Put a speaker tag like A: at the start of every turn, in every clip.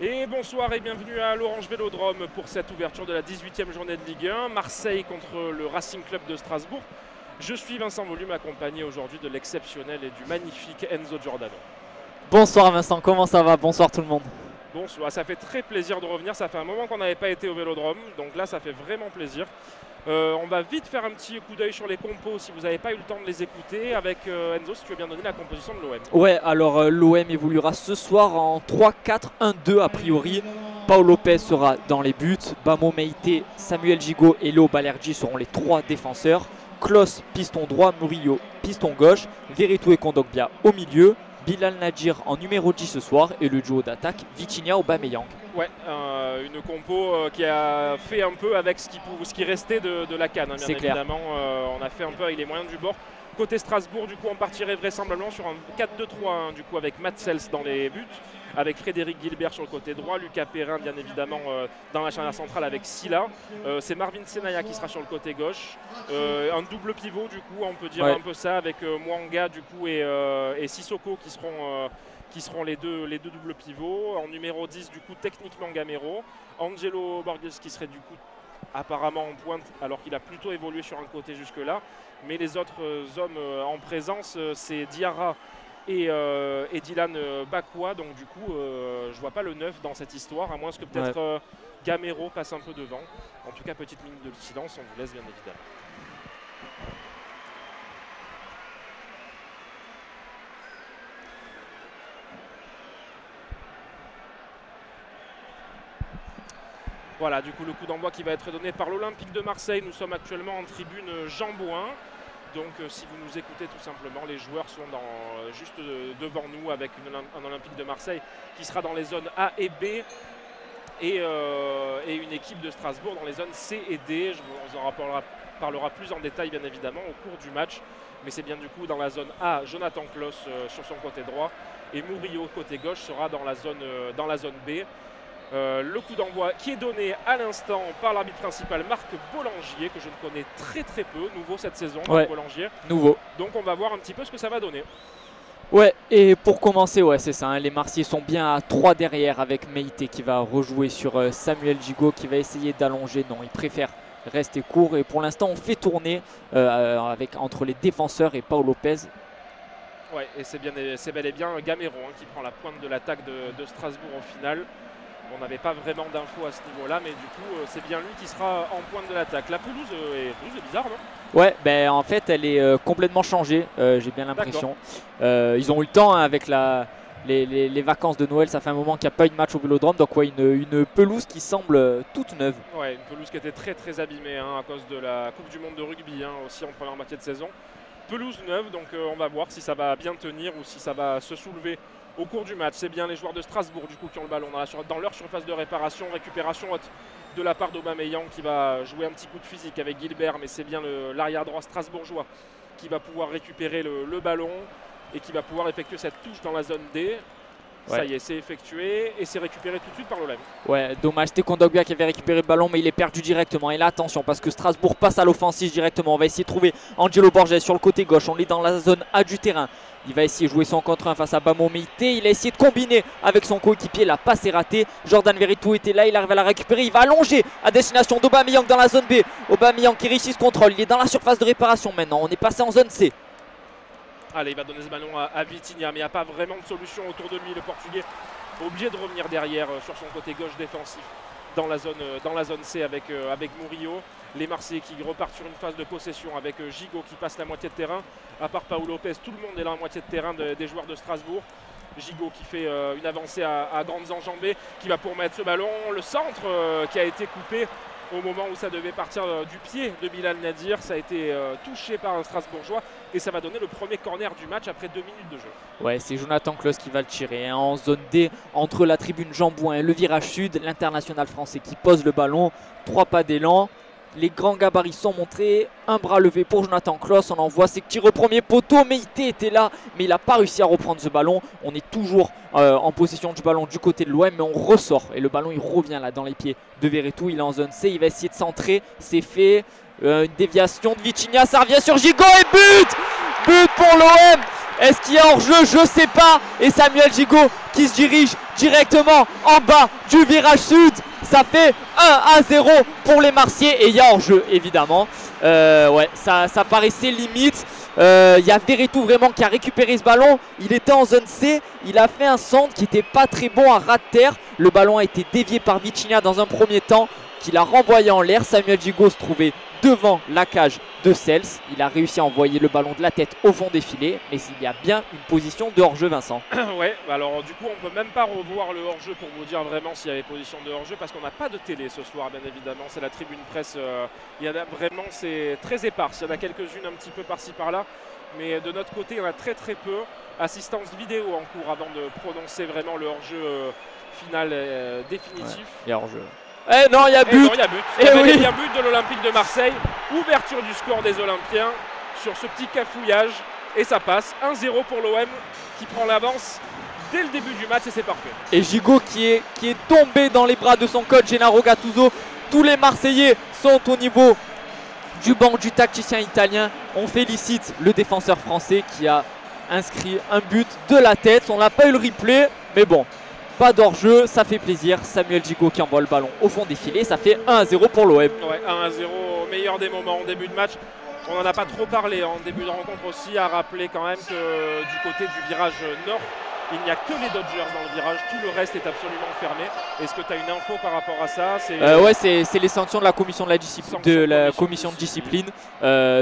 A: Et bonsoir et bienvenue à l'Orange Vélodrome pour cette ouverture de la 18e journée de Ligue 1. Marseille contre le Racing Club de Strasbourg. Je suis Vincent Volume, accompagné aujourd'hui de l'exceptionnel et du magnifique Enzo Giordano.
B: Bonsoir Vincent, comment ça va? Bonsoir tout le monde.
A: Bonsoir, ça fait très plaisir de revenir. Ça fait un moment qu'on n'avait pas été au Vélodrome, donc là ça fait vraiment plaisir. On va vite faire un petit coup d'œil sur les compos si vous n'avez pas eu le temps de les écouter. Avec Enzo, si tu veux bien donner la composition de l'OM.
B: Ouais, alors l'OM évoluera ce soir en 3-4-1-2 a priori. Paul Lopez sera dans les buts. Bamo Meïté, Samuel Gigot et Léo Balerdi seront les trois défenseurs. Klos, piston droit, Murillo, piston gauche. Veretout et Kondogbia au milieu. Bilal Nadir en numéro 10 ce soir et le duo d'attaque Vitinha-Aubameyang.
A: Ouais, une compo qui a fait un peu avec ce qui restait de la CAN, hein, bien évidemment. On a fait un peu avec les moyens du bord. Côté Strasbourg, du coup, on partirait vraisemblablement sur un 4-2-3-1, du coup, avec Matt Sels dans les buts, avec Frédéric Guilbert sur le côté droit, Lucas Perrin, bien évidemment, dans la charnière centrale avec Silla. C'est Marvin Senaya qui sera sur le côté gauche. Un double pivot, du coup, on peut dire un peu ça, avec Mwanga, du coup, et Sissoko qui seront les deux doubles pivots. En numéro 10, du coup, techniquement Gamero. Angelo Borges qui serait, du coup, apparemment en pointe, alors qu'il a plutôt évolué sur un côté jusque-là. Mais les autres hommes en présence, c'est Diarra et Dylan Bakwa. Donc du coup, je vois pas le 9 dans cette histoire, à moins que peut-être Gamero passe un peu devant. En tout cas, petite minute de silence, on vous laisse bien évidemment. Voilà, du coup, le coup d'envoi qui va être donné par l'Olympique de Marseille. Nous sommes actuellement en tribune Jean Bouin. Donc, si vous nous écoutez tout simplement, les joueurs sont juste devant nous avec un Olympique de Marseille qui sera dans les zones A et B et une équipe de Strasbourg dans les zones C et D. On vous en parlera plus en détail, bien évidemment, au cours du match. Mais c'est bien du coup dans la zone A, Jonathan Klos sur son côté droit et Murillo côté gauche sera dans la zone B. Le coup d'envoi qui est donné à l'instant par l'arbitre principal Marc Bollangier, que je ne connais très peu, nouveau cette saison, Marc Bollangier.
B: Nouveau.
A: Donc on va voir un petit peu ce que ça va donner.
B: Ouais, et pour commencer, c'est ça, hein, les Marseillais sont bien à 3 derrière avec Meïté qui va rejouer sur Samuel Gigot qui va essayer d'allonger. Non, il préfère rester court et pour l'instant on fait tourner entre les défenseurs et Paul Lopez.
A: Ouais, et c'est bel et bien Gamero qui prend la pointe de l'attaque de Strasbourg au final. On n'avait pas vraiment d'infos à ce niveau-là, mais du coup, c'est bien lui qui sera en pointe de l'attaque. La pelouse est bizarre, non? Ouais,
B: ben en fait, elle est complètement changée, j'ai bien l'impression. Ils ont eu le temps, hein, avec les vacances de Noël, ça fait un moment qu'il n'y a pas eu de match au Vélodrome, donc une pelouse qui semble toute neuve.
A: Ouais, une pelouse qui était très abîmée à cause de la Coupe du Monde de rugby aussi en première moitié de saison. Pelouse neuve, donc on va voir si ça va bien tenir ou si ça va se soulever au cours du match. C'est bien les joueurs de Strasbourg du coup qui ont le ballon dans leur surface de réparation, récupération haute de la part d'Aubameyang qui va jouer un petit coup de physique avec Guilbert, mais c'est bien l'arrière droit strasbourgeois qui va pouvoir récupérer le ballon et qui va pouvoir effectuer cette touche dans la zone D. Ça y est, c'est effectué et c'est récupéré tout de suite par l'OM. Ouais,
B: dommage, c'était Kondogbia qui avait récupéré le ballon, mais il est perdu directement. Et là, attention, parce que Strasbourg passe à l'offensive directement. On va essayer de trouver Angelo Borges sur le côté gauche. On est dans la zone A du terrain. Il va essayer de jouer son contre 1 face à Bamo Meïté. Il a essayé de combiner avec son coéquipier. La passe est ratée. Jordan Veretout était là. Il arrive à la récupérer. Il va allonger à destination d'Aubameyang dans la zone B. Aubameyang qui réussit ce contrôle. Il est dans la surface de réparation maintenant. On est passé en zone C.
A: Allez, il va donner ce ballon à Vitinha, mais il n'y a pas vraiment de solution autour de lui. Le Portugais obligé de revenir derrière sur son côté gauche défensif dans la zone C avec Murillo. Les Marseillais qui repartent sur une phase de possession avec Gigot qui passe la moitié de terrain. À part Paul Lopez, tout le monde est là en moitié de terrain des joueurs de Strasbourg. Gigot qui fait une avancée à grandes enjambées, qui va pour mettre ce ballon. Le centre qui a été coupé au moment où ça devait partir du pied de Bilal Nadir. Ça a été touché par un Strasbourgeois et ça va donner le premier corner du match après 2 minutes de jeu.
B: Ouais, c'est Jonathan Klos qui va le tirer en zone D entre la tribune Jean Bouin et le virage sud. L'international français qui pose le ballon, 3 pas d'élan. Les grands gabarits sont montrés, un bras levé pour Jonathan Klos, on envoie ses tirs au premier poteau. Meïté était là, mais il n'a pas réussi à reprendre ce ballon. On est toujours en possession du ballon du côté de l'OM, mais on ressort. Et le ballon il revient là dans les pieds de Veretout, il est en zone C, il va essayer de centrer, c'est fait. Une déviation de Vitinha, ça revient sur Gigot et but pour l'OM. Est-ce qu'il y a hors-jeu? Je sais pas. Et Samuel Gigot qui se dirige directement en bas du virage sud. Ça fait 1-0 pour les Marseillais et il y a hors-jeu évidemment. Ouais, ça paraissait limite. Il y a Verretou vraiment qui a récupéré ce ballon. Il était en zone C. Il a fait un centre qui n'était pas très bon à ras de terre. Le ballon a été dévié par Vitinha dans un premier temps, qui l'a renvoyé en l'air. Samuel Gigot se trouvait devant la cage de Cels. Il a réussi à envoyer le ballon de la tête au fond des filets. Mais il y a bien une position de hors-jeu, Vincent.
A: Ouais, alors du coup on peut même pas revoir le hors-jeu pour vous dire vraiment s'il y avait position de hors-jeu, parce qu'on n'a pas de télé ce soir bien évidemment. C'est la tribune presse, il y en a vraiment, c'est très éparse. Il y en a quelques-unes un petit peu par-ci par-là. Mais de notre côté, il y en a très très peu. Assistance vidéo en cours avant de prononcer vraiment le hors-jeu final définitif.
B: Ouais, il y a hors-jeu. Eh non, il y a but.
A: Il y a but. Il y avait bien but de l'Olympique de Marseille. Ouverture du score des Olympiens sur ce petit cafouillage. Et ça passe. 1-0 pour l'OM qui prend l'avance dès le début du match et c'est parfait.
B: Et Gigot qui est tombé dans les bras de son coach Gennaro Gattuso. Tous les Marseillais sont au niveau du banc du tacticien italien. On félicite le défenseur français qui a inscrit un but de la tête. On n'a pas eu le replay, mais bon, pas d'hors-jeu, ça fait plaisir. Samuel Gigot qui envoie le ballon au fond des filets. Ça fait 1-0 pour l'OM.
A: Ouais, 1-0 au meilleur des moments en début de match. On n'en a pas trop parlé en début de rencontre aussi, à rappeler quand même que du côté du virage nord, il n'y a que les Dodgers dans le virage, tout le reste est absolument fermé. Est-ce que tu as une info par rapport à ça?
B: Ouais, c'est les sanctions de la commission de discipline,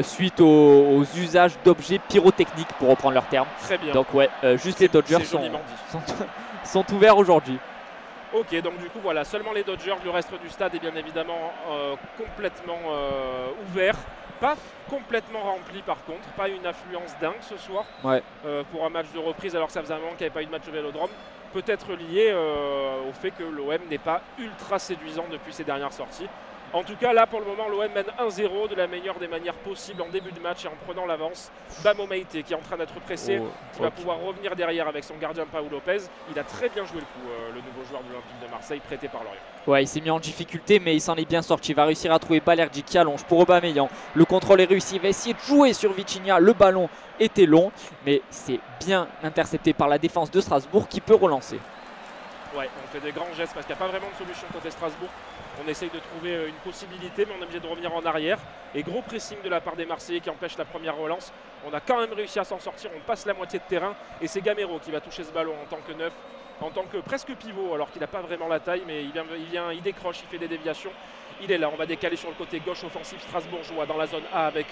B: suite aux usages d'objets pyrotechniques, pour reprendre leur terme.
A: Très bien.
B: Donc ouais, juste les Dodgers sont ouverts aujourd'hui.
A: Ok, donc du coup voilà, seulement les Dodgers, le reste du stade est bien évidemment complètement ouvert. Pas complètement rempli par contre, pas une affluence dingue ce soir pour un match de reprise, alors que ça faisait un moment qu'il n'y avait pas eu de match de Vélodrome. Peut-être lié au fait que l'OM n'est pas ultra séduisant depuis ses dernières sorties. En tout cas là pour le moment l'OM mène 1-0 de la meilleure des manières possibles en début de match et en prenant l'avance. Bamo Meïté qui est en train d'être pressé, qui va pouvoir revenir derrière avec son gardien Paul Lopez. Il a très bien joué le coup, le nouveau joueur de l'Olympique de Marseille prêté par Lorient.
B: Ouais, il s'est mis en difficulté mais il s'en est bien sorti. Il va réussir à trouver Balerdi qui allonge pour Aubameyang. Le contrôle est réussi, il va essayer de jouer sur Vitinha. Le ballon était long mais c'est bien intercepté par la défense de Strasbourg qui peut relancer.
A: Ouais, on fait des grands gestes parce qu'il n'y a pas vraiment de solution côté Strasbourg. On essaye de trouver une possibilité, mais on est obligé de revenir en arrière. Et gros pressing de la part des Marseillais qui empêche la première relance. On a quand même réussi à s'en sortir, on passe la moitié de terrain. Et c'est Gamero qui va toucher ce ballon en tant que neuf, en tant que presque pivot, alors qu'il n'a pas vraiment la taille, mais il décroche, il fait des déviations. Il est là, on va décaler sur le côté gauche offensif strasbourgeois dans la zone A avec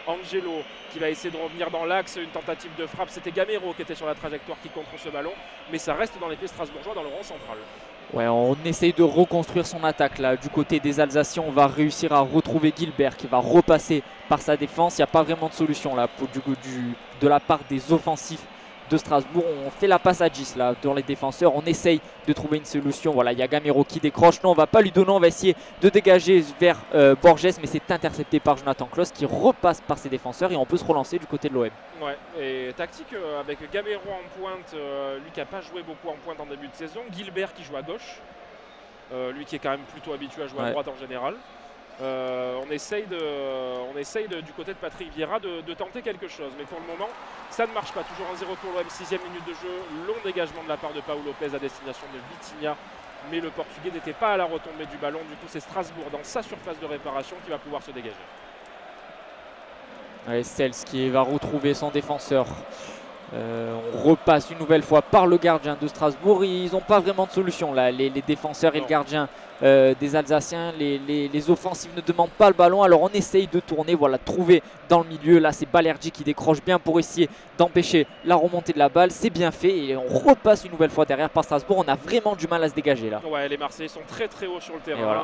A: Angelo qui va essayer de revenir dans l'axe. Une tentative de frappe, c'était Gamero qui était sur la trajectoire qui contre ce ballon. Mais ça reste dans les pieds strasbourgeois dans le rond central.
B: Ouais, on essaye de reconstruire son attaque là. Du côté des Alsaciens, on va réussir à retrouver Gilbert qui va repasser par sa défense. Il n'y a pas vraiment de solution là de la part des offensifs de Strasbourg. On fait la passe à Gis là dans les défenseurs. On essaye de trouver une solution. Voilà, il y a Gamero qui décroche. Non, on va pas lui donner. On va essayer de dégager vers Borges, mais c'est intercepté par Jonathan Klaus qui repasse par ses défenseurs et on peut se relancer du côté de l'OM.
A: Ouais, et tactique avec Gamero en pointe, lui qui n'a pas joué beaucoup en pointe en début de saison. Gilbert qui joue à gauche, lui qui est quand même plutôt habitué à jouer à droite en général. On essaye du côté de Patrick Vieira de tenter quelque chose, mais pour le moment ça ne marche pas. Toujours 1-0 pour l'OM, 6e minute de jeu, long dégagement de la part de Paul Lopez à destination de Vitinha, mais le Portugais n'était pas à la retombée du ballon. Du coup c'est Strasbourg dans sa surface de réparation qui va pouvoir se dégager.
B: Ouais, Cels qui va retrouver son défenseur. On repasse une nouvelle fois par le gardien de Strasbourg. Ils n'ont pas vraiment de solution là, les défenseurs et le gardien des Alsaciens. Les offensifs ne demandent pas le ballon, alors on essaye de tourner, voilà, trouver dans le milieu. Là c'est Balerdi qui décroche bien pour essayer d'empêcher la remontée de la balle. C'est bien fait et on repasse une nouvelle fois derrière par Strasbourg. On a vraiment du mal à se dégager là.
A: Ouais, les Marseillais sont très très hauts sur le terrain. Voilà.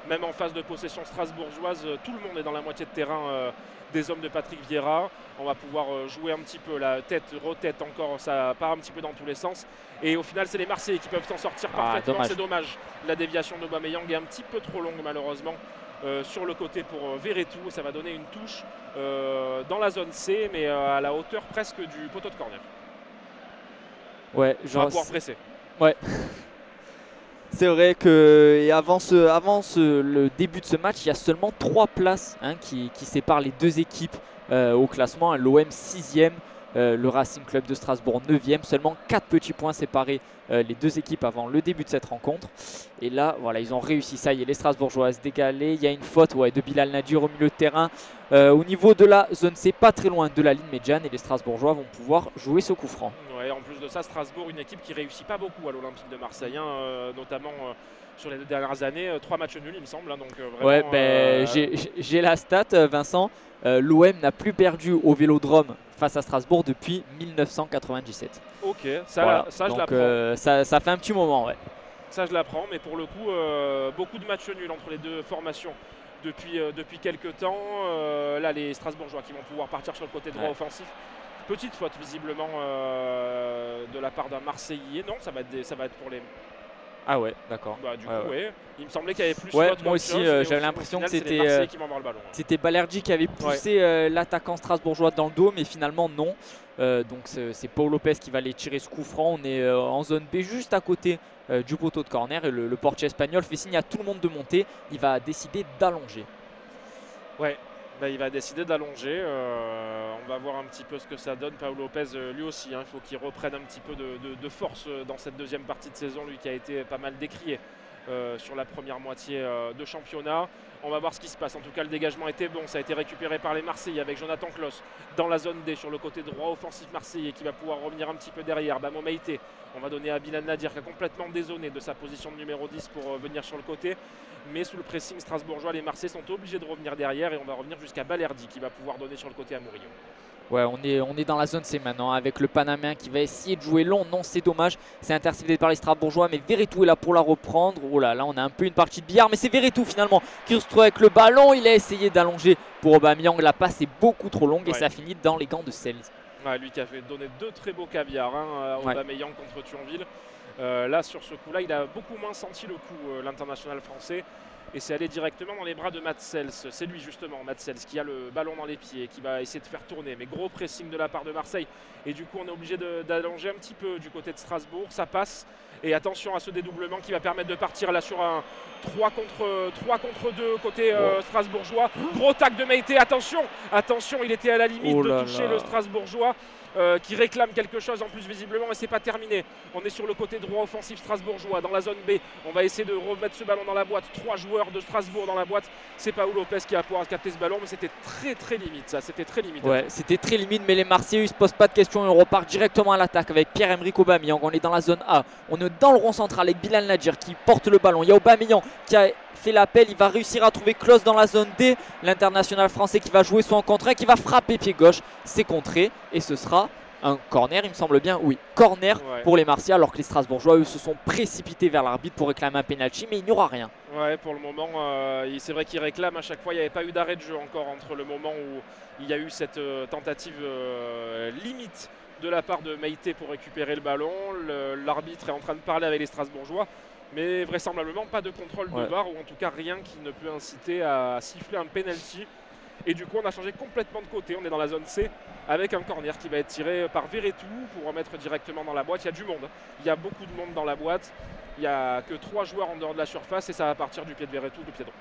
A: Même en phase de possession strasbourgeoise, tout le monde est dans la moitié de terrain des hommes de Patrick Vieira. On va pouvoir jouer un petit peu la tête, retête encore, ça part un petit peu dans tous les sens. Et au final, c'est les Marseillais qui peuvent s'en sortir parfaitement. C'est dommage. La déviation d'Aubameyang est un petit peu trop longue malheureusement sur le côté pour Verretou. Ça va donner une touche dans la zone C, mais à la hauteur presque du poteau de corner.
B: Ouais,
A: on va pouvoir presser.
B: Ouais. C'est vrai que avant le début de ce match, il y a seulement 3 places qui séparent les deux équipes au classement. L'OM 6e, le Racing Club de Strasbourg 9e. Seulement 4 petits points séparés les deux équipes avant le début de cette rencontre. Et là, voilà, ils ont réussi, ça y est, les Strasbourgeois à se décaler. Il y a une faute de Bilal Nadir au milieu de terrain. Au niveau de la zone C, pas très loin de la ligne médiane, et les Strasbourgeois vont pouvoir jouer ce coup franc.
A: Ouais, en plus de ça, Strasbourg, une équipe qui réussit pas beaucoup à l'Olympique de Marseille, hein, notamment sur les 2 dernières années. 3 matchs nuls, il me semble. Hein, donc, vraiment,
B: ouais, j'ai la stat, Vincent. L'OM n'a plus perdu au Vélodrome face à Strasbourg depuis 1997.
A: Ok,
B: voilà.
A: ça
B: donc,
A: je l'apprends.
B: Ça fait un petit moment, ouais.
A: Ça je l'apprends, mais pour le coup, beaucoup de matchs nuls entre les deux formations depuis quelques temps. Là, les Strasbourgeois qui vont pouvoir partir sur le côté droit offensif. Petite faute visiblement de la part d'un Marseillais. Non, ça va être pour les...
B: Ah ouais, d'accord.
A: Bah, du coup, ouais. Il me semblait qu'il y avait plus
B: ouais,
A: faute.
B: Moi aussi, j'avais l'impression que c'était Balerdi qui avait poussé l'attaquant strasbourgeois dans le dos, mais finalement non. Donc c'est Paul Lopez qui va aller tirer ce coup franc. On est en zone B, juste à côté du poteau de corner, et le portier espagnol fait signe à tout le monde de monter. Il va décider d'allonger.
A: Ouais. Bah, il va décider d'allonger. On va voir un petit peu ce que ça donne. Paul Lopez, lui aussi, hein, il faut qu'il reprenne un petit peu de force dans cette deuxième partie de saison. Lui qui a été pas mal décrié sur la première moitié de championnat. On va voir ce qui se passe. En tout cas, le dégagement était bon. Ça a été récupéré par les Marseillais avec Jonathan Kloss dans la zone D sur le côté droit offensif marseillais qui va pouvoir revenir un petit peu derrière. Bamo Meïté, on va donner à Bilal Nadir qui a complètement dézonné de sa position de numéro 10 pour venir sur le côté. Mais sous le pressing strasbourgeois, les Marseillais sont obligés de revenir derrière et on va revenir jusqu'à Balerdi qui va pouvoir donner sur le côté à Murillo.
B: Ouais, on est dans la zone C maintenant avec le Panaméen qui va essayer de jouer long. Non, c'est dommage. C'est intercepté par les Strasbourgeois, mais Verretou est là pour la reprendre. Oh là, là, on a un peu une partie de billard, mais c'est Verretou finalement qui se retrouve avec le ballon. Il a essayé d'allonger pour Aubameyang. La passe est beaucoup trop longue et ça finit dans les gants de Sels.
A: Ouais, lui qui a fait donner 2 très beaux caviars, hein, Aubameyang contre Thionville. Là, sur ce coup-là, il a beaucoup moins senti le coup, l'international français. Et c'est allé directement dans les bras de Mats Sels. C'est lui justement, Mats Sels, qui a le ballon dans les pieds, qui va essayer de faire tourner. Mais gros pressing de la part de Marseille. Et du coup, on est obligé d'allonger un petit peu du côté de Strasbourg. Ça passe. Et attention à ce dédoublement qui va permettre de partir là sur un 3 contre 2 côté strasbourgeois. Gros tac de Meïté. Attention, il était à la limite de toucher le Strasbourgeois. Qui réclame quelque chose en plus visiblement, mais c'est pas terminé. On est sur le côté droit offensif strasbourgeois dans la zone B. On va essayer de remettre ce ballon dans la boîte. 3 joueurs de Strasbourg dans la boîte. C'est Paul Lopez qui va pouvoir capter ce ballon, mais c'était très limite ça. C'était très limite.
B: Ouais, c'était très limite, mais les Marseillais ils se posent pas de questions. Ils repartent directement à l'attaque avec Pierre-Emerick Aubameyang. On est dans la zone A. On est dans le rond central avec Bilal Nadir qui porte le ballon. Il y a Aubameyang qui a fait l'appel, il va réussir à trouver Klose dans la zone D. L'international français qui va jouer son contre, qui va frapper pied gauche. C'est contré et ce sera un corner, il me semble bien. Oui, corner pour les Marseillais, alors que les Strasbourgeois eux se sont précipités vers l'arbitre pour réclamer un penalty, mais il n'y aura rien.
A: Ouais, pour le moment, c'est vrai qu'il réclame à chaque fois. Il n'y avait pas eu d'arrêt de jeu encore entre le moment où il y a eu cette tentative limite de la part de Meïté pour récupérer le ballon. L'arbitre est en train de parler avec les Strasbourgeois. Mais vraisemblablement pas de contrôle de VAR, ou en tout cas rien qui ne peut inciter à siffler un penalty. Et du coup on a changé complètement de côté, on est dans la zone C avec un corner qui va être tiré par Verretou pour remettre directement dans la boîte. Il y a du monde, il y a beaucoup de monde dans la boîte. Il n'y a que 3 joueurs en dehors de la surface et ça va partir du pied de Verretou, le pied droit.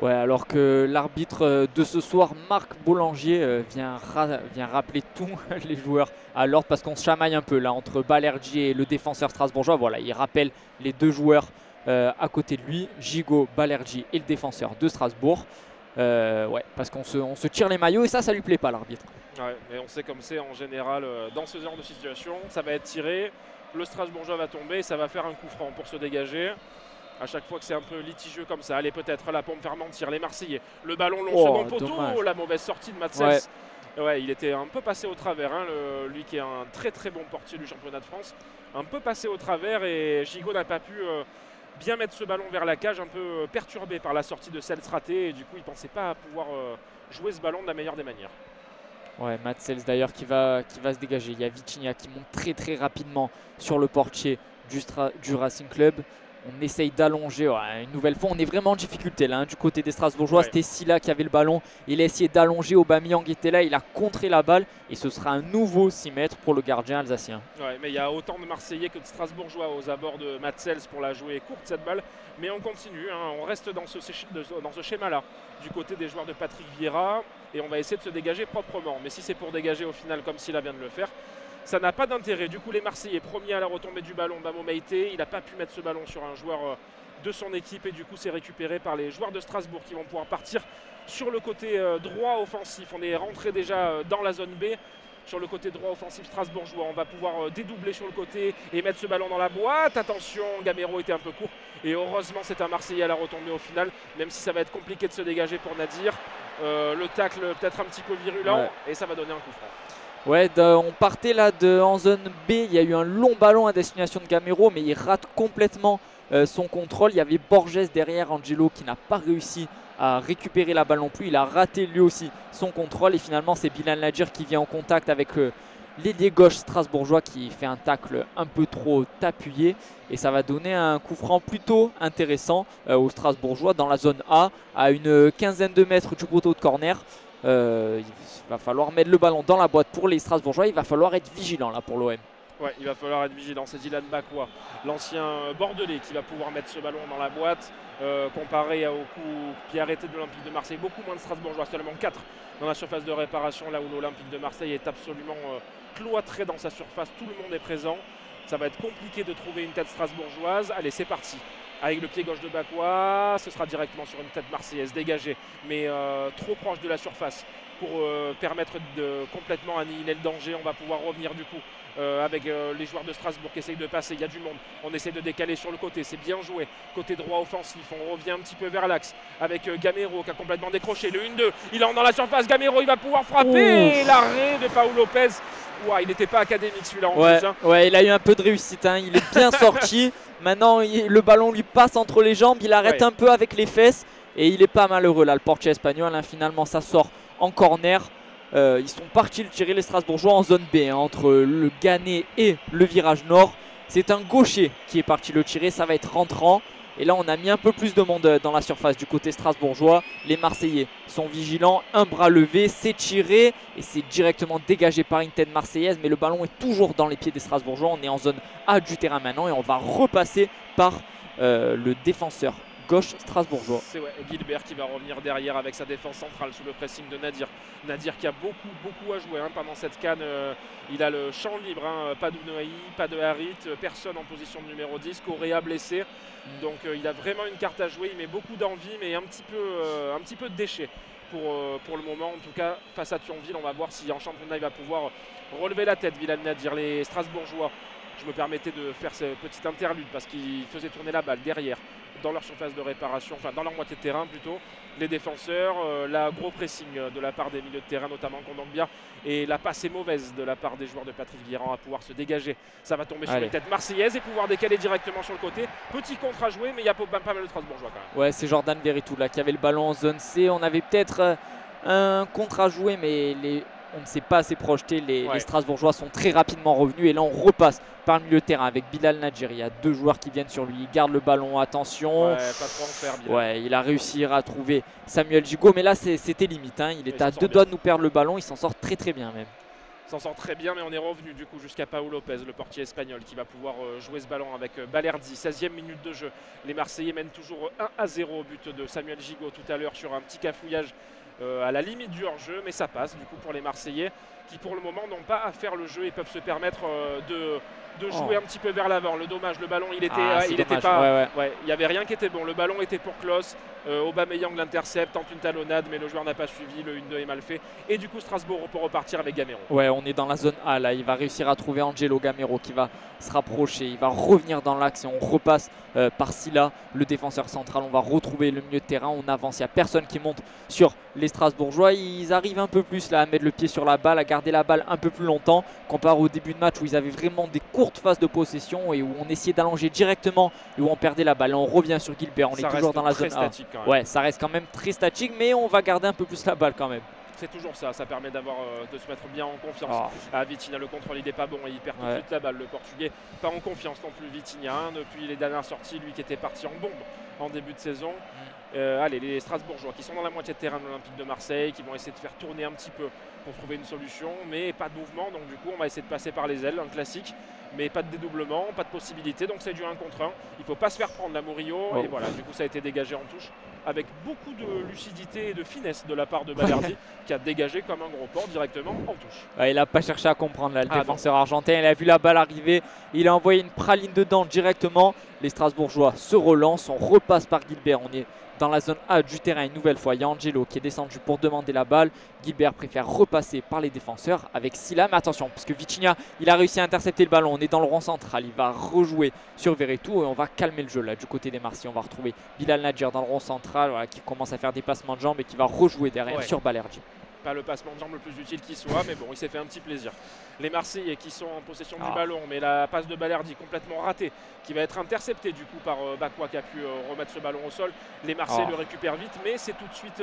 B: Ouais, alors que l'arbitre de ce soir, Marc Boulanger, vient rappeler tous les joueurs à l'ordre parce qu'on se chamaille un peu là entre Balerdi et le défenseur strasbourgeois. Voilà, il rappelle les 2 joueurs à côté de lui, Gigot, Balerdi et le défenseur de Strasbourg. Ouais, parce qu'on se tire les maillots et ça lui plaît pas l'arbitre.
A: Ouais, mais on sait comme c'est en général dans ce genre de situation, ça va être tiré, le Strasbourgeois va tomber et ça va faire un coup franc pour se dégager. À chaque fois que c'est un peu litigieux comme ça, allez peut-être là pour me faire mentir, les Marseillais. Le ballon long second poteau, la mauvaise sortie de Mats Sels. Ouais, il était un peu passé au travers, hein, lui qui est un très bon portier du championnat de France. Un peu passé au travers et Gigot n'a pas pu bien mettre ce ballon vers la cage, un peu perturbé par la sortie de Sels ratée. Et du coup, il ne pensait pas pouvoir jouer ce ballon de la meilleure des manières.
B: Ouais, Mats Sels d'ailleurs qui va se dégager. Il y a Vitinha qui monte très rapidement sur le portier du Racing Club. On essaye d'allonger, une nouvelle fois on est vraiment en difficulté là, du côté des Strasbourgeois. C'était Silla qui avait le ballon, il a essayé d'allonger, Aubameyang était là, il a contré la balle et ce sera un nouveau 6 mètres pour le gardien alsacien.
A: Ouais, mais il y a autant de Marseillais que de Strasbourgeois aux abords de Matzels pour la jouer courte cette balle, mais on continue, hein, on reste dans ce schéma-là du côté des joueurs de Patrick Vieira et on va essayer de se dégager proprement, mais si c'est pour dégager au final comme Silla vient de le faire, ça n'a pas d'intérêt. Du coup, les Marseillais, premiers à la retombée du ballon, Bamo Meïté, il n'a pas pu mettre ce ballon sur un joueur de son équipe et du coup, c'est récupéré par les joueurs de Strasbourg qui vont pouvoir partir sur le côté droit offensif. On est rentré déjà dans la zone B. Sur le côté droit offensif strasbourgeois, on va pouvoir dédoubler sur le côté et mettre ce ballon dans la boîte. Attention, Gamero était un peu court et heureusement c'est un Marseillais à la retombée au final, même si ça va être compliqué de se dégager pour Nadir. Le tacle peut-être un petit peu virulent et ça va donner un coup franc.
B: Ouais, on partait là en zone B, il y a eu un long ballon à destination de Gamero, mais il rate complètement son contrôle. Il y avait Borges derrière, Angelo, qui n'a pas réussi à récupérer la balle non plus. Il a raté lui aussi son contrôle et finalement c'est Bilal Nadir qui vient en contact avec l'ailier gauche strasbourgeois qui fait un tacle un peu trop appuyé et ça va donner un coup franc plutôt intéressant aux Strasbourgeois dans la zone A à une quinzaine de mètres du poteau de corner. Il va falloir mettre le ballon dans la boîte pour les Strasbourgeois. Il va falloir être vigilant là pour l'OM.
A: Ouais, il va falloir être vigilant. C'est Dylan Bakwa, l'ancien bordelais, qui va pouvoir mettre ce ballon dans la boîte. Comparé au coup pied arrêté de l'Olympique de Marseille, beaucoup moins de Strasbourgeois, seulement 4 dans la surface de réparation, là où l'Olympique de Marseille est absolument cloîtré dans sa surface. Tout le monde est présent. Ça va être compliqué de trouver une tête strasbourgeoise. Allez, c'est parti. Avec le pied gauche de Bakwa, ce sera directement sur une tête marseillaise dégagée, mais trop proche de la surface pour permettre de complètement annihiler le danger. On va pouvoir revenir du coup avec les joueurs de Strasbourg qui essayent de passer. Il y a du monde, on essaie de décaler sur le côté, c'est bien joué. Côté droit offensif, on revient un petit peu vers l'axe avec Gamero qui a complètement décroché. Le 1-2, il entre dans la surface, Gamero il va pouvoir frapper. L'arrêt de Paul Lopez. Ouah, il n'était pas académique celui-là en plus. Hein.
B: Ouais, il a eu un peu de réussite, hein. Il est bien sorti. Maintenant, le ballon lui passe entre les jambes, il arrête un peu avec les fesses et il n'est pas malheureux là, le portier espagnol. Hein. Finalement, ça sort en corner. Ils sont partis le tirer les Strasbourgeois en zone B, hein, entre le Gannet et le virage nord. C'est un gaucher qui est parti le tirer, ça va être rentrant. Et là, on a mis un peu plus de monde dans la surface du côté strasbourgeois. Les Marseillais sont vigilants, un bras levé, c'est tiré et c'est directement dégagé par une tête marseillaise. Mais le ballon est toujours dans les pieds des Strasbourgeois. On est en zone A du terrain maintenant et on va repasser par le défenseur gauche strasbourgeois.
A: C'est Gilbert qui va revenir derrière avec sa défense centrale sous le pressing de Nadir. Nadir qui a beaucoup à jouer pendant cette CAN. Il a le champ libre, pas d'Ounaï, pas de Harit, personne en position de numéro 10, Correa blessé. Donc il a vraiment une carte à jouer, il met beaucoup d'envie mais un petit peu de déchet pour le moment. En tout cas face à Thionville, on va voir si en championnat il va pouvoir relever la tête. Bilal Nadir, les Strasbourgeois. Je me permettais de faire ce petit interlude parce qu'ils faisaient tourner la balle derrière dans leur surface de réparation, enfin dans leur moitié de terrain plutôt. Les défenseurs, la gros pressing de la part des milieux de terrain, notamment Kondogbia, et la passe est mauvaise de la part des joueurs de Patrick Vieira à pouvoir se dégager. Ça va tomber sur une tête marseillaise et pouvoir décaler directement sur le côté. Petit contre à jouer, mais il y a pas mal de Strasbourgeois quand même.
B: Ouais, c'est Jordan Veretout là qui avait le ballon en zone C. On avait peut-être un contre à jouer, mais on ne s'est pas assez projeté. Les Strasbourgeois sont très rapidement revenus et là on repasse par le milieu de terrain avec Bilal Nadir. Il y a deux joueurs qui viennent sur lui. Il garde le ballon, attention.
A: Ouais, pas trop en faire, Bilal.
B: Ouais, il a réussi à trouver Samuel Gigot, mais là c'était limite. Hein. Il est à deux doigts de nous perdre le ballon. Il s'en sort très bien même.
A: S'en sort très bien, mais on est revenu du coup jusqu'à Paul Lopez, le portier espagnol, qui va pouvoir jouer ce ballon avec Balerdi. 16e minute de jeu. Les Marseillais mènent toujours 1-0 au but de Samuel Gigot tout à l'heure sur un petit cafouillage à la limite du hors-jeu, mais ça passe du coup pour les Marseillais qui pour le moment n'ont pas à faire le jeu et peuvent se permettre de jouer un petit peu vers l'avant. Le dommage, le ballon il était pas, il y avait rien qui était bon. Le ballon était pour Klos. Aubameyang l'intercepte, tente une talonnade, mais le joueur n'a pas suivi. Le 1-2 est mal fait. Et du coup, Strasbourg peut repartir avec Gamero.
B: Ouais, on est dans la zone A là. Il va réussir à trouver Angelo Gamero qui va se rapprocher. Il va revenir dans l'axe et on repasse par Silla, le défenseur central. On va retrouver le milieu de terrain. On avance. Il n'y a personne qui monte sur les Strasbourgeois. Ils arrivent un peu plus là à mettre le pied sur la balle, à garder la balle un peu plus longtemps, comparé au début de match où ils avaient vraiment des courtes phases de possession et où on essayait d'allonger directement et où on perdait la balle. On revient sur Gilbert. On est toujours dans la zone A. Ouais, ça reste quand même très statique, mais on va garder un peu plus la balle quand même.
A: c'est toujours ça, ça permet de se mettre bien en confiance. Vitinha, le contrôle il n'est pas bon, il perd tout de suite la balle, le Portugais pas en confiance non plus. Vitinha, depuis les dernières sorties, lui qui était parti en bombe en début de saison. Allez, les Strasbourgeois qui sont dans la moitié de terrain de l'Olympique de Marseille, qui vont essayer de faire tourner un petit peu pour trouver une solution, mais pas de mouvement, donc du coup on va essayer de passer par les ailes, un classique, mais pas de dédoublement, pas de possibilité, donc c'est du 1 contre 1. Il ne faut pas se faire prendre la Murillo, et voilà, du coup ça a été dégagé en touche, avec beaucoup de lucidité et de finesse de la part de Balerdi, qui a dégagé comme un gros porc directement en touche.
B: Il n'a pas cherché à comprendre là, le défenseur argentin, il a vu la balle arriver, il a envoyé une praline dedans directement. Les Strasbourgeois se relancent, on repasse par Gilbert, on est dans la zone A du terrain une nouvelle fois. Il y a Angelo qui est descendu pour demander la balle. Gilbert préfère repasser par les défenseurs avec Sylla. Mais attention, parce que Vitinha, il a réussi à intercepter le ballon. On est dans le rond central. Il va rejouer sur Verretou et on va calmer le jeu là du côté des Marseillais. On va retrouver Bilal Nadjer dans le rond central, voilà, qui commence à faire des passements de jambes et qui va rejouer derrière sur Balerdi.
A: Pas le passement de jambes le plus utile qui soit, mais bon, il s'est fait un petit plaisir. Les Marseillais qui sont en possession du ballon, mais la passe de Balerdi complètement ratée, qui va être interceptée du coup par Bakwa qui a pu remettre ce ballon au sol. Les Marseillais le récupèrent vite, mais c'est tout de suite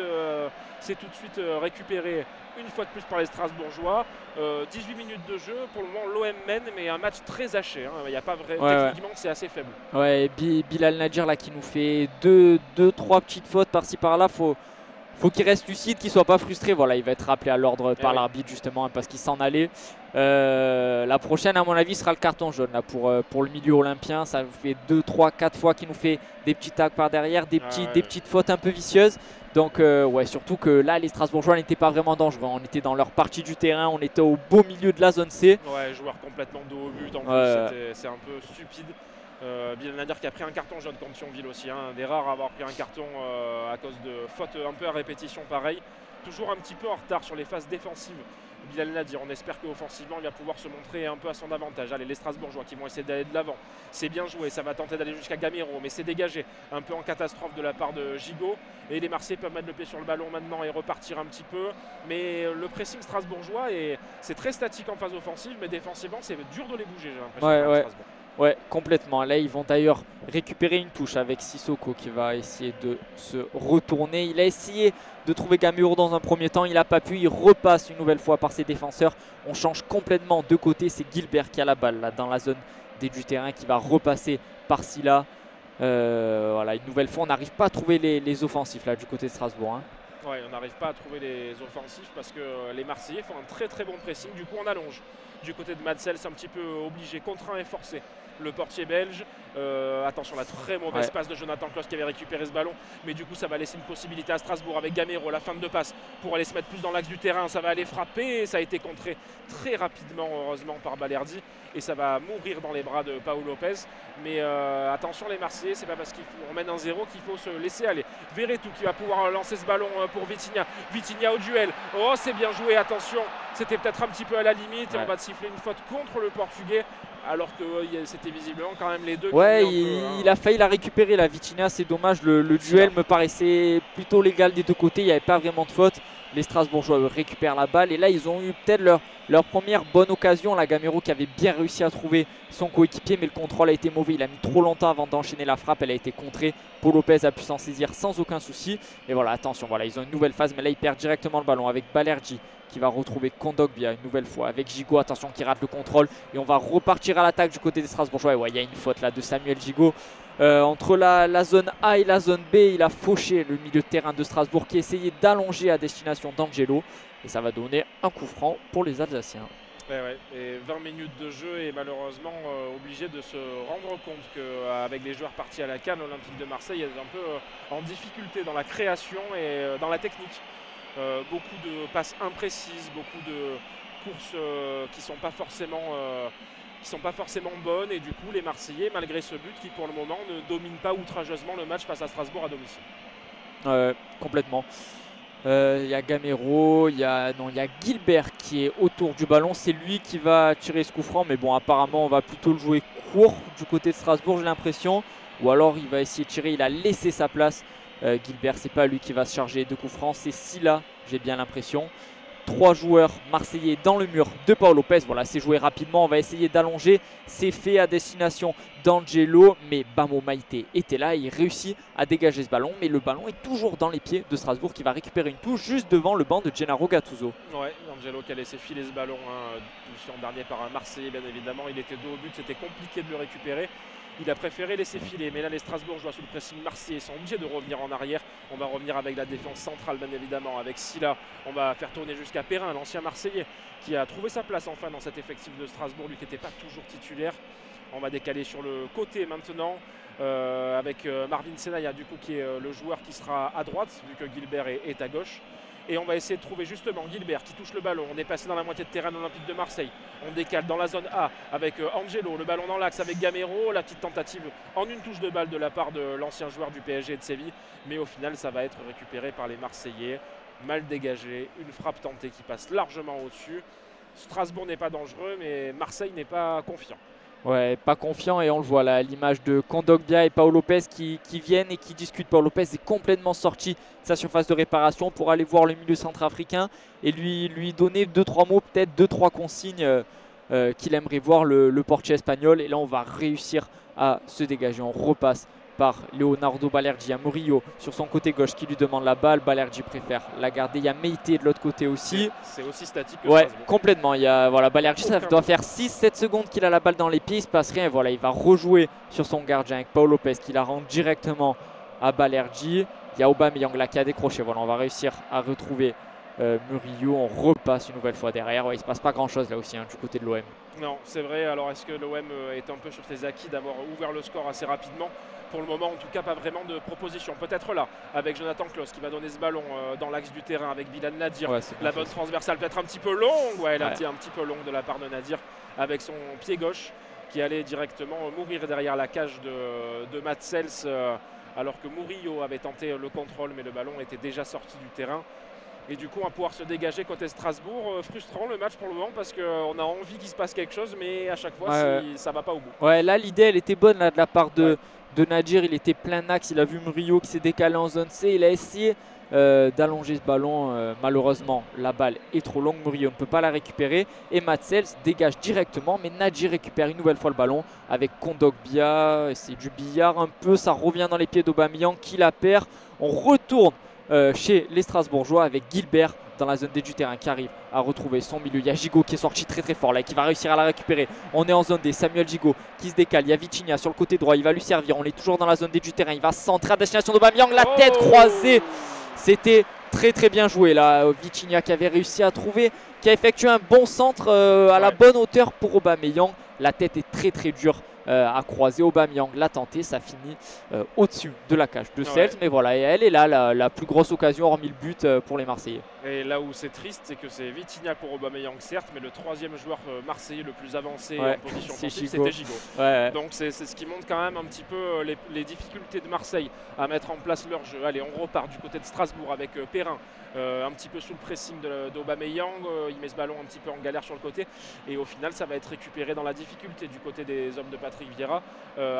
A: récupéré une fois de plus par les Strasbourgeois. 18 minutes de jeu, pour le moment l'OM mène, mais un match très haché. Il n'y a pas vrai, techniquement c'est assez faible.
B: Ouais, Bilal Nadjer là qui nous fait 2-3 petites fautes par-ci par-là. Faut qu'il reste lucide, qu'il ne soit pas frustré. Voilà, il va être rappelé à l'ordre par l'arbitre justement parce qu'il s'en allait. La prochaine, à mon avis, sera le carton jaune là, pour le milieu olympien. Ça fait 2, 3, 4 fois qu'il nous fait des petits tacs par derrière, des petites fautes un peu vicieuses. Donc surtout que là, les Strasbourgeois n'étaient pas vraiment dangereux. On était dans leur partie du terrain, on était au beau milieu de la zone C.
A: Ouais, joueur complètement dos au but. En plus, c'est un peu stupide. Bilal Nadjer qui a pris un carton jaune contre Thionville aussi, des rares à avoir pris un carton à cause de fautes un peu à répétition pareil. Toujours un petit peu en retard sur les phases défensives. Bilal Nadjer, on espère qu'offensivement il va pouvoir se montrer un peu à son avantage. Allez, les Strasbourgeois qui vont essayer d'aller de l'avant. C'est bien joué, ça va tenter d'aller jusqu'à Gamero, mais c'est dégagé un peu en catastrophe de la part de Gigot. Et les Marseillais peuvent mettre le pied sur le ballon maintenant et repartir un petit peu. Mais le pressing strasbourgeois, c'est très statique en phase offensive, mais défensivement c'est dur de les bouger, j'ai l'impression.
B: Ouais, complètement. Là, ils vont d'ailleurs récupérer une touche avec Sissoko qui va essayer de se retourner. Il a essayé de trouver Gamero dans un premier temps. Il n'a pas pu. Il repasse une nouvelle fois par ses défenseurs. On change complètement de côté. C'est Gilbert qui a la balle là, dans la zone du terrain qui va repasser par Sylla. Voilà, une nouvelle fois, on n'arrive pas à trouver les offensifs là, du côté de Strasbourg.
A: Ouais, on n'arrive pas à trouver les offensifs parce que les Marseillais font un très très bon pressing. Du coup, on allonge. Du côté de Madsel, c'est un petit peu obligé, contraint et forcé. Le portier belge, attention, la très mauvaise passe de Jonathan Klaus qui avait récupéré ce ballon, mais du coup ça va laisser une possibilité à Strasbourg avec Gamero, la fin de passe pour aller se mettre plus dans l'axe du terrain. Ça va aller frapper, ça a été contré très rapidement heureusement par Balerdi et ça va mourir dans les bras de Paul Lopez. Mais attention les Marseillais, c'est pas parce qu'on mène un 0 qu'il faut se laisser aller. Verretou qui va pouvoir lancer ce ballon pour Vitinha. Vitinha au duel, oh c'est bien joué, attention, c'était peut-être un petit peu à la limite et on va siffler une faute contre le Portugais. Alors que c'était visiblement quand même les deux.
B: Il a failli la récupérer la Vitinha, c'est dommage. Le duel me paraissait plutôt légal des deux côtés, il n'y avait pas vraiment de faute. Les Strasbourgeois récupèrent la balle et là ils ont eu peut-être leur première bonne occasion. La Gamero qui avait bien réussi à trouver son coéquipier, mais le contrôle a été mauvais. Il a mis trop longtemps avant d'enchaîner la frappe, elle a été contrée. Paul Lopez a pu s'en saisir sans aucun souci. Et voilà, attention, voilà, ils ont une nouvelle phase, mais là ils perdent directement le ballon avec Balerdi qui va retrouver Kondogbia une nouvelle fois avec Gigot, attention qui rate le contrôle et on va repartir à l'attaque du côté des Strasbourgeois. Il y a une faute là de Samuel Gigot entre la zone A et la zone B. Il a fauché le milieu de terrain de Strasbourg qui essayait d'allonger à destination d'Angelo et ça va donner un coup franc pour les Alsaciens.
A: Et 20 minutes de jeu et malheureusement obligé de se rendre compte qu'avec les joueurs partis à la CAN, l'Olympique de Marseille est un peu en difficulté dans la création et dans la technique. Beaucoup de passes imprécises, beaucoup de courses qui ne sont pas forcément bonnes et du coup les Marseillais, malgré ce but qui pour le moment ne domine pas outrageusement le match face à Strasbourg à domicile.
B: Complètement. Il y a Gamero, il y a Gilbert qui est autour du ballon, c'est lui qui va tirer ce coup franc, mais bon apparemment on va plutôt le jouer court du côté de Strasbourg j'ai l'impression, ou alors il va essayer de tirer, il a laissé sa place. Gilbert, c'est pas lui qui va se charger de coups francs, c'est Sylla, j'ai bien l'impression. 3 joueurs marseillais dans le mur de Pau Lopez. Voilà, c'est joué rapidement, on va essayer d'allonger. C'est fait à destination d'Angelo, mais Bamo Maïté était là, il réussit à dégager ce ballon, mais le ballon est toujours dans les pieds de Strasbourg qui va récupérer une touche juste devant le banc de Gennaro Gattuso.
A: Ouais, Angelo qui a laissé filer ce ballon, touché en dernier par un Marseillais bien évidemment, il était dos au but, c'était compliqué de le récupérer. Il a préféré laisser filer, mais là les Strasbourgeois sous le pressing marseillais sont obligés de revenir en arrière. On va revenir avec la défense centrale bien évidemment, avec Silla. On va faire tourner jusqu'à Perrin, l'ancien Marseillais, qui a trouvé sa place enfin dans cet effectif de Strasbourg, lui qui n'était pas toujours titulaire. On va décaler sur le côté maintenant avec Marvin Senaya du coup qui est le joueur qui sera à droite vu que Gilbert est à gauche. Et on va essayer de trouver justement Gilbert qui touche le ballon. On est passé dans la moitié de terrain de l'Olympique de Marseille. On décale dans la zone A avec Angelo, le ballon dans l'axe avec Gamero. La petite tentative en une touche de balle de la part de l'ancien joueur du PSG et de Séville. Mais au final, ça va être récupéré par les Marseillais. Mal dégagé, une frappe tentée qui passe largement au-dessus. Strasbourg n'est pas dangereux, mais Marseille n'est pas confiant.
B: Ouais, pas confiant et on le voit là, l'image de Kondogbia et Pau Lopez qui viennent et qui discutent. Pau Lopez est complètement sorti de sa surface de réparation pour aller voir le milieu centrafricain et lui donner 2-3 mots, peut-être 2-3 consignes qu'il aimerait voir le portier espagnol. Et là, on va réussir à se dégager. On repasse par Leonardo Balerdi à Murillo sur son côté gauche qui lui demande la balle. Balerdi préfère la garder. Il y a Meïté de l'autre côté aussi.
A: C'est aussi statique que
B: ouais,
A: Strasbourg.
B: Complètement. Il y a, voilà, Balerdi, ça doit faire 6-7 secondes qu'il a la balle dans les pieds. Il ne se passe rien. Voilà, il va rejouer sur son gardien avec Pau Lopez qui la rend directement à Balerdi. Il y a Aubameyang là qui a décroché. Voilà, on va réussir à retrouver Murillo. On repasse une nouvelle fois derrière. Ouais, il ne se passe pas grand chose là aussi du côté de l'OM.
A: Non, c'est vrai. Alors est-ce que l'OM est un peu sur ses acquis d'avoir ouvert le score assez rapidement? Pour le moment, en tout cas, pas vraiment de proposition. Peut-être là, avec Jonathan Klaus qui va donner ce ballon dans l'axe du terrain avec Bilal Nadir.
B: Ouais,
A: la bonne transversale peut-être un petit peu longue. Ouais, elle a été un petit peu longue de la part de Nadir avec son pied gauche qui allait directement mourir derrière la cage de Mats Sels alors que Murillo avait tenté le contrôle, mais le ballon était déjà sorti du terrain. Et du coup, on va pouvoir se dégager côté Strasbourg. Frustrant le match pour le moment parce qu'on a envie qu'il se passe quelque chose, mais à chaque fois, ça ne va pas au bout.
B: Ouais, là, l'idée, elle était bonne là, de la part de Nadir. Il était plein axe. Il a vu Murillo qui s'est décalé en zone C. Il a essayé d'allonger ce ballon. Malheureusement, la balle est trop longue. Murillo ne peut pas la récupérer. Et Mats Sels dégage directement. Mais Nadir récupère une nouvelle fois le ballon avec Kondogbia. C'est du billard un peu. Ça revient dans les pieds d'Aubameyang qui la perd. On retourne chez les Strasbourgeois avec Gilbert dans la zone D du terrain qui arrive à retrouver son milieu. Il y a Gigot qui est sorti très très fort là et qui va réussir à la récupérer. On est en zone D, Samuel Gigot qui se décale. Il y a Vitinha sur le côté droit, il va lui servir. On est toujours dans la zone D du terrain. Il va centrer à destination d'Aubameyang, la tête croisée. C'était très très bien joué là. Vitinha qui avait réussi à trouver, qui a effectué un bon centre à la bonne hauteur pour Aubameyang. La tête est très très dure à croiser. Aubameyang l'a tenté, ça finit au-dessus de la cage de Sels. Mais voilà, et elle est là la plus grosse occasion hormis le but pour les Marseillais.
A: Et là où c'est triste, c'est que c'est Vitinha pour Aubameyang certes, mais le troisième joueur marseillais le plus avancé en position offensive, c'était Gigot. Donc c'est ce qui montre quand même un petit peu les difficultés de Marseille à mettre en place leur jeu. Allez, on repart du côté de Strasbourg avec Perrin, un petit peu sous le pressing d'Aubameyang. Il met ce ballon un petit peu en galère sur le côté. Et au final, ça va être récupéré dans la difficulté du côté des hommes de Patrick Vieira.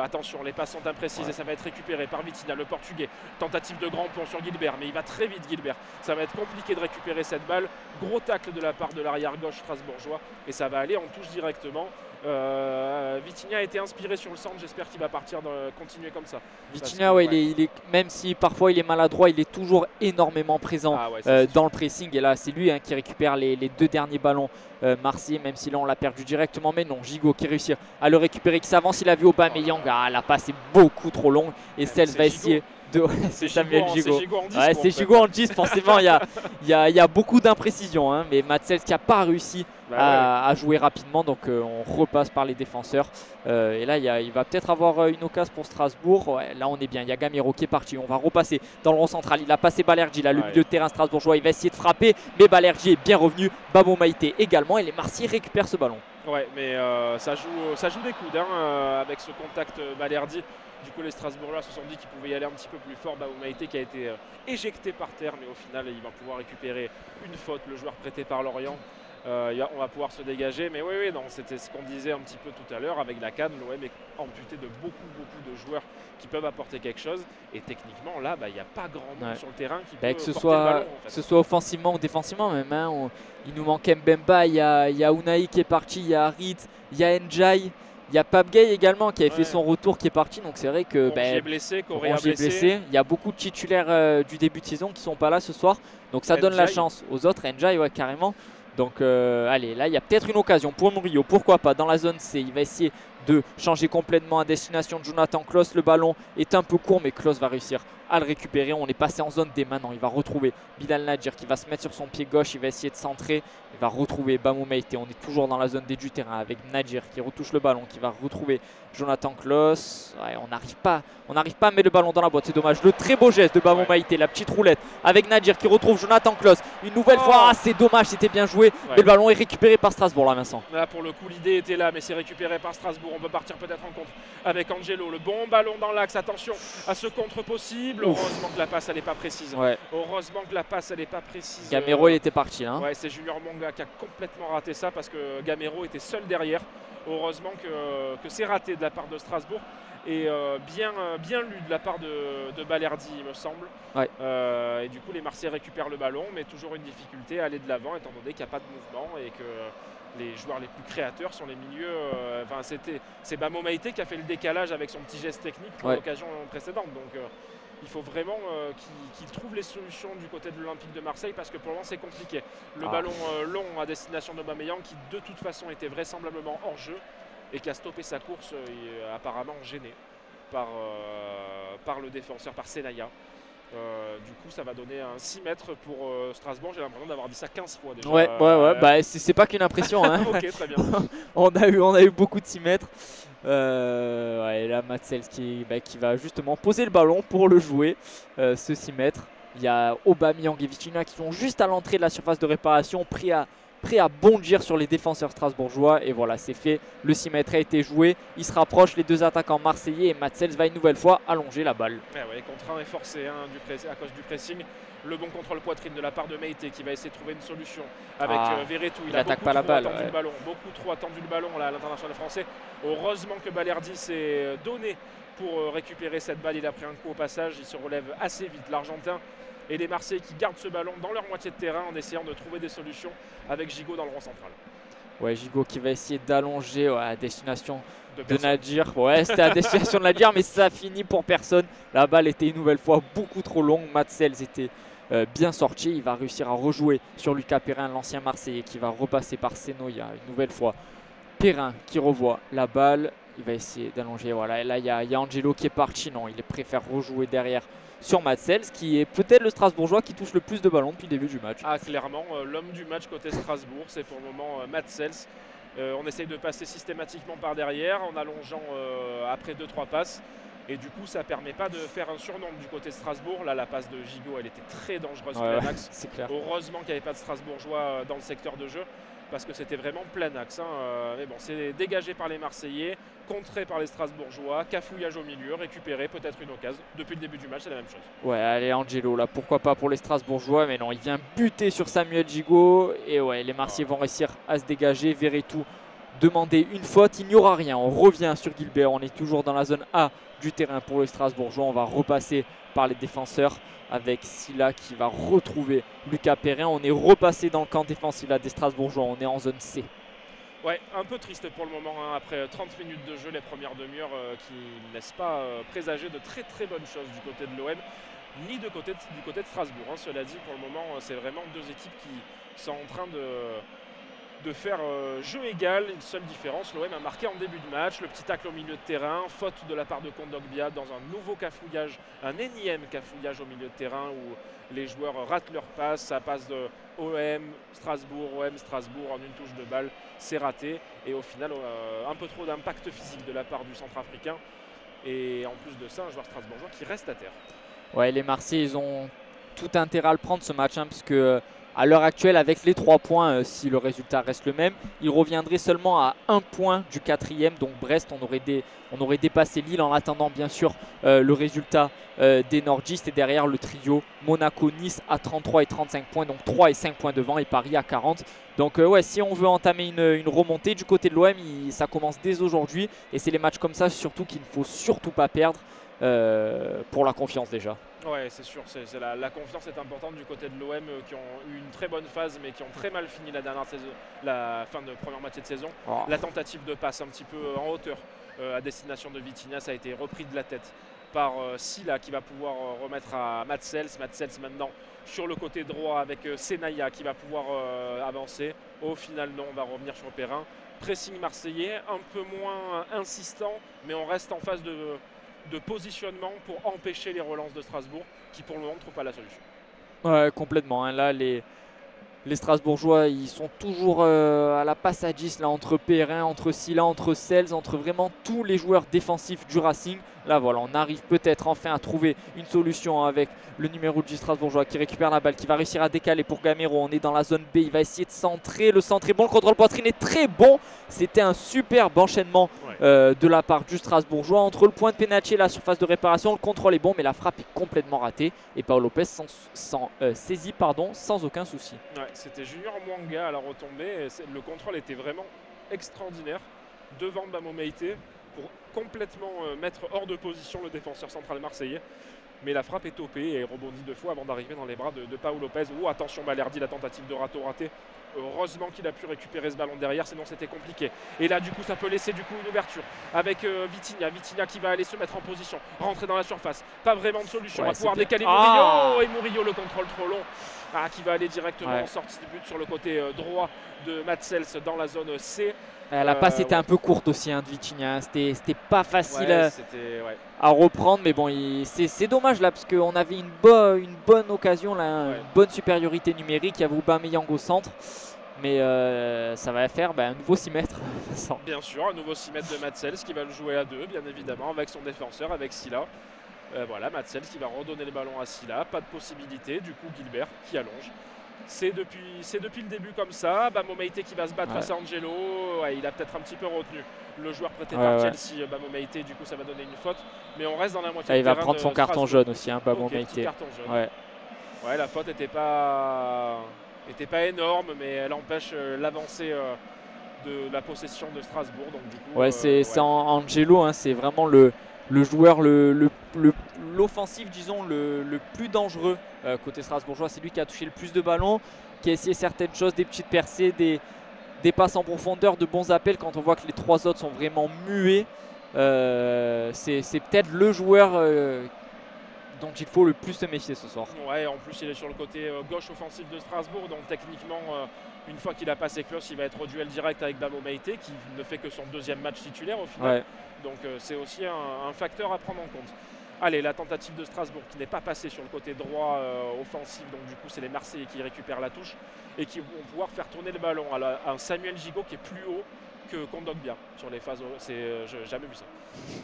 A: Attention, les passes sont imprécises et ça va être récupéré par Vitinha, le portugais. Tentative de grand pont sur Gilbert, mais il va très vite Gilbert. Ça va être compliqué de récupérer cette balle. Gros tacle de la part de l'arrière gauche strasbourgeois et ça va aller en touche directement. Vitinha a été inspiré sur le centre, j'espère qu'il va partir continuer comme ça.
B: Vitinha, ouais, il est, même si parfois il est maladroit, il est toujours énormément présent dans le pressing. Et là, c'est lui qui récupère les deux derniers ballons marseillais, même si là on l'a perdu directement. Mais non, Gigot qui réussit à le récupérer, qui s'avance. Il a vu Aubameyang, la passe est beaucoup trop longue et Sels va essayer. C'est Samuel Gigot. C'est Gigot en 10, forcément. Il y a beaucoup d'imprécisions, mais Mats Sels qui n'a pas réussi à jouer rapidement. Donc on repasse par les défenseurs. Et là, il va peut-être avoir une occasion pour Strasbourg. Ouais, là, on est bien. Il y a Gamero qui est parti. On va repasser dans le rond central. Il a passé Balerdi. Là, le milieu de terrain strasbourgeois. Il va essayer de frapper. Mais Balerdi est bien revenu. Bamo Maïté également. Et les Marseillais récupèrent ce ballon.
A: Ouais, mais ça joue des coudes avec ce contact Balerdi. Du coup, les Strasbourgeois se sont dit qu'ils pouvaient y aller un petit peu plus fort. Bamo Maïté qui a été éjecté par terre, mais au final, il va pouvoir récupérer une faute, le joueur prêté par Lorient. On va pouvoir se dégager. Mais oui, non, c'était ce qu'on disait un petit peu tout à l'heure. Avec la CAN, l'OM est amputé de beaucoup de joueurs qui peuvent apporter quelque chose. Et techniquement, là, il n'y a pas grand monde sur le terrain qui peut
B: que ce
A: porter
B: soit,
A: le ballon. En fait.
B: Que ce soit offensivement ou défensivement même. Hein, il nous manque Mbemba, il y a Unai qui est parti, il y a Harit, il y a Ndiaye. Il y a Pape Gueye également qui a fait son retour, qui est parti. Donc c'est vrai que
A: Rongier blessé, Correa
B: blessé. Il y a beaucoup de titulaires du début de saison qui ne sont pas là ce soir. Donc ça donne la chance aux autres. Ndiaye, ouais, carrément. Donc allez, là il y a peut-être une occasion pour Murillo, pourquoi pas, dans la zone C. Il va essayer de changer complètement à destination de Jonathan Klaus. Le ballon est un peu court, mais Klaus va réussir à le récupérer. On est passé en zone D maintenant. Il va retrouver Bilal Nadir qui va se mettre sur son pied gauche. Il va essayer de centrer. Il va retrouver Bamou Meïté. On est toujours dans la zone D du terrain avec Nadir qui retouche le ballon, qui va retrouver Jonathan Klaus. Ouais, on n'arrive pas à mettre le ballon dans la boîte. C'est dommage. Le très beau geste de Bamou Meïté, la petite roulette avec Nadir qui retrouve Jonathan Klaus. Une nouvelle fois. Ah, c'est dommage. C'était bien joué. Mais le ballon est récupéré par Strasbourg là, Vincent.
A: Là, pour le coup, l'idée était là, mais c'est récupéré par Strasbourg. On peut partir peut-être en contre avec Angelo. Le bon ballon dans l'axe. Attention à ce contre possible. Heureusement que la passe elle n'est pas précise. Heureusement que la passe elle n'est pas précise.
B: Gamero il était parti. Hein.
A: Ouais, c'est Junior Monga qui a complètement raté ça parce que Gamero était seul derrière. Heureusement que c'est raté de la part de Strasbourg. Et bien lu de la part de Balerdi, il me semble. Et du coup, les Marseillais récupèrent le ballon, mais toujours une difficulté à aller de l'avant, étant donné qu'il n'y a pas de mouvement et que les joueurs les plus créateurs sont les milieux. C'est Bamou Meïté qui a fait le décalage avec son petit geste technique pour l'occasion précédente. Donc, il faut vraiment qu'il trouve les solutions du côté de l'Olympique de Marseille parce que pour le moment, c'est compliqué. Le ballon long à destination d'Aubameyang qui, de toute façon, était vraisemblablement hors jeu et qui a stoppé sa course apparemment gêné par le défenseur, par Senaya. Du coup, ça va donner un 6 mètres pour Strasbourg. J'ai l'impression d'avoir dit ça 15 fois déjà.
B: Ouais. C'est pas qu'une impression. Hein.
A: Ok, très bien.
B: on a eu beaucoup de 6 mètres. Et là, Matsels qui va justement poser le ballon pour le jouer, ce 6 mètres. Il y a Aubameyang et Vitinha qui sont juste à l'entrée de la surface de réparation, prêts à bondir sur les défenseurs strasbourgeois. Et voilà, c'est fait. Le 6 mètres a été joué. Il se rapproche, les deux attaquants marseillais. Et Matsels va une nouvelle fois allonger la balle.
A: Contraint et forcé à cause du pressing. Le bon contrôle poitrine de la part de Meïté qui va essayer de trouver une solution avec Verretou. Il a
B: attaque pas la balle.
A: Beaucoup trop attendu le ballon là, à l'international français. Heureusement que Balerdi s'est donné pour récupérer cette balle. Il a pris un coup au passage. Il se relève assez vite. L'Argentin et les Marseillais qui gardent ce ballon dans leur moitié de terrain en essayant de trouver des solutions avec Gigot dans le rond central.
B: Ouais, Gigot qui va essayer d'allonger à destination de Nadir. Ouais, c'était à destination de Nadir, mais ça finit pour personne. La balle était une nouvelle fois beaucoup trop longue. Matsels était bien sorti. Il va réussir à rejouer sur Lucas Perrin, l'ancien Marseillais, qui va repasser par Senoia une nouvelle fois. Perrin qui revoit la balle. Il va essayer d'allonger. Voilà, et là, il y a Angelo qui est parti. Non, il préfère rejouer derrière sur Matsels, qui est peut-être le Strasbourgeois qui touche le plus de ballons depuis le début du match.
A: Ah, clairement, l'homme du match côté Strasbourg, c'est pour le moment Matsels. On essaye de passer systématiquement par derrière en allongeant après 2-3 passes. Et du coup, ça ne permet pas de faire un surnombre du côté de Strasbourg. Là, la passe de Gigot, elle était très dangereuse plein axe.
B: C'est clair.
A: Heureusement qu'il n'y avait pas de Strasbourgeois dans le secteur de jeu parce que c'était vraiment plein axe. Mais bon, c'est dégagé par les Marseillais, contré par les Strasbourgeois, cafouillage au milieu, récupéré, peut-être une occasion. Depuis le début du match, c'est la même chose.
B: Ouais, allez, Angelo, là, pourquoi pas pour les Strasbourgeois, mais non, il vient buter sur Samuel Gigot. Et ouais, les Marseillais vont réussir à se dégager. Verretou demander une faute, il n'y aura rien. On revient sur Gilbert, on est toujours dans la zone A du terrain pour les Strasbourgeois. On va repasser par les défenseurs avec Silla qui va retrouver Lucas Perrin. On est repassé dans le camp défensif là des Strasbourgeois, on est en zone C.
A: Ouais, un peu triste pour le moment, après 30 minutes de jeu, les premières demi-heures qui ne laissent pas présager de très très bonnes choses du côté de l'OM, ni du côté de Strasbourg. Cela dit, pour le moment, c'est vraiment deux équipes qui sont en train de faire jeu égal. Une seule différence, l'OM a marqué en début de match, le petit tacle au milieu de terrain, faute de la part de Kondogbia dans un nouveau cafouillage, un énième cafouillage au milieu de terrain où les joueurs ratent leur passe, ça passe de OM Strasbourg en une touche de balle, c'est raté et au final un peu trop d'impact physique de la part du Centrafricain et en plus de ça un joueur strasbourgeois qui reste à terre.
B: Ouais, les Marseillais ils ont tout intérêt à le prendre ce match parce À l'heure actuelle, avec les 3 points, si le résultat reste le même, il reviendrait seulement à 1 point du 4e. Donc Brest, on aurait dépassé Lille en attendant bien sûr le résultat des nordistes. Et derrière le trio Monaco-Nice à 33 et 35 points. Donc 3 et 5 points devant et Paris à 40. Donc ouais, si on veut entamer une remontée du côté de l'OM, ça commence dès aujourd'hui. Et c'est les matchs comme ça surtout qu'il ne faut surtout pas perdre pour la confiance déjà.
A: Ouais, c'est sûr, la confiance est importante du côté de l'OM qui ont eu une très bonne phase mais qui ont très mal fini la dernière saison, la fin de première moitié de saison.
B: Oh.
A: La tentative de passe un petit peu en hauteur à destination de Vitinha, ça a été repris de la tête par Silla qui va pouvoir remettre à Matsels. Matsels maintenant sur le côté droit avec Senaya qui va pouvoir avancer. Au final non, on va revenir sur Perrin. Pressing marseillais, un peu moins insistant, mais on reste en phase de positionnement pour empêcher les relances de Strasbourg qui pour le moment ne trouvent pas la solution.
B: Ouais, complètement. Hein. Là, les Strasbourgeois, ils sont toujours à la passe à 10 là, entre Perrin, entre Silla, entre Sels, entre vraiment tous les joueurs défensifs du Racing. Là, voilà, on arrive peut-être enfin à trouver une solution avec le numéro 10 Strasbourgeois qui récupère la balle, qui va réussir à décaler pour Gamero. On est dans la zone B, il va essayer de centrer. Le centre est bon, le contrôle poitrine est très bon. C'était un superbe enchaînement de la part du Strasbourgeois. Entre le point de pénalty et la surface de réparation, le contrôle est bon, mais la frappe est complètement ratée. Et Paul Lopez saisit sans aucun souci.
A: Ouais, c'était Junior Mwanga à la retombée. Le contrôle était vraiment extraordinaire devant Bamo Meïté pour complètement mettre hors de position le défenseur central marseillais. Mais la frappe est topée et rebondit 2 fois avant d'arriver dans les bras de Paul Lopez. Oh, attention, Balerdi, la tentative de râteau ratée. Heureusement qu'il a pu récupérer ce ballon derrière, sinon c'était compliqué. Et là, du coup, ça peut laisser une ouverture avec Vitinha. Vitinha qui va aller se mettre en position, rentrer dans la surface. Pas vraiment de solution. On va pouvoir décaler Murillo. Et Murillo, le contrôle trop long. Qui va aller directement en sortie de but sur le côté droit de Matsels dans la zone C.
B: La passe était un peu courte aussi de Vitinha. C'était pas facile à reprendre, mais bon, c'est dommage là parce qu'on avait une bonne occasion, là, une bonne supériorité numérique. Il y avait Aubameyang au centre, mais ça va faire un nouveau 6 mètres.
A: Bien sûr, un nouveau 6 mètres de Matsels qui va le jouer à 2, bien évidemment, avec son défenseur, avec Silla. Voilà, Matsels qui va redonner le ballon à Silla, pas de possibilité, du coup Gilbert qui allonge. C'est depuis le début comme ça. Bamo Meïté qui va se battre face à Angelo. Il a peut-être un petit peu retenu le joueur prêté par Chelsea. Bamo Meïté, du coup ça va donner une faute. Mais on reste dans la moitié.
B: Il va prendre son carton jaune aussi, Bamo Meïté.
A: Ouais, la faute n'était pas énorme, mais elle empêche l'avancée de la possession de Strasbourg. Donc, du coup,
B: c'est Angelo, c'est vraiment le joueur l'offensif, disons, le plus dangereux côté strasbourgeois. C'est lui qui a touché le plus de ballons, qui a essayé certaines choses, des petites percées, des passes en profondeur, de bons appels. Quand on voit que les 3 autres sont vraiment muets, c'est peut-être le joueur dont il faut le plus se méfier ce soir.
A: Ouais, en plus il est sur le côté gauche offensif de Strasbourg, donc techniquement une fois qu'il a passé Klos, il va être au duel direct avec Bamo Meïté qui ne fait que son 2e match titulaire au final. Donc c'est aussi un facteur à prendre en compte. Allez, la tentative de Strasbourg qui n'est pas passée sur le côté droit offensif, donc du coup c'est les Marseillais qui récupèrent la touche et qui vont pouvoir faire tourner le ballon à un Samuel Gigot qui est plus haut que Kondogbia sur les phases. Jamais vu ça.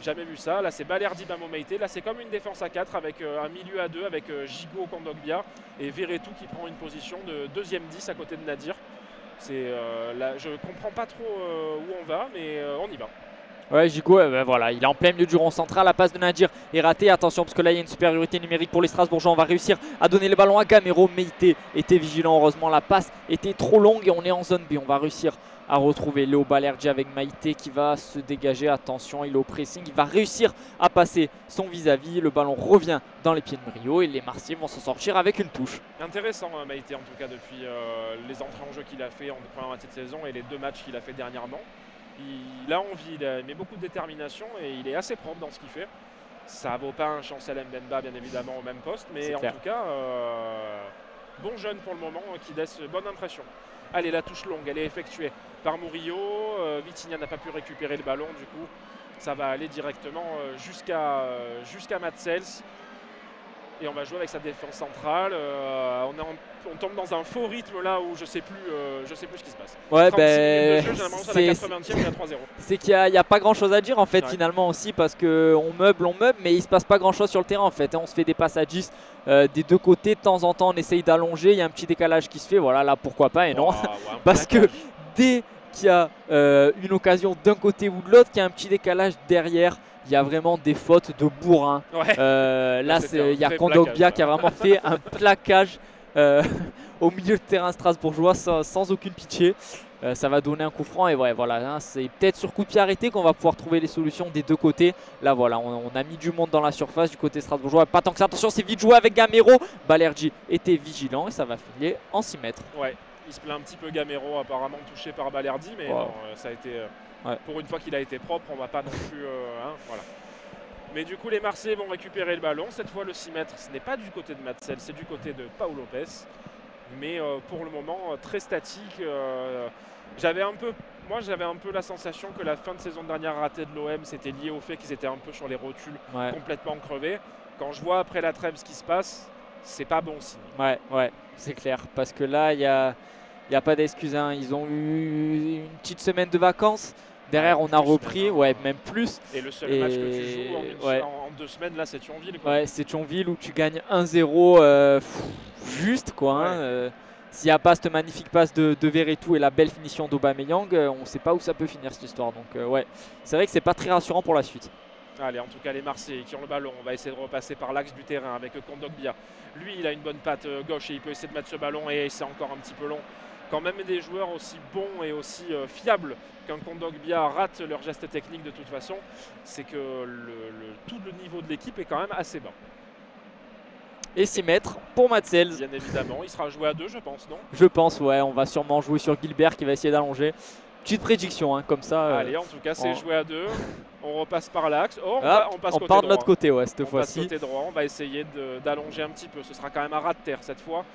A: Jamais vu ça. Là c'est Balerdi, Bamo Meïté. Là c'est comme une défense à 4 avec un milieu à 2 avec Gigot, Kondogbia et Verretou qui prend une position de 2e 10 à côté de Nadir. Là, je comprends pas trop où on va, mais on y va.
B: Ouais, Gigot, voilà, il est en plein milieu du rond central. La passe de Nadir est ratée. Attention, parce que là, il y a une supériorité numérique pour les Strasbourgeois. On va réussir à donner le ballon à Gamero. Meïté était vigilant. Heureusement, la passe était trop longue et on est en zone B. On va réussir à retrouver Léo Balerdi avec Meïté qui va se dégager. Attention, il est au pressing. Il va réussir à passer son vis-à-vis. Le ballon revient dans les pieds de Murillo et les Marseillais vont s'en sortir avec une touche.
A: Intéressant, Meïté, en tout cas, depuis les entrées en jeu qu'il a fait en première moitié de saison et les 2 matchs qu'il a fait dernièrement. Il a envie, il met beaucoup de détermination et il est assez propre dans ce qu'il fait. Ça vaut pas un Chancel Mbemba bien évidemment au même poste, mais en tout cas, bon jeune pour le moment qui laisse bonne impression. Allez, la touche longue, elle est effectuée par Murillo. Vitinha n'a pas pu récupérer le ballon, du coup ça va aller directement jusqu'à Matsels. Et on va jouer avec sa défense centrale. On tombe dans un faux rythme là où je sais plus ce qui se passe.
B: Ouais,
A: 36 minutes de jeu, j'ai l'impression à la 80e, il y a 3-0.
B: C'est qu'il n'y a pas grand chose à dire en fait,
A: Ouais.
B: finalement aussi, parce qu'on meuble, mais il se passe pas grand chose sur le terrain en fait. On se fait des passes à 10 des deux côtés, de temps en temps on essaye d'allonger, il y a un petit décalage qui se fait, voilà, là pourquoi pas, et non. Parce que dès qu'il y a une occasion d'un côté ou de l'autre, qu'il y a un petit décalage derrière, il y a vraiment des fautes de bourrin.
A: Ouais.
B: Là, il y a Kondogbia qui a vraiment fait un plaquage au milieu de terrain strasbourgeois sans aucune pitié. Ça va donner un coup franc et ouais, voilà, hein, c'est peut-être sur coup de pied arrêté qu'on va pouvoir trouver les solutions des deux côtés. Là voilà, on a mis du monde dans la surface du côté strasbourgeois, pas tant que ça, attention, c'est vite joué avec Gamero. Balerdi était vigilant et ça va filer en 6 mètres.
A: Ouais, il se plaint un petit peu Gamero, apparemment touché par Balerdi, mais non, ça a été pour une fois qu'il a été propre, on va pas non plus voilà. Mais du coup les Marseillais vont récupérer le ballon, cette fois le 6 mètres, ce n'est pas du côté de Matsel, c'est du côté de Pau Lopez. Mais pour le moment très statique. J'avais un peu la sensation que la fin de saison dernière ratée de l'OM, c'était lié au fait qu'ils étaient un peu sur les rotules, complètement crevés. Quand je vois après la trêve ce qui se passe, c'est pas bon signe.
B: Ouais, c'est clair. Parce que là, il n'y a pas d'excuse. Hein. Ils ont eu une petite semaine de vacances. Derrière, on a repris, même plus.
A: Et le seul match que tu joues en 2 semaines, là, c'est Thionville.
B: Ouais, c'est Thionville où tu gagnes 1-0 juste, quoi. Hein, s'il n'y a pas cette magnifique passe de Verretou et la belle finition d'Aubameyang, on ne sait pas où ça peut finir cette histoire. Donc, ouais, c'est vrai que c'est pas très rassurant pour la suite.
A: Allez, en tout cas, les Marseillais qui ont le ballon, on va essayer de repasser par l'axe du terrain avec Kondogbia. Lui, il a une bonne patte gauche et il peut essayer de mettre ce ballon et c'est encore un petit peu long. Quand même des joueurs aussi bons et aussi fiables qu'un Kondogbia ratent leur geste technique de toute façon, c'est que tout le niveau de l'équipe est quand même assez bas.
B: Et 6 mètres pour Matsels.
A: Bien évidemment, il sera joué à 2 je pense, non?
B: Je pense, ouais, on va sûrement jouer sur Gilbert qui va essayer d'allonger. Petite prédiction, hein, comme ça.
A: Allez, en tout cas, c'est joué à 2. On repasse par l'axe. Oh, on passe côté
B: part
A: droit.
B: de l'autre côté, ouais, cette fois-ci.
A: Côté droit, on va essayer d'allonger un petit peu. Ce sera quand même un ras de terre cette fois.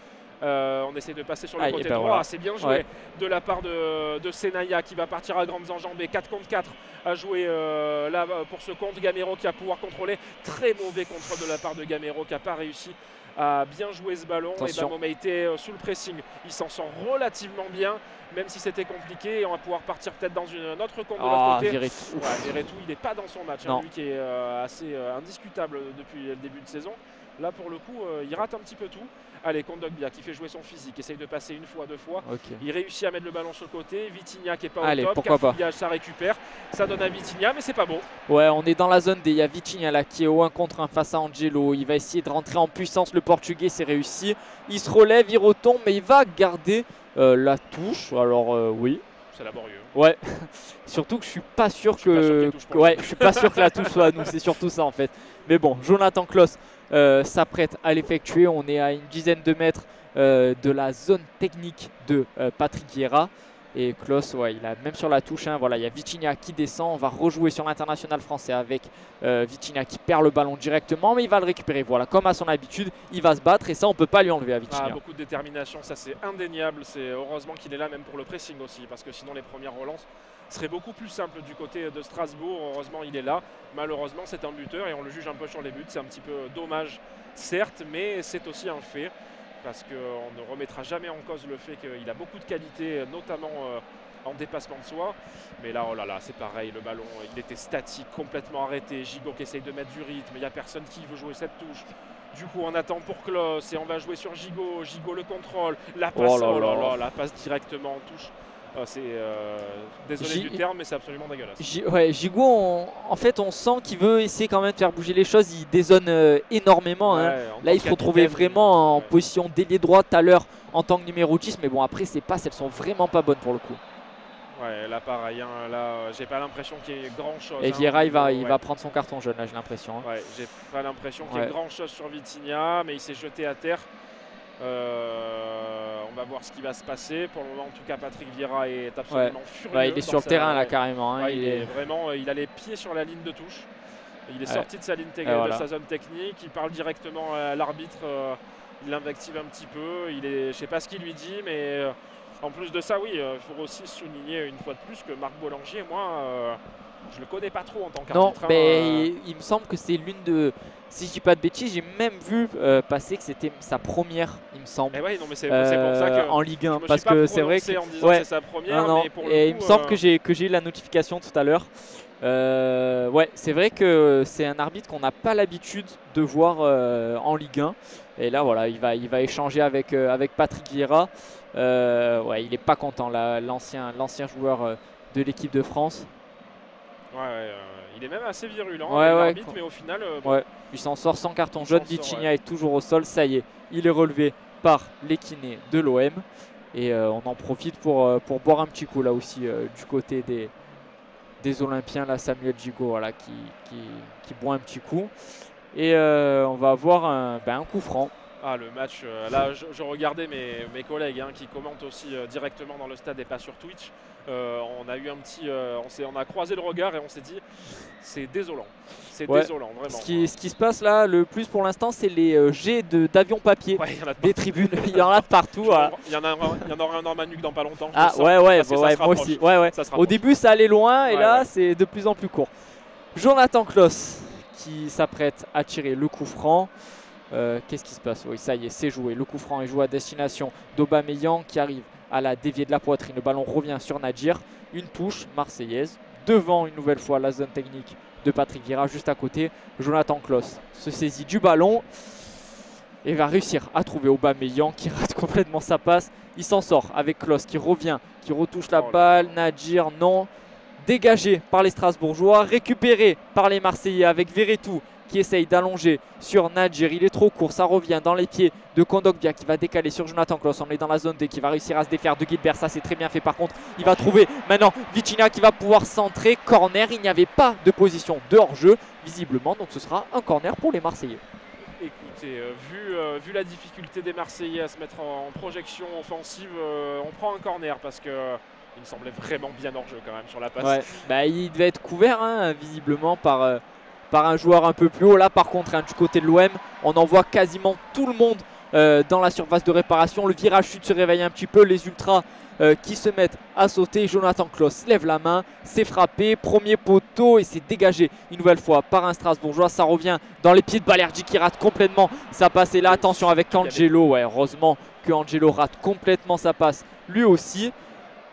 A: On essaie de passer sur le côté droit. Voilà. C'est bien joué de la part de Senaya qui va partir à grandes enjambées. 4 contre 4 à jouer là pour ce compte. Gamero qui va pouvoir contrôler. Très mauvais contrôle de la part de Gamero qui n'a pas réussi à bien jouer ce ballon.
B: Attention.
A: Et Bamoumeïté sous le pressing. Il s'en sort relativement bien, même si c'était compliqué. Et on va pouvoir partir peut-être dans un autre compte de l'autre côté. Verretou, il n'est pas dans son match. Hein, lui qui est assez indiscutable depuis le début de saison. Là, pour le coup, il rate un petit peu tout. Allez, Kondogbia qui fait jouer son physique, essaye de passer une fois, 2 fois. Il réussit à mettre le ballon sur le côté. Vitinha qui n'est pas au top.
B: Pourquoi pas.
A: Ça récupère. Ça donne à Vitinha, mais c'est pas beau.
B: Ouais, on est dans la zone D. Il y a Vitinha là qui est au 1 contre 1 face à Angelo. Il va essayer de rentrer en puissance. Le Portugais, c'est réussi. Il se relève, il retombe, mais il va garder la touche. Alors, oui.
A: C'est laborieux.
B: Ouais, surtout que je suis pas sûr que je suis pas sûr que la touche soit à nous, c'est surtout ça en fait. Mais bon, Jonathan Klaus s'apprête à l'effectuer. On est à une dizaine de mètres de la zone technique de Patrick Vieira. Et Klaus, il a même sur la touche, hein, voilà, il y a Vitinha qui descend. On va rejouer sur l'international français avec Vitinha qui perd le ballon directement, mais il va le récupérer. Voilà, comme à son habitude, il va se battre et ça, on peut pas lui enlever à Vitinha.
A: Beaucoup de détermination, ça c'est indéniable. C'est heureusement qu'il est là même pour le pressing aussi, parce que sinon les premières relances seraient beaucoup plus simples du côté de Strasbourg. Heureusement, il est là. Malheureusement, c'est un buteur et on le juge un peu sur les buts. C'est un petit peu dommage, certes, mais c'est aussi un fait. Parce qu'on ne remettra jamais en cause le fait qu'il a beaucoup de qualité, notamment en dépassement de soi. Mais là, oh là là, c'est pareil, le ballon, il était statique, complètement arrêté. Gigot qui essaye de mettre du rythme, il n'y a personne qui veut jouer cette touche. Du coup, on attend pour Klaus et on va jouer sur Gigot. Gigot le contrôle, la passe, la passe directement en touche. Désolé du terme, mais c'est absolument dégueulasse.
B: Gigot, en fait, on sent qu'il veut essayer quand même de faire bouger les choses. Il dézone énormément. Hein. Là, il se retrouvait vraiment en position d'ailier droit tout à l'heure en tant que numéro 10. Mais bon, après, ces passes, elles sont vraiment pas bonnes pour le coup.
A: Ouais, là, pareil. Hein, là, j'ai pas l'impression qu'il y ait grand-chose.
B: Et Vieira, il va prendre son carton jaune, là, j'ai l'impression. Hein.
A: Ouais, j'ai pas l'impression qu'il y ait grand-chose sur Vitinha, mais il s'est jeté à terre. On va voir ce qui va se passer. Pour le moment, en tout cas, Patrick Vieira est absolument furieux.
B: Il est sur le terrain là carrément. Hein,
A: il a les pieds sur la ligne de touche. Il est sorti de sa ligne de sa zone technique. Il parle directement à l'arbitre. Il l'invective un petit peu. Je ne sais pas ce qu'il lui dit, mais en plus de ça, il faut aussi souligner une fois de plus que Marc Bollangier, moi, Je le connais pas trop en tant
B: Non,
A: qu'arbitre.
B: il me semble que c'est l'une de... Si je dis pas de bêtises, j'ai même vu passer que c'était sa première, il me semble.
A: Et ouais, non, mais c'est pour ça que
B: en Ligue 1,
A: je me
B: parce
A: suis pas
B: que c'est vrai que
A: en disant que c'est sa première,
B: non,
A: mais pour le
B: et
A: coup,
B: il me semble que j'ai eu la notification tout à l'heure. Ouais, c'est vrai que c'est un arbitre qu'on n'a pas l'habitude de voir en Ligue 1. Et là, voilà, il va échanger avec Patrick Vieira. Ouais, il est pas content, l'ancien joueur de l'équipe de France.
A: Ouais, il est même assez virulent
B: Ouais,
A: avec l'arbitre, mais au final, bon,
B: ouais, il s'en sort sans carton jaune. Vitinha est toujours au sol, ça y est, il est relevé par les kinés de l'OM. Et on en profite pour boire un petit coup là aussi du côté des Olympiens, là, Samuel Gigot, voilà, qui boit un petit coup. Et on va avoir un coup franc.
A: Ah, le match, là je regardais mes collègues qui commentent aussi directement dans le stade et pas sur Twitch. On a eu un petit, on a croisé le regard et on s'est dit c'est désolant. C'est désolant, vraiment.
B: Ce qui se passe là le plus pour l'instant, c'est les jets d'avion papier des tribunes. Il y en a de partout.
A: Il y en aura un dans ma nuque dans pas longtemps.
B: Ah ouais, moi aussi. Ouais. Au début ça allait loin et là c'est de plus en plus court. Jonathan Klaus qui s'apprête à tirer le coup franc. Qu'est-ce qui se passe? Oui, ça y est, c'est joué. Le coup franc est joué à destination d'Aubameyang qui arrive à la dévier de la poitrine. Le ballon revient sur Nadir. Une touche marseillaise. Devant une nouvelle fois la zone technique de Patrick Vieira. Juste à côté, Jonathan Klaus se saisit du ballon et va réussir à trouver Aubameyang qui rate complètement sa passe. Il s'en sort avec Klaus qui revient, qui retouche la balle. Nadir, non. Dégagé par les Strasbourgeois. Récupéré par les Marseillais avec Verretou qui essaye d'allonger sur Nadir. Il est trop court, ça revient dans les pieds de Kondogbia qui va décaler sur Jonathan Klaus. On est dans la zone D qui va réussir à se défaire de Guilbert. Ça c'est très bien fait par contre. Il va trouver maintenant Vitinha qui va pouvoir centrer. Corner, il n'y avait pas de position de hors-jeu visiblement. Donc ce sera un corner pour les Marseillais.
A: Écoutez, vu la difficulté des Marseillais à se mettre en projection offensive, on prend un corner parce que il me semblait vraiment bien hors-jeu quand même sur la passe.
B: Ouais, il devait être couvert visiblement par un joueur un peu plus haut. Là par contre du côté de l'OM on en voit quasiment tout le monde dans la surface de réparation. Le virage chute se réveille un petit peu. Les ultras qui se mettent à sauter. Jonathan Klaus lève la main, c'est frappé, premier poteau et c'est dégagé une nouvelle fois par un Strasbourgeois. Ça revient dans les pieds de Balerdi qui rate complètement sa passe. Et là attention avec Angelo, ouais, heureusement que Angelo rate complètement sa passe lui aussi.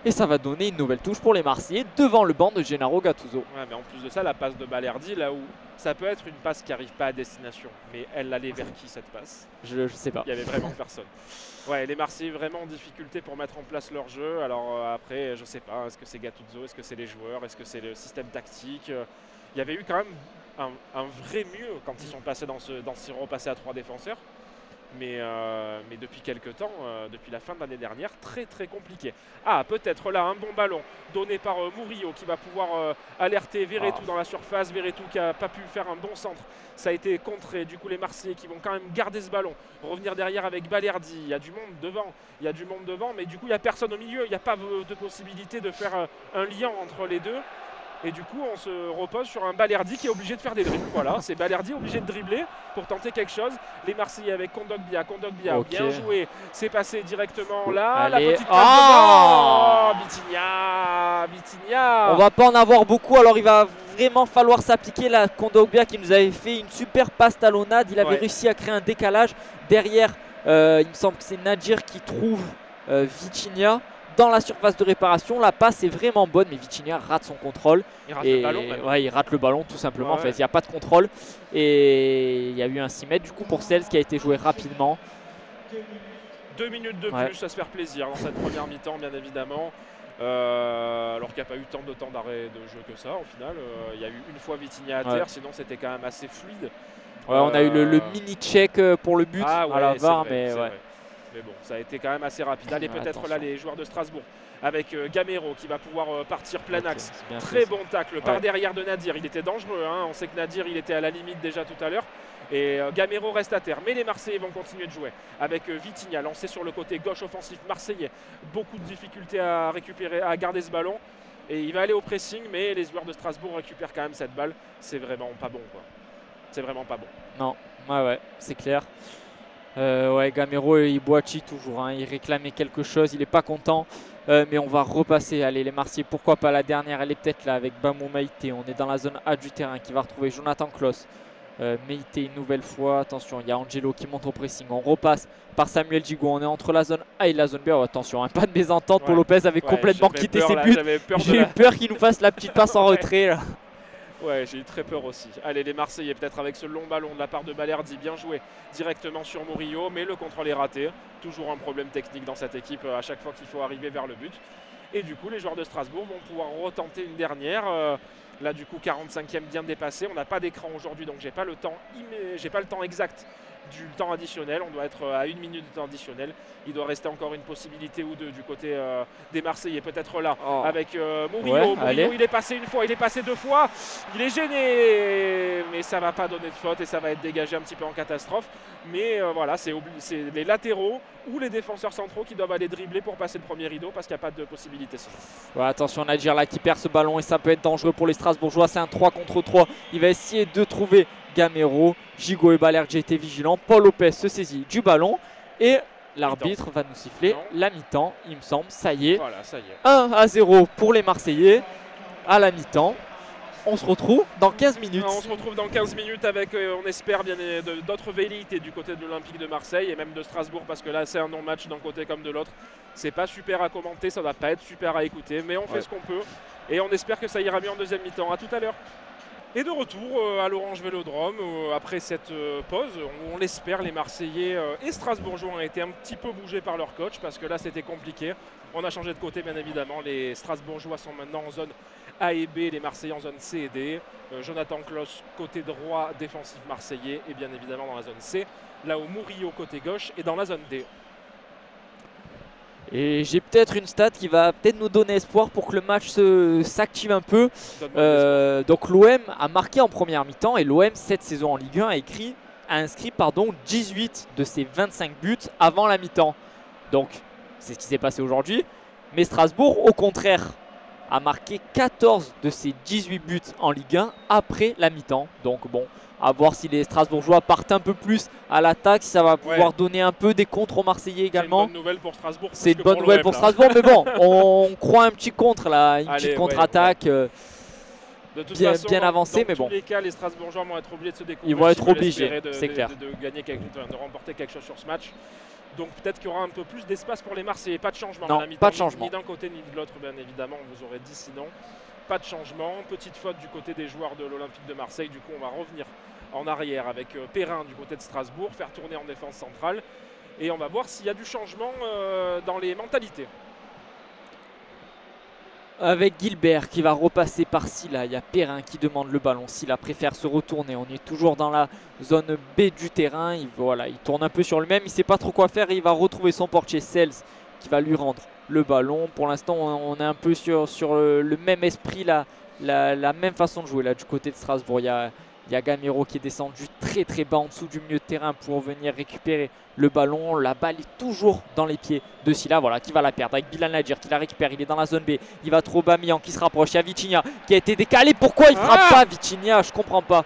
B: Et ça va donner une nouvelle touche pour les Marseillais devant le banc de Gennaro Gattuso.
A: Ouais, mais en plus de ça, la passe de Balerdi, là où ça peut être une passe qui n'arrive pas à destination, mais elle allait vers qui cette passe?
B: Je sais pas.
A: Il n'y avait vraiment personne. Ouais, les Marseillais vraiment en difficulté pour mettre en place leur jeu. Alors après, je sais pas, est-ce que c'est Gattuso, est-ce que c'est les joueurs, est-ce que c'est le système tactique? Il y avait eu quand même un vrai mieux quand ils sont passés dans ce repassé à 3 défenseurs. Mais depuis quelques temps, depuis la fin de l'année dernière, très très compliqué. Ah, peut-être là un bon ballon donné par Murillo qui va pouvoir alerter Verretou dans la surface. Verretou qui n'a pas pu faire un bon centre. Ça a été contré. Du coup, les Marseillais qui vont quand même garder ce ballon. Revenir derrière avec Balerdi. Il y a du monde devant. Mais du coup, il n'y a personne au milieu. Il n'y a pas de possibilité de faire un lien entre les deux. Et du coup, on se repose sur un Balerdi qui est obligé de faire des dribbles. Voilà, c'est Balerdi obligé de dribbler pour tenter quelque chose. Les Marseillais avec Kondogbia, bien joué. C'est passé directement là.
B: Allez.
A: La petite passe Vitinha.
B: On va pas en avoir beaucoup, alors il va vraiment falloir s'appliquer. La Kondogbia qui nous avait fait une super passe talonnade. Il avait réussi à créer un décalage. Derrière, il me semble que c'est Nadir qui trouve Vitinha dans la surface de réparation. La passe est vraiment bonne, mais Vitinha rate son contrôle.
A: Il rate le ballon.
B: Il rate le ballon tout simplement. En fait, il n'y a pas de contrôle. Et il y a eu un 6 mètres du coup pour Sels qui a été joué rapidement.
A: 2 minutes de plus à se faire plaisir dans cette première mi-temps, bien évidemment. Alors qu'il n'y a pas eu tant de temps d'arrêt de jeu que ça au final. Il y a eu une fois Vitinha à terre, sinon c'était quand même assez fluide.
B: On a eu le mini-check pour le but à la VAR,
A: mais bon, ça a été quand même assez rapide. Allez, peut-être là les joueurs de Strasbourg avec Gamero qui va pouvoir partir plein axe. Très bon tacle par derrière de Nadir. Il était dangereux, on sait que Nadir il était à la limite déjà tout à l'heure. Et Gamero reste à terre. Mais les Marseillais vont continuer de jouer avec Vitinha lancé sur le côté gauche offensif marseillais. Beaucoup de difficultés à récupérer, à garder ce ballon. Et il va aller au pressing, mais les joueurs de Strasbourg récupèrent quand même cette balle. C'est vraiment pas bon, quoi. C'est vraiment pas bon.
B: Non, c'est clair. Ouais, Gamero et Ibuachi toujours, hein. Il réclamait quelque chose, il n'est pas content. Mais on va repasser. Allez, les Marseillais, pourquoi pas la dernière, elle est peut-être là avec Bamou Maïté. On est dans la zone A du terrain qui va retrouver Jonathan Klaus. Meïté une nouvelle fois, attention, il y a Angelo qui monte au pressing, on repasse par Samuel Gigot, on est entre la zone A et la zone B, oh, attention, hein, pas de mésentente pour Lopez avait complètement quitté ses buts, j'ai eu peur qu'il nous fasse la petite passe en retrait là.
A: Ouais, j'ai eu très peur aussi. Allez, les Marseillais, peut-être avec ce long ballon de la part de Balerdi, bien joué directement sur Murillo, mais le contrôle est raté. Toujours un problème technique dans cette équipe à chaque fois qu'il faut arriver vers le but. Et du coup, les joueurs de Strasbourg vont pouvoir retenter une dernière. Là, du coup, 45e bien dépassé. On n'a pas d'écran aujourd'hui, donc j'ai pas le temps exact du temps additionnel. On doit être à 1 minute de temps additionnel. Il doit rester encore une possibilité ou deux du côté des Marseillais. Peut-être là, avec Murillo. Murillo, il est passé une fois, il est passé 2 fois. Il est gêné, mais ça ne va pas donner de faute et ça va être dégagé un petit peu en catastrophe. Mais voilà, c'est les latéraux ou les défenseurs centraux qui doivent aller dribbler pour passer le premier rideau parce qu'il n'y a pas de possibilité.
B: Ouais, attention, Nadir là qui perd ce ballon et ça peut être dangereux pour les Strasbourgeois. C'est un 3 contre 3. Il va essayer de trouver Gamero. Gigot et Balerdi étaient vigilants. Paul Lopez se saisit du ballon et l'arbitre va nous siffler la mi-temps, il me semble. Ça y est.
A: Voilà, ça y est.
B: 1-0 pour les Marseillais à la mi-temps. On se retrouve dans 15 minutes.
A: On se retrouve dans 15 minutes avec, on espère, bien d'autres velléités du côté de l'Olympique de Marseille et même de Strasbourg parce que là c'est un non-match d'un côté comme de l'autre. C'est pas super à commenter, ça va pas être super à écouter, mais on fait ce qu'on peut et on espère que ça ira mieux en deuxième mi-temps. À tout à l'heure. Et de retour à l'Orange Vélodrome après cette pause, on l'espère, les Marseillais et Strasbourgeois ont été un petit peu bougés par leur coach parce que là c'était compliqué. On a changé de côté bien évidemment, les Strasbourgeois sont maintenant en zone A et B, les Marseillais en zone C et D. Jonathan Klaus côté droit défensif marseillais et bien évidemment dans la zone C, là où Murillo côté gauche et dans la zone D.
B: Et j'ai peut-être une stat qui va peut-être nous donner espoir pour que le match s'active un peu. Donc l'OM a marqué en première mi-temps et l'OM cette saison en Ligue 1 a inscrit 18 de ses 25 buts avant la mi-temps. Donc c'est ce qui s'est passé aujourd'hui. Mais Strasbourg au contraire a marqué 14 de ses 18 buts en Ligue 1 après la mi-temps. Donc bon, à voir si les Strasbourgeois partent un peu plus à l'attaque, si ça va pouvoir donner un peu des contres aux Marseillais également.
A: C'est une bonne nouvelle pour Strasbourg.
B: C'est une bonne nouvelle pour Strasbourg, mais bon, on croit un petit contre là, une petite contre-attaque bien avancée, mais bon.
A: Dans tous les cas, les Strasbourgeois vont être obligés de se découvrir.
B: Ils vont être obligés, c'est clair.
A: De remporter quelque chose sur ce match. Donc peut-être qu'il y aura un peu plus d'espace pour les Marseillais. Pas de changement.
B: Non, pas de changement.
A: Ni d'un côté ni de l'autre, bien évidemment. On vous aurait dit sinon. Pas de changement. Petite faute du côté des joueurs de l'Olympique de Marseille. Du coup, on va revenir en arrière avec Perrin du côté de Strasbourg, faire tourner en défense centrale. Et on va voir s'il y a du changement dans les mentalités.
B: Avec Gilbert qui va repasser par Silla, il y a Perrin qui demande le ballon. Silla préfère se retourner, on est toujours dans la zone B du terrain. Il tourne un peu sur lui-même, il ne sait pas trop quoi faire et il va retrouver son portier Sels qui va lui rendre le ballon. Pour l'instant, on est un peu sur le même esprit, la même façon de jouer là du côté de Strasbourg. Il y a Gamero qui est descendu très bas en dessous du milieu de terrain pour venir récupérer le ballon. La balle est toujours dans les pieds de Silla, voilà, qui va la perdre avec Bilal Nadir qui la récupère. Il est dans la zone B. Il va trouver Aubameyang qui se rapproche. Il y a Vitinha qui a été décalé. Pourquoi il ne frappe pas Vitinha? Je comprends pas.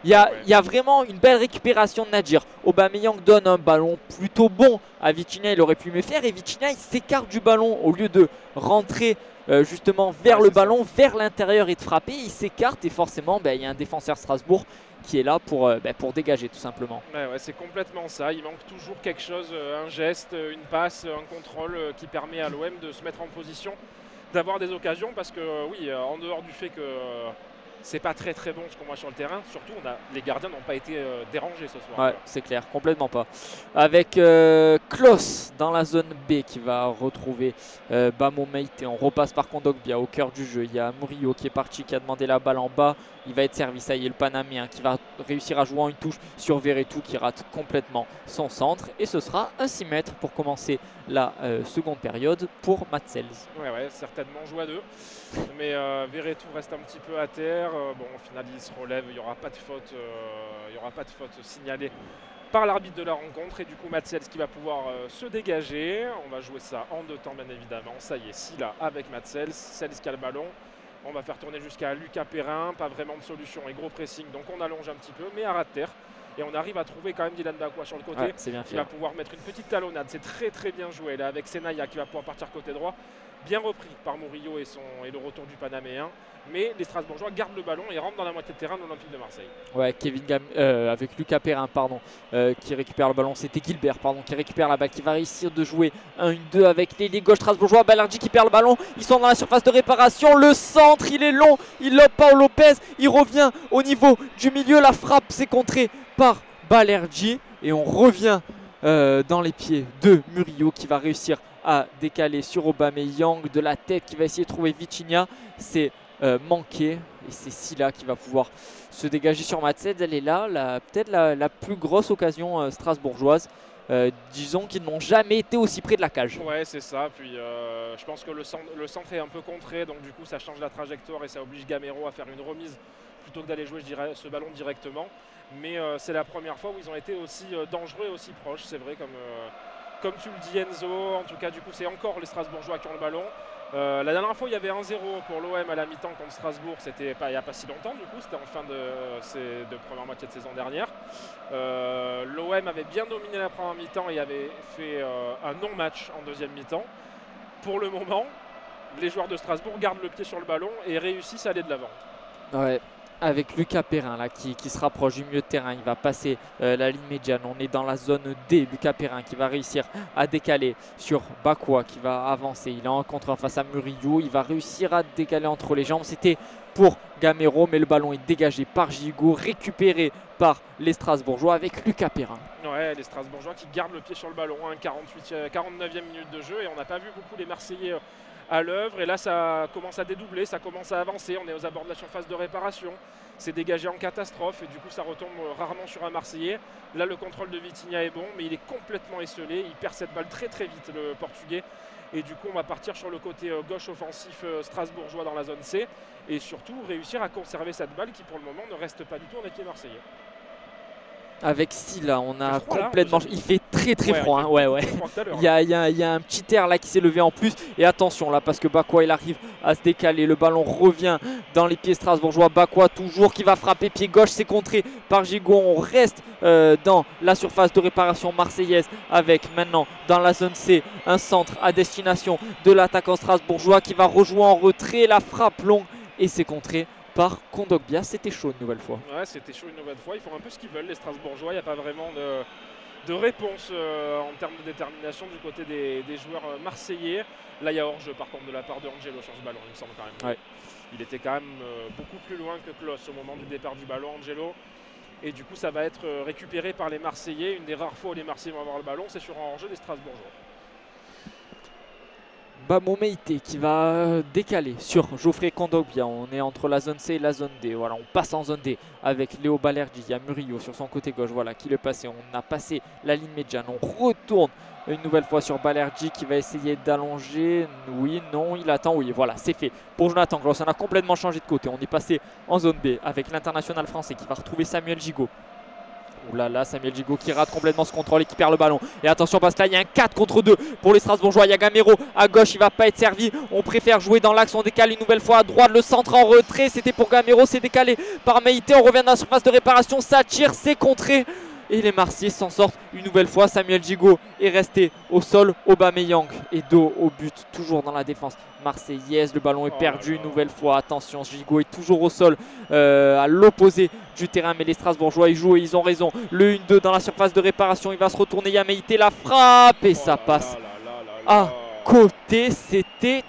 B: Il y a vraiment une belle récupération de Nadir. Aubameyang donne un ballon plutôt bon à Vitinha. Il aurait pu mieux faire et Vitinha il s'écarte du ballon au lieu de rentrer justement vers le ballon, vers l'intérieur et de frapper. Il s'écarte et forcément il y a un défenseur Strasbourg qui est là pour dégager tout simplement.
A: C'est complètement ça. Il manque toujours quelque chose, un geste, une passe, un contrôle qui permet à l'OM de se mettre en position, d'avoir des occasions parce que en dehors du fait que c'est pas très bon ce qu'on voit sur le terrain. Surtout, les gardiens n'ont pas été dérangés ce soir.
B: Ouais, c'est clair, complètement pas. Avec Klaus dans la zone B qui va retrouver Bamou Maïté. On repasse par Kondogbia au cœur du jeu. Il y a Murillo qui est parti, qui a demandé la balle en bas. Il va être servi, ça y est, le Panaméen qui va réussir à jouer en une touche sur Verretou qui rate complètement son centre. Et ce sera un 6 mètres pour commencer la seconde période pour Matsels.
A: Ouais, certainement joue à 2. Mais Verretou reste un petit peu à terre. Au final, il se relève. Il n'y aura pas de faute, signalée par l'arbitre de la rencontre. Et du coup, Matsels qui va pouvoir se dégager. On va jouer ça en 2 temps, bien évidemment. Ça y est, Silla avec Matsels. Sels qui a le ballon. On va faire tourner jusqu'à Lucas Perrin. Pas vraiment de solution et gros pressing. Donc on allonge un petit peu, mais à ras de terre. et on arrive à trouver quand même Dylan Bakwa sur le côté.
B: Ouais, c'est bien fait.
A: Il va pouvoir mettre une petite talonnade, c'est très bien joué là avec Senaya qui va pouvoir partir côté droit. Bien repris par Murillo et le retour du Panaméen. Mais les Strasbourgeois gardent le ballon et rentrent dans la moitié de terrain de l'Olympique de Marseille.
B: Ouais, avec Lucas Perrin, pardon, qui récupère le ballon. C'était Gilbert, pardon, qui récupère la balle, qui va réussir de jouer 1-1-2 avec l'ailier gauche strasbourgeois. Balerdi qui perd le ballon. Ils sont dans la surface de réparation. Le centre, il est long. Il lobe Paolo Lopez. Il revient au niveau du milieu. La frappe, c'est contrée par Balerdi. Et on revient dans les pieds de Murillo qui va réussir à décaler sur Aubameyang de la tête, qui va essayer de trouver Vitinha. C'est manqué et c'est Silla qui va pouvoir se dégager sur Matsed. Elle est là, peut-être la plus grosse occasion strasbourgeoise. Disons qu'ils n'ont jamais été aussi près de la cage.
A: Ouais, c'est ça. Puis je pense que le centre est un peu contré, donc du coup ça change la trajectoire et ça oblige Gamero à faire une remise plutôt que d'aller jouer ce ballon directement. Mais c'est la première fois où ils ont été aussi dangereux et aussi proches. C'est vrai, comme tu le dis Enzo, en tout cas du coup c'est encore les Strasbourgeois qui ont le ballon. La dernière fois il y avait 1-0 pour l'OM à la mi-temps contre Strasbourg, c'était il n'y a pas si longtemps du coup, c'était en fin de première moitié de saison dernière. L'OM avait bien dominé la première mi-temps et avait fait un non-match en deuxième mi-temps. Pour le moment, les joueurs de Strasbourg gardent le pied sur le ballon et réussissent à aller de l'avant.
B: Ouais. Avec Lucas Perrin là, qui se rapproche du milieu de terrain, il va passer la ligne médiane. On est dans la zone D. Lucas Perrin qui va réussir à décaler sur Bakwa qui va avancer. Il est en contre face à Murillo. Il va réussir à décaler entre les jambes. C'était pour Gamero, mais le ballon est dégagé par Gigot, récupéré par les Strasbourgeois avec Lucas Perrin.
A: Ouais, les Strasbourgeois qui gardent le pied sur le ballon. 49e minute de jeu et on n'a pas vu beaucoup les Marseillais à l'œuvre, et là ça commence à dédoubler, ça commence à avancer, on est aux abords de la surface de réparation, c'est dégagé en catastrophe et du coup ça retombe rarement sur un Marseillais. Là le contrôle de Vitinha est bon, mais il est complètement esselé, il perd cette balle très vite, le Portugais, et du coup on va partir sur le côté gauche offensif strasbourgeois dans la zone C et surtout réussir à conserver cette balle qui pour le moment ne reste pas du tout en équipe marseillais.
B: Avec Silla, on a complètement. Il fait très froid. Ouais. Il y a un petit air là qui s'est levé en plus. Et attention là, parce que Bakwa il arrive à se décaler. Le ballon revient dans les pieds strasbourgeois. Bakwa toujours qui va frapper pied gauche. C'est contré par Gigot. On reste dans la surface de réparation marseillaise. Avec maintenant dans la zone C un centre à destination de l'attaquant strasbourgeois qui va rejouer en retrait. La frappe longue et c'est contré par Kondogbia. C'était chaud une nouvelle fois.
A: Ouais, c'était chaud une nouvelle fois. Ils font un peu ce qu'ils veulent, les Strasbourgeois. Il n'y a pas vraiment de réponse en termes de détermination du côté des joueurs marseillais. Là, il y a hors-jeu par contre de la part de Angelo sur ce ballon, il me semble quand même.
B: Ouais.
A: Il était quand même beaucoup plus loin que Klos au moment du départ du ballon, Angelo. Et du coup, ça va être récupéré par les Marseillais. Une des rares fois où les Marseillais vont avoir le ballon, c'est sur un hors-jeu des Strasbourgeois.
B: Bamo Meïté qui va décaler sur Geoffrey Kondogbia. On est entre la zone C et la zone D. Voilà, on passe en zone D avec Léo Balerdi. Il y a Murillo sur son côté gauche. Voilà, qui le passé. On a passé la ligne médiane. On retourne une nouvelle fois sur Balerdi qui va essayer d'allonger. Oui, non, il attend. Oui, voilà, c'est fait. Pour Jonathan Klaus, on a complètement changé de côté. On est passé en zone B avec l'international français qui va retrouver Samuel Gigot. Ouh là là, Samuel Gigot qui rate complètement ce contrôle et qui perd le ballon. Et attention parce que là il y a un 4 contre 2 pour les Strasbourgeois. Il y a Gamero à gauche, il va pas être servi. On préfère jouer dans l'axe, on décale une nouvelle fois à droite. Le centre en retrait, c'était pour Gamero, c'est décalé par Meïté. On revient dans la surface de réparation, ça tire, c'est contré. Et les Marseillais s'en sortent une nouvelle fois. Samuel Gigot est resté au sol. Aubameyang est dos au but, toujours dans la défense marseillaise. Le ballon est perdu une nouvelle fois. Attention, Gigot est toujours au sol à l'opposé du terrain. Mais les Strasbourgeois, ils jouent et ils ont raison. Le 1-2 dans la surface de réparation. Il va se retourner. Il y a Meïté, la frappe. Et ça passe à côté. C'était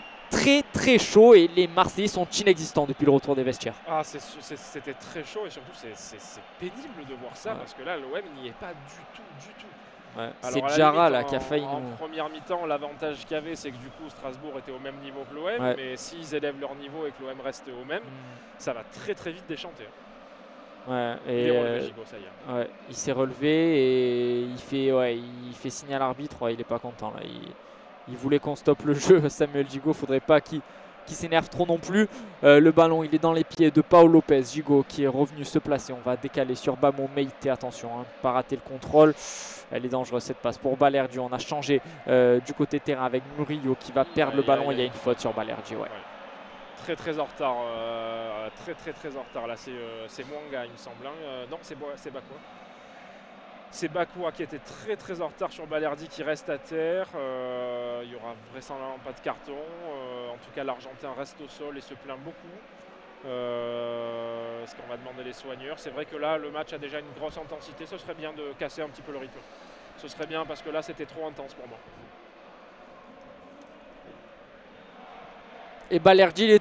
B: très chaud et les Marseillais sont inexistants depuis le retour des vestiaires.
A: Ah, c'était très chaud et surtout c'est pénible de voir ça parce que là l'OM n'y est pas du tout.
B: Ouais. C'est Jara là qui a failli
A: en première mi-temps, l'avantage qu'il y avait c'est que du coup Strasbourg était au même niveau que l'OM, mais s'ils élèvent leur niveau et que l'OM reste au même, ça va très vite déchanter.
B: Ouais, et
A: il est relevé, Gigot, ça y est.
B: Ouais, il s'est relevé et il fait signe à l'arbitre. Ouais, il est pas content là. Il voulait qu'on stoppe le jeu, Samuel Gigot. Faudrait pas qu'il s'énerve trop non plus. Le ballon, il est dans les pieds de Paolo Lopez. Gigot qui est revenu se placer. On va décaler sur Bamo Meïté. Attention, pas rater le contrôle. Elle est dangereuse cette passe pour Balerdi. On a changé du côté terrain avec Murillo qui va perdre le ballon. Il y a une faute sur Balerdi. Ouais.
A: Très en retard. Très en retard. Là, c'est Mwanga, il me semble. Non, c'est Bakwa. C'est Bakoua qui était très en retard sur Balerdi qui reste à terre. Il n'y aura vraisemblablement pas de carton. En tout cas, l'Argentin reste au sol et se plaint beaucoup. Ce qu'on va demander les soigneurs. C'est vrai que là, le match a déjà une grosse intensité. Ce serait bien de casser un petit peu le rythme. Ce serait bien parce que là, c'était trop intense pour moi.
B: Et Balerdi, il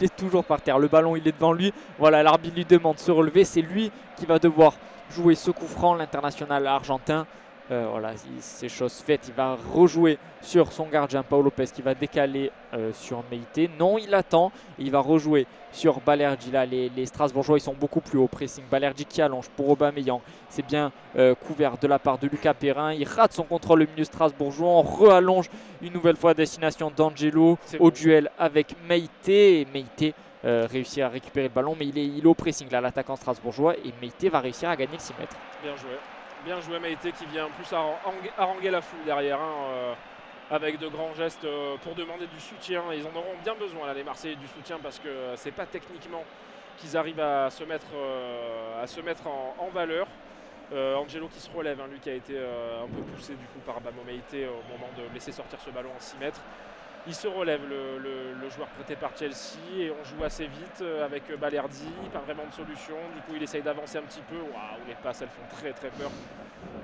B: est toujours par terre. Le ballon, il est devant lui. Voilà, l'arbitre lui demande de se relever. C'est lui qui va devoir jouer ce coup franc, l'international argentin. Voilà, c'est chose faite. Il va rejouer sur son gardien, Paul Lopez, qui va décaler sur Meïté. Non, il attend. Il va rejouer sur Balerdi. Là, les Strasbourgeois, ils sont beaucoup plus haut pressing. Balerdi qui allonge pour Aubameyang. C'est bien couvert de la part de Lucas Perrin. Il rate son contrôle au milieu strasbourgeois. On re-allonge une nouvelle fois à destination d'Angelo au duel avec Meïté. Et Meïté réussit à récupérer le ballon, mais il est au pressing, là, l'attaquant strasbourgeois. Et Meïté va réussir à gagner le 6 mètres.
A: Bien joué. Bien joué Meïté qui vient en plus haranguer la foule derrière avec de grands gestes pour demander du soutien. Ils en auront bien besoin là, les Marseillais, du soutien parce que c'est pas techniquement qu'ils arrivent à se mettre en valeur. Angelo qui se relève, lui qui a été un peu poussé du coup par Bamo Meïté au moment de laisser sortir ce ballon en 6 mètres. Il se relève, le joueur prêté par Chelsea, et on joue assez vite avec Balerdi, pas vraiment de solution. Du coup, il essaye d'avancer un petit peu. Waouh, les passes, elles font très peur.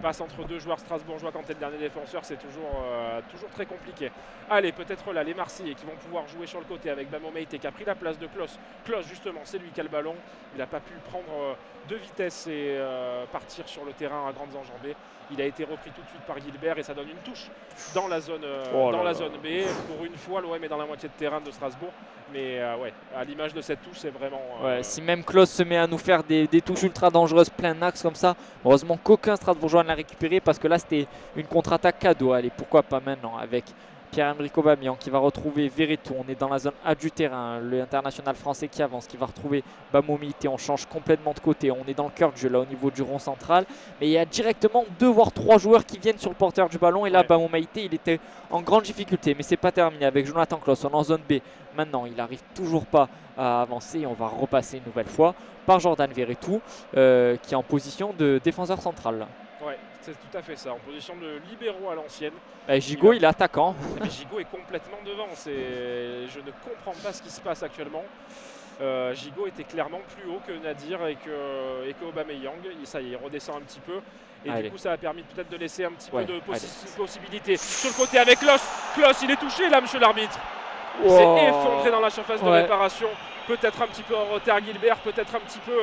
A: Passe entre deux joueurs strasbourgeois quand tu es le dernier défenseur, c'est toujours très compliqué. Allez, peut-être là, les Marseillais qui vont pouvoir jouer sur le côté avec Bamo Meïté qui a pris la place de Klos. Klos, justement, c'est lui qui a le ballon. Il n'a pas pu prendre de vitesse et partir sur le terrain à grandes enjambées. Il a été repris tout de suite par Gilbert et ça donne une touche dans la zone, zone B. Pour une fois, l'OM est dans la moitié de terrain de Strasbourg. Mais ouais, à l'image de cette touche, c'est vraiment...
B: si même Klos se met à nous faire des touches ultra dangereuses, plein axe comme ça, heureusement qu'aucun Strasbourgeois ne l'a récupéré parce que là, c'était une contre-attaque cadeau. Allez, pourquoi pas maintenant avec Pierre-Emerick Aubameyang qui va retrouver Verretou. On est dans la zone A du terrain. L'international français qui avance, qui va retrouver Bamo Meïté. On change complètement de côté. On est dans le cœur du jeu là au niveau du rond central. Mais il y a directement 2 voire 3 joueurs qui viennent sur le porteur du ballon. Et là, Bamo Meïté, il était en grande difficulté. Mais c'est pas terminé avec Jonathan Klos. On est en zone B. Maintenant, il n'arrive toujours pas à avancer. On va repasser une nouvelle fois par Jordan Verretou qui est en position de défenseur central.
A: Ouais, c'est tout à fait ça, en position de libéraux à l'ancienne.
B: Gigot, il est attaquant.
A: Mais Gigot est complètement devant. Je ne comprends pas ce qui se passe actuellement. Gigot était clairement plus haut que Nadir et que Aubameyang. Ça y est, il redescend un petit peu. Et du coup, ça a permis peut-être de laisser un petit peu de possibilités. Sur le côté avec Klos. Klos, il est touché là, monsieur l'arbitre. Il s'est effondré dans la surface de réparation. Peut-être un petit peu en retard Gilbert, peut-être un petit peu...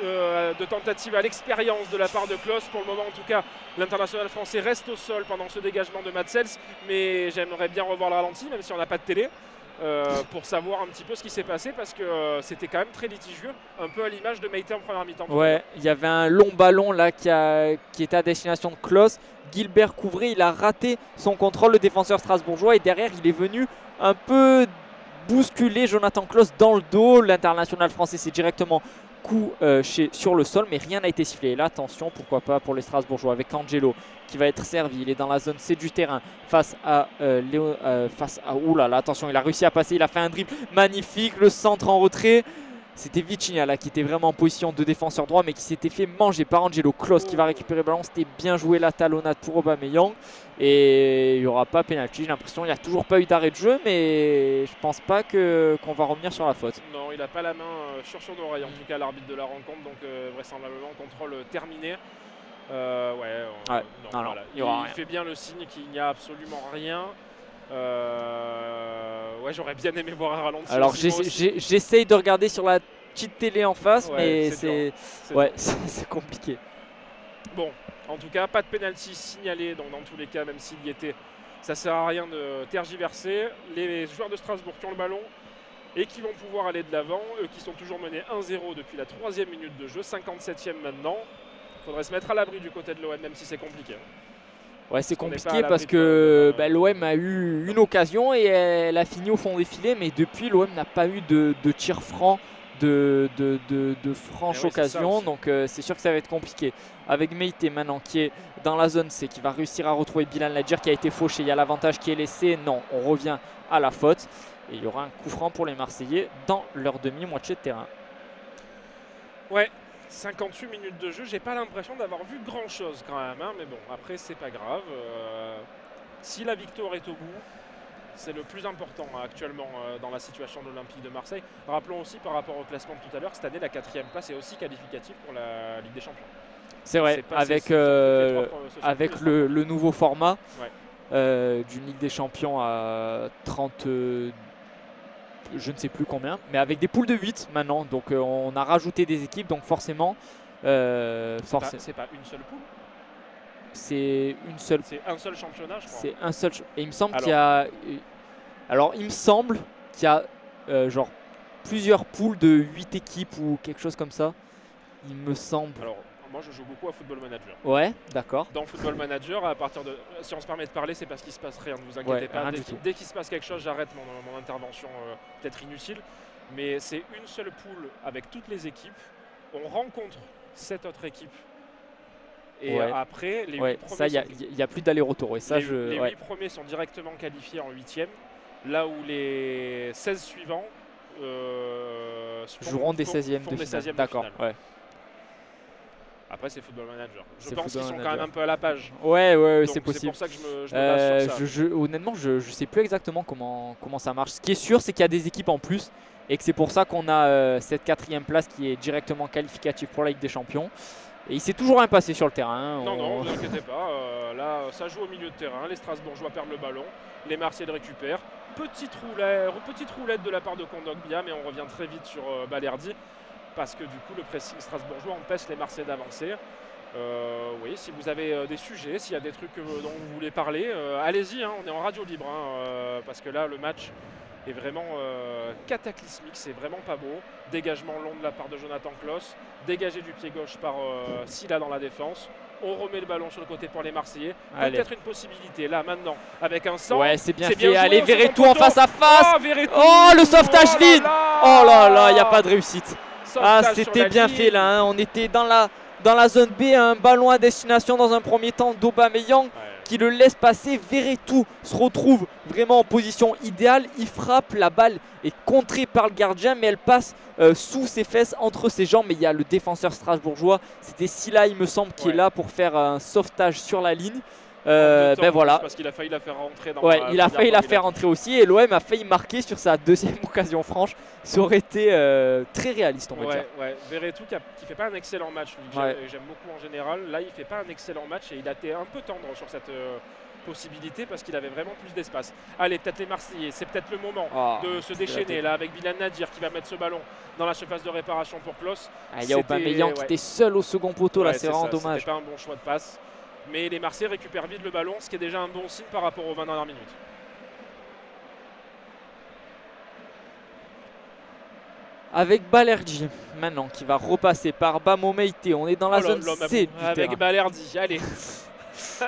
A: de tentative à l'expérience de la part de Klos. Pour le moment, en tout cas, l'international français reste au sol pendant ce dégagement de Matsels. Mais j'aimerais bien revoir le ralenti, même si on n'a pas de télé, pour savoir un petit peu ce qui s'est passé, parce que c'était quand même très litigieux, un peu à l'image de Meïté en première mi-temps.
B: Ouais, il y avait un long ballon là qui était à destination de Klos. Gilbert couvrait, il a raté son contrôle, le défenseur strasbourgeois, et derrière, il est venu un peu bousculer Jonathan Klos dans le dos. L'international français s'est directement coup sur le sol, mais rien n'a été sifflé. Et là, attention, pourquoi pas pour les Strasbourgeois avec Angelo qui va être servi. Il est dans la zone C du terrain face à oulala, attention, il a réussi à passer, il a fait un dribble magnifique, le centre en retrait. C'était Vitinha là qui était vraiment en position de défenseur droit, mais qui s'était fait manger par Angelo. Klos qui va récupérer le ballon. C'était bien joué la talonnade pour Aubameyang. Et il n'y aura pas pénalty. J'ai l'impression qu'il n'y a toujours pas eu d'arrêt de jeu, mais je pense pas qu'on va revenir sur la faute.
A: Non, il n'a pas la main sur son oreille, en tout cas l'arbitre de la rencontre. Donc vraisemblablement contrôle terminé. Il fait bien le signe qu'il n'y a absolument rien. J'aurais bien aimé voir un ralenti.
B: Alors j'essaye de regarder sur la petite télé en face, mais c'est compliqué.
A: Bon, en tout cas, pas de pénalty signalé, donc dans tous les cas, même s'il y était, ça sert à rien de tergiverser. Les joueurs de Strasbourg qui ont le ballon et qui vont pouvoir aller de l'avant, eux qui sont toujours menés 1-0 depuis la 3e minute de jeu, 57e maintenant. Il faudrait se mettre à l'abri du côté de l'OM, même si c'est compliqué.
B: Ouais, c'est compliqué parce que l'OM a eu une occasion et elle a fini au fond des filets, mais depuis l'OM n'a pas eu de tir franc, de franche occasion, donc c'est sûr que ça va être compliqué. Avec Meïté maintenant qui est dans la zone C, qui va réussir à retrouver Bilal Nadjer qui a été fauché, il y a l'avantage qui est laissé, non, on revient à la faute et il y aura un coup franc pour les Marseillais dans leur demi-moitié de terrain.
A: Ouais. 58 minutes de jeu, j'ai pas l'impression d'avoir vu grand chose quand même, hein, mais bon, après c'est pas grave. Si la victoire est au bout, c'est le plus important actuellement dans la situation de l'Olympique de Marseille. Rappelons aussi par rapport au classement de tout à l'heure, cette année la 4e place est aussi qualificative pour la Ligue des Champions.
B: C'est vrai, avec le nouveau format d'une Ligue des Champions à 30, je ne sais plus combien, mais avec des poules de 8 maintenant. Donc on a rajouté des équipes, donc forcément...
A: c'est pas une seule poule.
B: C'est une seule.
A: C'est un seul championnat, je crois.
B: C'est un seul. Et il me semble qu'il y a. Alors, il me semble qu'il y a genre plusieurs poules de 8 équipes ou quelque chose comme ça. Il me semble.
A: Alors, moi, je joue beaucoup à Football Manager.
B: Ouais, d'accord.
A: Dans Football Manager, à partir de. Si on se permet de parler, c'est parce qu'il se passe rien. Ne vous inquiétez pas. Dès qu'il se passe quelque chose, j'arrête mon intervention peut-être inutile. Mais c'est une seule poule avec toutes les équipes. On rencontre 7 autres équipes. Et après, les 8 premiers.
B: Ça, il n'y a plus d'aller-retour.
A: Les 8 premiers sont directement qualifiés en 8e, là où les 16 suivants
B: joueront des 16e de finale. D'accord. Ouais.
A: Après, c'est Football Manager. Je pense qu'ils sont quand même un peu à la page.
B: Ouais, c'est possible.
A: C'est pour ça que je me base sur ça.
B: Honnêtement, je ne sais plus exactement comment ça marche. Ce qui est sûr, c'est qu'il y a des équipes en plus et que c'est pour ça qu'on a cette 4e place qui est directement qualificative pour la Ligue des Champions. Et il s'est toujours rien passé sur le terrain.
A: Non, ne vous inquiétez pas. Là, ça joue au milieu de terrain. Les Strasbourgeois perdent le ballon. Les Marseillais le récupèrent. Petite roulette de la part de Kondogbia, mais on revient très vite sur Balerdi. Parce que du coup, le pressing strasbourgeois empêche les Marseillais d'avancer. Oui, si vous avez des sujets, s'il y a des trucs dont vous voulez parler, allez-y, hein, on est en radio libre. Parce que là, le match est vraiment cataclysmique, c'est vraiment pas beau. Dégagement long de la part de Jonathan Klaus, dégagé du pied gauche par Sylla dans la défense. On remet le ballon sur le côté pour les Marseillais. Peut-être une possibilité là maintenant avec un centre.
B: Ouais, c'est bien fait. Allez, Verretou en face à face. Oh, le sauvetage ligne. Oh là là, il n'y a pas de réussite. C'était bien fait là. Hein. On était dans la zone B, un ballon à destination dans un premier temps d'Aubameyang. Qui le laisse passer. Verretou se retrouve vraiment en position idéale. Il frappe, la balle est contrée par le gardien, mais elle passe sous ses fesses, entre ses jambes. Mais il y a le défenseur strasbourgeois, c'était Sylla, il me semble, qui est là pour faire un sauvetage sur la ligne. Voilà.
A: Parce qu'il a failli la faire rentrer dans
B: il a failli la faire rentrer aussi. Et l'OM a failli marquer sur sa 2e occasion franche. Ça aurait été très réaliste, on va dire.
A: Verretou qui fait pas un excellent match. J'aime beaucoup en général. Là, il fait pas un excellent match et il a été un peu tendre sur cette possibilité parce qu'il avait vraiment plus d'espace. Allez, peut-être les Marseillais. C'est peut-être le moment de se déchaîner là avec Bilal Nadir qui va mettre ce ballon dans la surface de réparation pour Klaus.
B: Il y a Aubameyang qui était seul au second poteau. Là, c'est vraiment dommage.
A: C'était pas un bon choix de passe. Mais les Marseillais récupèrent vite le ballon, ce qui est déjà un bon signe par rapport aux 20 dernières minutes.
B: Avec Balerdi maintenant qui va repasser par Bamo Meïté. On est dans la zone C du
A: avec
B: terrain.
A: Balerdi, allez.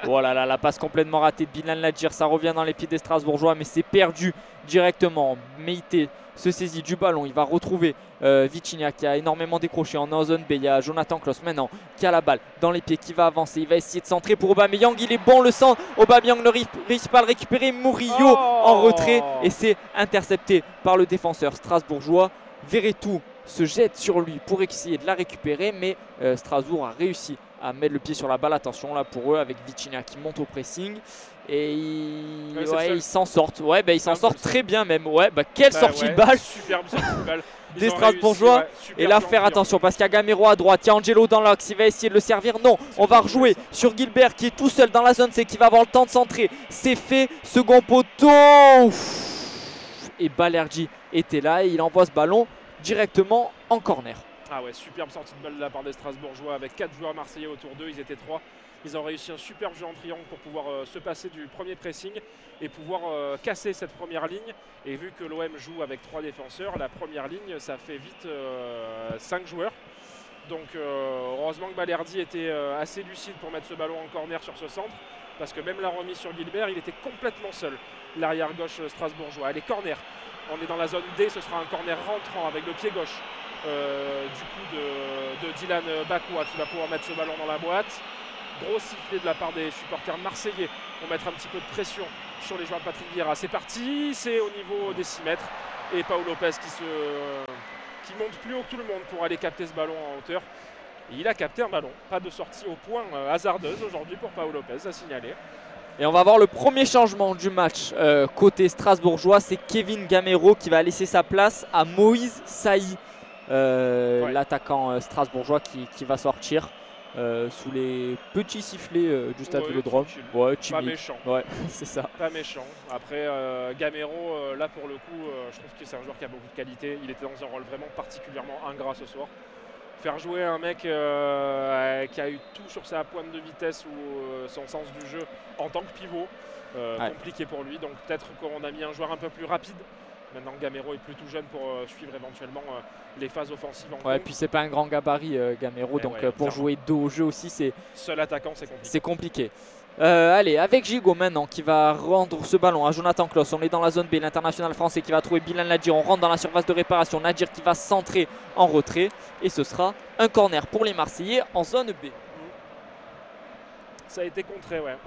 B: Voilà, la passe complètement ratée de Bilal Nadir. Ça revient dans les pieds des Strasbourgeois, mais c'est perdu directement. Meïté se saisit du ballon. Il va retrouver Vitinha qui a énormément décroché. On est en zone B. Il y a Jonathan Klaus maintenant qui a la balle dans les pieds, qui va avancer. Il va essayer de centrer pour Aubameyang. Il est bon, le centre. Aubameyang ne réussit pas à le récupérer. Murillo en retrait et c'est intercepté par le défenseur strasbourgeois. Verretou se jette sur lui pour essayer de la récupérer, mais Strasbourg a réussi à mettre le pied sur la balle. Attention là pour eux avec Vitinha qui monte au pressing et ils s'en sortent. Ils s'en sortent très bien même. Quelle sortie de balle.
A: Superbe sortie de balle.
B: Des Strasbourgeois. Et là faire attention parce qu'il y a Gamero à droite, il y a Angelo dans l'axe, il va essayer de le servir. Non, on va rejouer sur Gilbert qui est tout seul dans la zone C, qui va avoir le temps de centrer. C'est fait, second poteau. Et Balerdi était là et il envoie ce ballon directement en corner.
A: Superbe sortie de balle de la part des Strasbourgeois avec 4 joueurs marseillais autour d'eux, ils étaient 3. Ils ont réussi un superbe jeu en triangle pour pouvoir se passer du premier pressing et pouvoir casser cette première ligne. Et vu que l'OM joue avec 3 défenseurs, la première ligne, ça fait vite 5 joueurs. Donc heureusement que Balerdi était assez lucide pour mettre ce ballon en corner sur ce centre. Parce que même la remise sur Gilbert, il était complètement seul, l'arrière gauche strasbourgeois. Allez, corner. On est dans la zone D, ce sera un corner rentrant avec le pied gauche du coup de Dylan Bakoua qui va pouvoir mettre ce ballon dans la boîte. Gros sifflet de la part des supporters marseillais pour mettre un petit peu de pression sur les joueurs de Patrick Vieira. C'est parti, c'est au niveau des 6 mètres. Et Pau Lopez qui monte plus haut que tout le monde pour aller capter ce ballon en hauteur. Et il a capté un ballon. Pas de sortie au point hasardeuse aujourd'hui pour Pau Lopez à signaler.
B: Et on va voir le premier changement du match côté strasbourgeois. C'est Kevin Gamero qui va laisser sa place à Moïse Saï, l'attaquant strasbourgeois qui va sortir sous les petits sifflets du stade Vélodrome. Ouais,
A: pas méchant.
B: Ouais, c'est ça.
A: Pas méchant. Après, Gamero, là pour le coup, je trouve que c'est un joueur qui a beaucoup de qualité. Il était dans un rôle vraiment particulièrement ingrat ce soir. Faire jouer un mec qui a eu tout sur sa pointe de vitesse ou son sens du jeu en tant que pivot, compliqué pour lui. Donc peut-être qu'on a mis un joueur un peu plus rapide. Maintenant Gamero est plus tout jeune pour suivre éventuellement les phases offensives en
B: et puis c'est pas un grand gabarit Gamero, donc pour jouer dos au jeu aussi c'est...
A: Seul attaquant c'est compliqué.
B: Allez, avec Gigot maintenant qui va rendre ce ballon à Jonathan Klaus. On est dans la zone B, l'international français qui va trouver Bilal Nadir. On rentre dans la surface de réparation. Nadir qui va centrer en retrait. Et ce sera un corner pour les Marseillais en zone B.
A: Ça a été contré, ouais.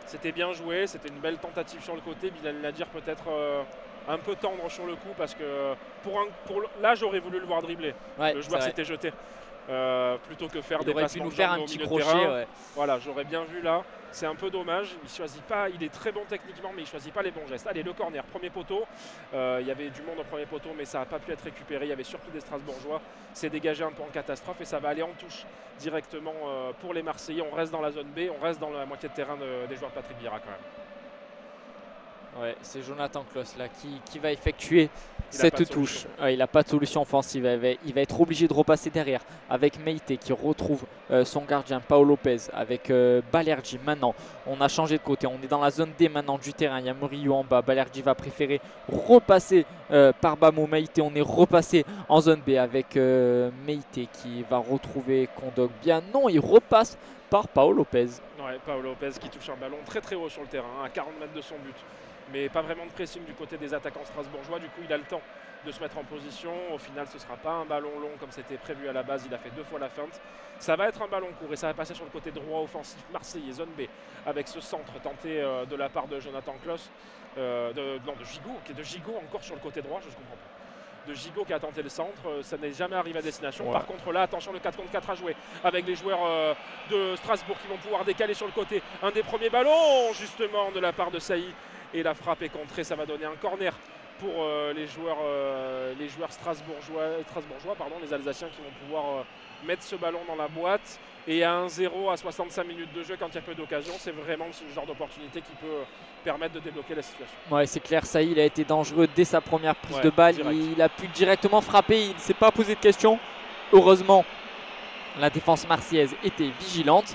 A: C'était bien joué, c'était une belle tentative sur le côté. Bilal Nadir peut-être un peu tendre sur le coup parce que là j'aurais voulu le voir dribbler. Le joueur s'était jeté. Plutôt que faire des passements au milieu de terrain. Voilà, j'aurais bien vu là. C'est un peu dommage. Il choisit pas. Il est très bon techniquement, mais il choisit pas les bons gestes. Allez, le corner, premier poteau. Il y avait du monde au premier poteau, mais ça n'a pas pu être récupéré. Il y avait surtout des Strasbourgeois. C'est dégagé un peu en catastrophe et ça va aller en touche directement pour les Marseillais. On reste dans la zone B, on reste dans la moitié de terrain des joueurs de Patrick Vieira quand même.
B: Ouais, c'est Jonathan Klaus là qui va effectuer cette touche. Il n'a pas de solution offensive. Il va être obligé de repasser derrière avec Meite qui retrouve son gardien Pau Lopez avec Balerdi. Maintenant, on a changé de côté. On est dans la zone D maintenant du terrain. Il y a Murillo en bas. Balerdi va préférer repasser par Bamo Meite. On est repassé en zone B avec Meite qui va retrouver Kondogbia. Non, il repasse par Pau Lopez.
A: Ouais, Pau Lopez qui touche un ballon très très haut sur le terrain, à 40 mètres de son but. Mais pas vraiment de pressing du côté des attaquants strasbourgeois. Du coup, il a le temps de se mettre en position. Au final, ce ne sera pas un ballon long comme c'était prévu à la base. Il a fait 2 fois la feinte. Ça va être un ballon court et ça va passer sur le côté droit offensif marseillais, zone B, avec ce centre tenté de la part de Jonathan Klaus. De Gigot encore sur le côté droit, je ne comprends pas. De Gigot qui a tenté le centre, ça n'est jamais arrivé à destination. Par contre là, attention, le 4 contre 4 à jouer avec les joueurs de Strasbourg qui vont pouvoir décaler sur le côté. Un des premiers ballons justement de la part de Saï. Et la frappe est contrée, ça va donner un corner pour les joueurs strasbourgeois, les Alsaciens qui vont pouvoir mettre ce ballon dans la boîte. Et à 1-0 à 65 minutes de jeu, quand il y a peu d'occasion, c'est vraiment ce genre d'opportunité qui peut permettre de débloquer la situation.
B: Ouais, c'est clair, Saï, il a été dangereux dès sa première prise de balle. Il a pu directement frapper, il ne s'est pas posé de questions. Heureusement, la défense marseillaise était vigilante.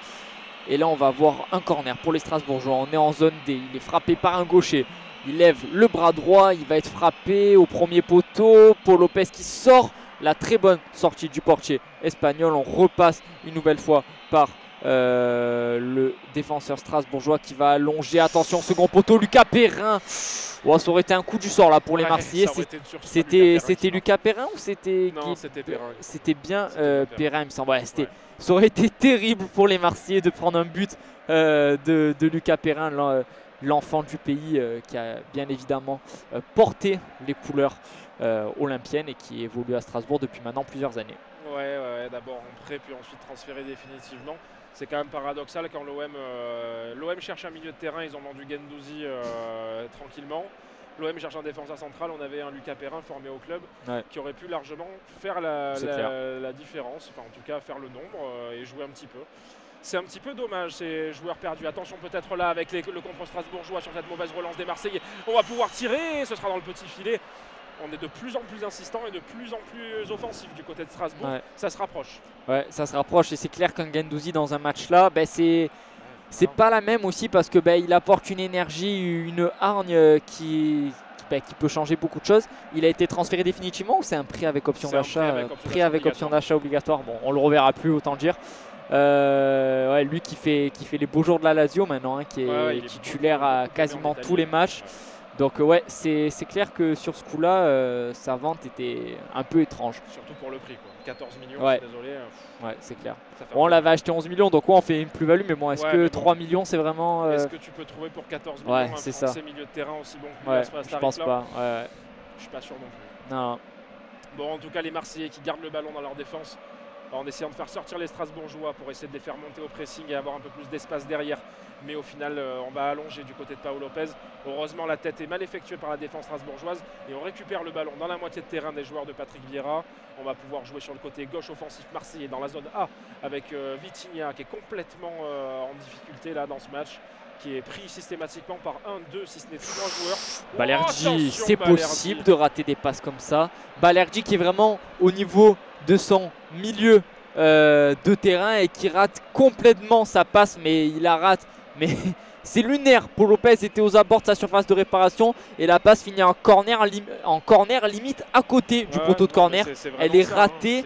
B: Et là, on va voir un corner pour les Strasbourgeois. On est en zone D. Il est frappé par un gaucher. Il lève le bras droit. Il va être frappé au premier poteau. Pau Lopez qui sort. La très bonne sortie du portier espagnol. On repasse une nouvelle fois par le défenseur strasbourgeois qui va allonger. Attention, second poteau. Lucas Perrin. Oh, ça aurait été un coup du sort là pour les Marseillais. C'était Lucas Perrin ou c'était...
A: Non, c'était Perrin.
B: C'était bien Perrin, il me semble. Ouais, ça aurait été terrible pour les Marseillais de prendre un but de Lucas Perrin, l'enfant du pays qui a bien évidemment porté les couleurs olympiennes et qui évolue à Strasbourg depuis maintenant plusieurs années.
A: Ouais, d'abord en prêt puis ensuite transféré définitivement. C'est quand même paradoxal quand l'OM cherche un milieu de terrain, ils ont vendu Guendouzi tranquillement. L'OM cherche un défenseur central, on avait un Lucas Perrin formé au club qui aurait pu largement faire la différence, enfin en tout cas faire le nombre et jouer un petit peu. C'est un petit peu dommage ces joueurs perdus. Attention peut-être là avec le contre strasbourgeois sur cette mauvaise relance des Marseillais. On va pouvoir tirer, ce sera dans le petit filet. On est de plus en plus insistant et de plus en plus offensif du côté de Strasbourg. Ça se rapproche.
B: Ouais, ça se rapproche et c'est clair qu'un Guendouzi dans un match là, c'est pas la même aussi parce que il apporte une énergie, une hargne qui peut changer beaucoup de choses. Il a été transféré définitivement ou c'est un prix avec option d'achat? Prix avec option d'achat obligatoire. Bon, on le reverra plus, autant dire. Lui qui fait les beaux jours de la Lazio maintenant, qui est titulaire à quasiment tous les matchs. Donc c'est clair que sur ce coup-là, sa vente était un peu étrange.
A: Surtout pour le prix, quoi. 14 millions, je suis désolé.
B: Ouais, c'est clair. Bon, on l'avait acheté 11 millions, donc on fait une plus-value, mais bon, est-ce que 3 millions, c'est vraiment...
A: Est-ce que tu peux trouver pour 14 millions un Français milieu de terrain aussi bon que lui
B: je pense pas.
A: Je suis pas sûr non plus.
B: Non.
A: Bon, en tout cas, les Marseillais qui gardent le ballon dans leur défense en essayant de faire sortir les Strasbourgeois pour essayer de les faire monter au pressing et avoir un peu plus d'espace derrière. Mais au final, on va allonger du côté de Pau Lopez. Heureusement, la tête est mal effectuée par la défense strasbourgeoise et on récupère le ballon dans la moitié de terrain des joueurs de Patrick Vieira. On va pouvoir jouer sur le côté gauche offensif marseillais dans la zone A avec Vitinha qui est complètement en difficulté là dans ce match, qui est pris systématiquement par 1, 2, si ce n'est 3 joueurs.
B: Balerdi, c'est possible de rater des passes comme ça. Balerdi qui est vraiment au niveau de son milieu de terrain et qui rate complètement sa passe, mais il la rate. Mais c'est lunaire. Pau Lopez était aux abords de sa surface de réparation et la passe finit en corner limite à côté du poteau de corner. Elle est ratée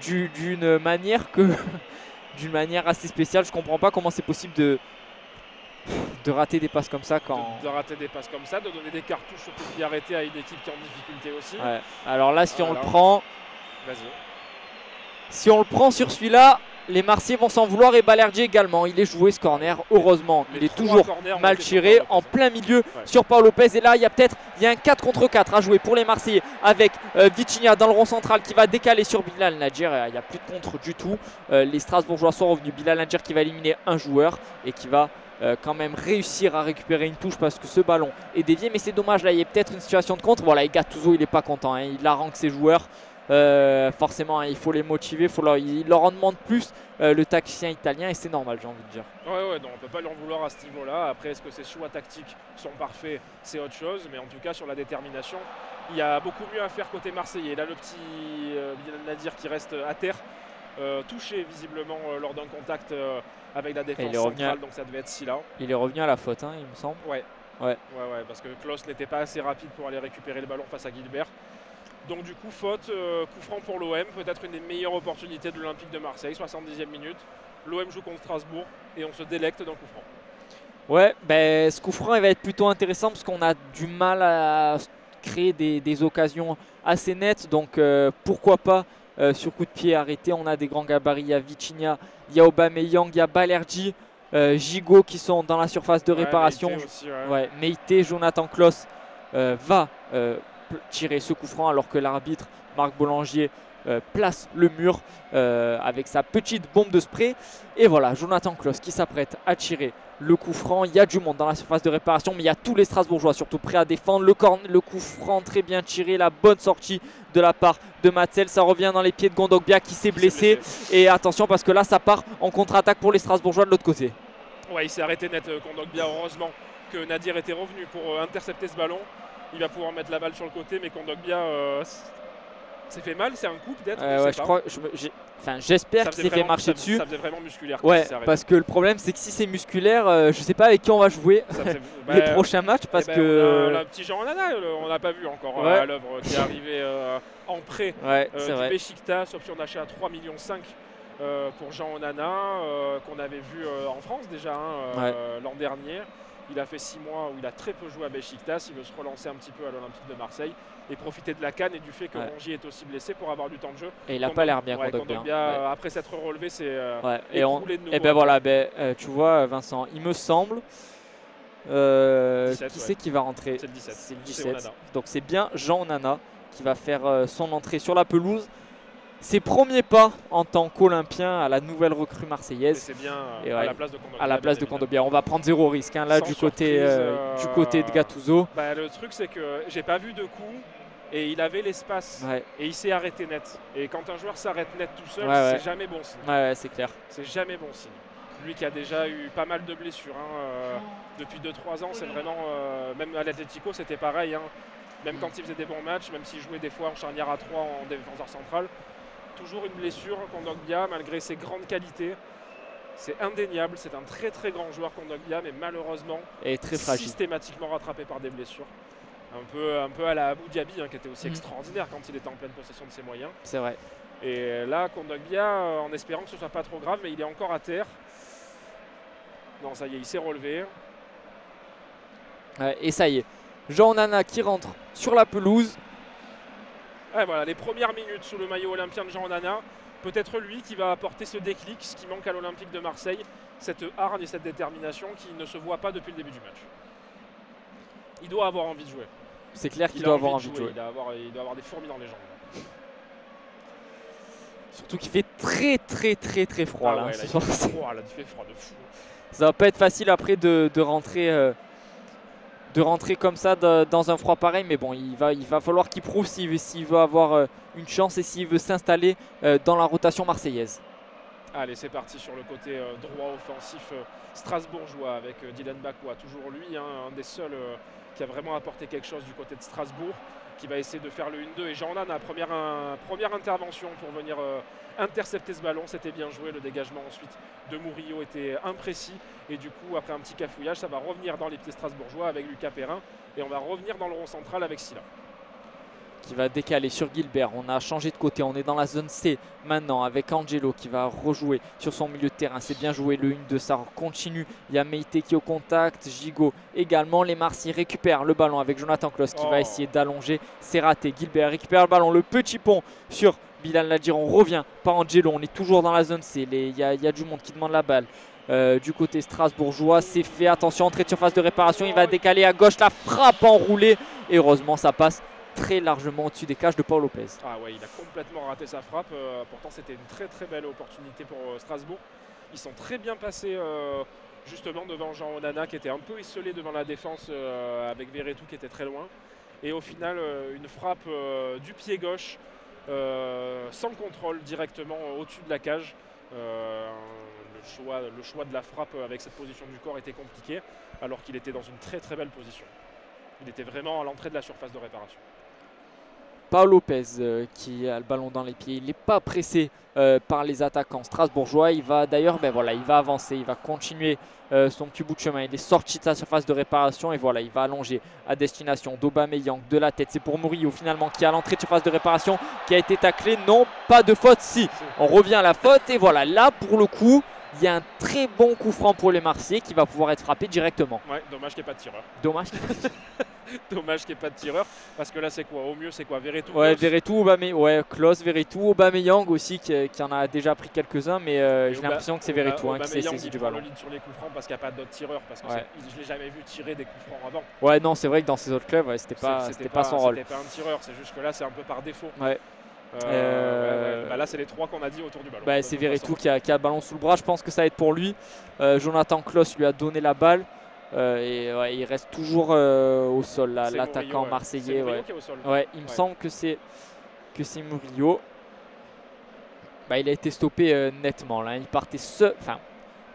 B: d'une manière d'une manière assez spéciale. Je comprends pas comment c'est possible de rater des passes comme ça
A: de rater des passes comme ça, de donner des cartouches surtout puis arrêter à une équipe qui est en difficulté aussi.
B: Ouais. Alors là, si on le prend, si on le prend sur celui-là, les Marseillais vont s'en vouloir et Balerdi également. Il est joué ce corner, heureusement. Il est toujours mal tiré en plein milieu sur Pau Lopez. Et là, il y a un 4 contre 4 à jouer pour les Marseillais avec Vitinha dans le rond central qui va décaler sur Bilal Nadjer. Il n'y a plus de contre du tout. Les Strasbourgeois sont revenus. Bilal Nadjer qui va éliminer un joueur et qui va quand même réussir à récupérer une touche parce que ce ballon est dévié. Mais c'est dommage, là, il y a peut-être une situation de contre. Voilà, et Gattuso, il n'est pas content. Hein. Il harangue ses joueurs. Forcément, il faut les motiver, il leur en demande plus, le tacticien italien, et c'est normal, j'ai envie de dire.
A: Ouais, non, on ne peut pas leur vouloir à ce niveau-là. Après, est-ce que ses choix tactiques sont parfaits? C'est autre chose, mais en tout cas, sur la détermination, il y a beaucoup mieux à faire côté marseillais. Là, le petit Bilal Nadjer qui reste à terre, touché visiblement lors d'un contact avec la défense centrale, donc ça devait être Silla.
B: Il est revenu à la faute, hein, il me semble.
A: Ouais, parce que Klose n'était pas assez rapide pour aller récupérer le ballon face à Gilbert. Donc du coup, faute, coup franc pour l'OM, peut-être une des meilleures opportunités de l'Olympique de Marseille, 70e minute. L'OM joue contre Strasbourg et on se délecte d'un coup franc.
B: Ouais, ce coup franc il va être plutôt intéressant parce qu'on a du mal à créer des occasions assez nettes. Donc pourquoi pas sur coup de pied arrêté. On a des grands gabarits, il y a Vitinha, il y a Aubameyang, il y a Balerdi, Gigot qui sont dans la surface de réparation. Meïté, Jonathan Klaus va tirer ce coup franc alors que l'arbitre Marc Boulanger place le mur avec sa petite bombe de spray. Et voilà, Jonathan Klaus qui s'apprête à tirer le coup franc. Il y a du monde dans la surface de réparation, mais il y a tous les Strasbourgeois surtout prêts à défendre. Le coup franc très bien tiré, la bonne sortie de la part de Matzel. Ça revient dans les pieds de Kondogbia qui s'est blessé. Et attention parce que là ça part en contre-attaque pour les Strasbourgeois de l'autre côté.
A: Ouais, il s'est arrêté net Kondogbia. Heureusement que Nadir était revenu pour intercepter ce ballon. Il va pouvoir mettre la balle sur le côté, mais Kondogbia s'est fait mal. C'est un coup peut-être.
B: J'espère qu'il s'est fait marcher dessus.
A: Ça faisait vraiment musculaire.
B: Parce que le problème c'est que si c'est musculaire, je sais pas avec qui on va jouer les prochains matchs parce que.
A: On a un petit Jean Onana, on n'a pas vu encore à l'œuvre, qui est arrivé en prêt du Beşiktaş, option d'achat à 3,5 millions pour Jean Onana, qu'on avait vu en France déjà l'an dernier. Il a fait 6 mois où il a très peu joué à Beşiktaş. Il veut se relancer un petit peu à l'Olympique de Marseille et profiter de la CAN et du fait que Rongier est aussi blessé pour avoir du temps de jeu.
B: Et il n'a pas l'air bien,
A: Kondogbia. Après s'être relevé, c'est
B: écroulé de nouveau. Tu vois, Vincent, il me semble.
A: 17,
B: qui c'est qui va rentrer?
A: C'est le 17.
B: C'est le 17. Donc c'est bien Jean Onana qui va faire son entrée sur la pelouse. Ses premiers pas en tant qu'Olympien à la nouvelle recrue marseillaise.
A: C'est bien à la place de Kondogbia.
B: À la place de Kondogbia. On va prendre 0 risque là du côté de Gattuso.
A: Le truc c'est que j'ai pas vu de coup et il avait l'espace et il s'est arrêté net. Et quand un joueur s'arrête net tout seul, c'est jamais bon signe.
B: C'est clair.
A: C'est jamais bon signe. Lui qui a déjà eu pas mal de blessures depuis 2-3 ans, c'est vraiment même à l'Atlético c'était pareil. Même quand il faisait des bons matchs, même s'il jouait des fois en charnière à 3 en défenseur central. Toujours une blessure, Kondogbia, malgré ses grandes qualités. C'est indéniable, c'est un très très grand joueur Kondogbia, mais malheureusement
B: et très fragile.
A: Systématiquement rattrapé par des blessures. Un peu à la Abou Dhabi, qui était aussi extraordinaire quand il était en pleine possession de ses moyens.
B: C'est vrai.
A: Et là, Kondogbia, en espérant que ce ne soit pas trop grave, mais il est encore à terre. Non, ça y est, il s'est relevé.
B: Et ça y est, Jean Onana qui rentre sur la pelouse.
A: Voilà, les premières minutes sous le maillot olympien de Jean Onana, peut-être lui qui va apporter ce déclic, ce qui manque à l'Olympique de Marseille, cette hargne et cette détermination qui ne se voit pas depuis le début du match. Il doit avoir envie de jouer.
B: C'est clair qu'il doit avoir envie de jouer.
A: Il doit avoir des fourmis dans les jambes.
B: Surtout qu'il fait très froid là.
A: Ouais, là, il fait froid, là, il fait froid de fou.
B: Ça va pas être facile après de rentrer comme ça dans un froid pareil, mais bon, il va falloir qu'il prouve s'il veut avoir une chance et s'il veut s'installer dans la rotation marseillaise.
A: Allez, c'est parti sur le côté droit offensif strasbourgeois avec Dylan Bakwa, toujours lui, hein, un des seuls qui a vraiment apporté quelque chose du côté de Strasbourg, qui va essayer de faire le 1-2. Et Jean-Nana, première intervention pour venir intercepter ce ballon, c'était bien joué. Le dégagement ensuite de Murillo était imprécis. Et du coup, après un petit cafouillage, ça va revenir dans les pieds strasbourgeois avec Lucas Perrin. Et on va revenir dans le rond central avec Silla.
B: Qui va décaler sur Gilbert. On a changé de côté, on est dans la zone C maintenant avec Angelo qui va rejouer sur son milieu de terrain. C'est bien joué, le 1-2, ça continue. Il y a Meite qui est au contact, Gigot également. Les Marseillais récupèrent le ballon avec Jonathan Klaus qui va essayer d'allonger. C'est raté, Gilbert récupère le ballon, le petit pont sur Bilal Ladir. On revient par Angelo, on est toujours dans la zone C. Il y a du monde qui demande la balle. Du côté strasbourgeois, c'est fait, attention, entrée de surface de réparation, il va décaler à gauche, la frappe enroulée et heureusement ça passe très largement au-dessus des cages de Paul Lopez.
A: Ah ouais, il a complètement raté sa frappe, pourtant c'était une très belle opportunité pour Strasbourg. Ils sont très bien passés justement devant Jean Onana qui était un peu isolé devant la défense avec Verretou qui était très loin. Et au final, une frappe du pied gauche sans contrôle directement au-dessus de la cage. Le choix de la frappe avec cette position du corps était compliqué alors qu'il était dans une très belle position. Il était vraiment à l'entrée de la surface de réparation.
B: Paul Lopez qui a le ballon dans les pieds, il n'est pas pressé par les attaquants strasbourgeois. Il va d'ailleurs, il va avancer, il va continuer son petit bout de chemin. Il est sorti de sa surface de réparation et voilà, il va allonger à destination d'Aubameyang de la tête. C'est pour Murillo finalement qui est à l'entrée de surface de réparation, qui a été taclé. Non, pas de faute, si. On revient à la faute et voilà, là pour le coup, il y a un très bon coup franc pour les Marseillais qui va pouvoir être frappé directement.
A: Ouais, dommage qu'il n'y ait pas de tireur.
B: Dommage.
A: Dommage qu'il n'y ait pas de tireur, parce que là c'est quoi? Au mieux c'est quoi? Verretou?
B: Ouais, Verretou, Aubameyang, ouais, Klose, Verretou, Aubameyang aussi qui en a déjà pris quelques-uns, mais j'ai l'impression que c'est Verretou qui s'est saisi du ballon.
A: Le lead sur les coups francs parce qu'il n'y a pas d'autres tireurs, parce que je ne l'ai jamais vu tirer des coups francs avant.
B: Ouais, non, c'est vrai que dans ces autres clubs, c'était pas son rôle.
A: C'était pas un tireur, c'est juste que là c'est un peu par défaut.
B: Ouais.
A: Là c'est les trois qu'on a dit autour du ballon.
B: C'est Verretou qui a le ballon sous le bras, je pense que ça va être pour lui. Jonathan Klaus lui a donné la balle. Il reste toujours au sol l'attaquant marseillais.
A: Qui est au sol.
B: Il me semble que c'est Murillo. Il a été stoppé nettement là. Il partait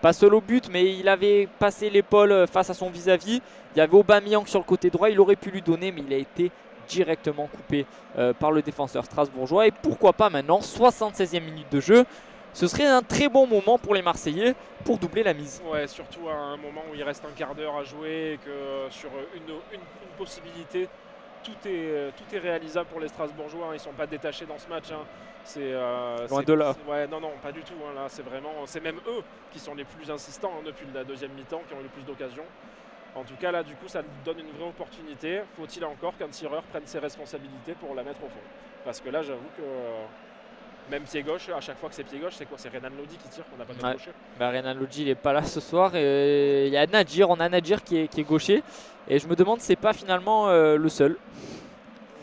B: pas seul au but, mais il avait passé l'épaule face à son vis-à-vis. Il y avait Aubameyang sur le côté droit, il aurait pu lui donner, mais il a été directement coupé par le défenseur strasbourgeois. Et pourquoi pas maintenant, 76e minute de jeu. Ce serait un très bon moment pour les Marseillais pour doubler la mise.
A: Ouais, surtout à un moment où il reste un quart d'heure à jouer et que sur une possibilité, tout est réalisable pour les Strasbourgeois. Ils ne sont pas détachés dans ce match.
B: Loin de là.
A: Ouais, non, pas du tout. Là, c'est même eux qui sont les plus insistants depuis la deuxième mi-temps, qui ont eu le plus d'occasions. En tout cas, là, du coup, ça donne une vraie opportunité. Faut-il encore qu'un tireur prenne ses responsabilités pour la mettre au fond? Parce que là, j'avoue que même pied gauche, à chaque fois que c'est pied gauche, c'est quoi? C'est Renan Lodi qui tire, qu'on n'a pas de gaucher.
B: Renan Lodi, il n'est pas là ce soir. Il y a Nadir, on a Nadir qui est gaucher. Et je me demande si c'est pas finalement le seul.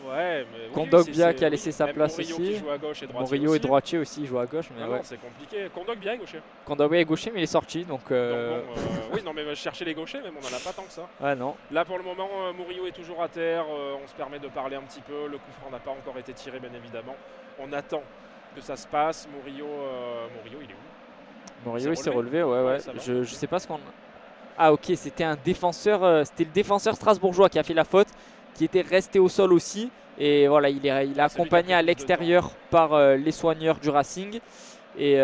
A: Ouais, mais
B: Kondogbia qui a laissé sa place
A: Murillo
B: aussi.
A: Qui joue à gauche et
B: Murillo et droitier aussi joue à gauche. Mais
A: non, c'est compliqué. Kondogbia est gaucher.
B: Kondogbia est gaucher, mais il est sorti. Donc
A: oui, non, mais je cherchais les gauchers, mais on n'en a pas tant que ça.
B: Ouais, non.
A: Là, pour le moment, Murillo est toujours à terre. On se permet de parler un petit peu. Le coup franc n'a pas encore été tiré, bien évidemment. On attend que ça se passe. Murillo, il est où?
B: Murillo, il s'est relevé, ouais. Je sais pas ce qu'on... Ah, ok, c'était un défenseur. C'était le défenseur strasbourgeois qui a fait la faute, qui était resté au sol aussi. Et voilà, il est accompagné à l'extérieur par les soigneurs du Racing. Et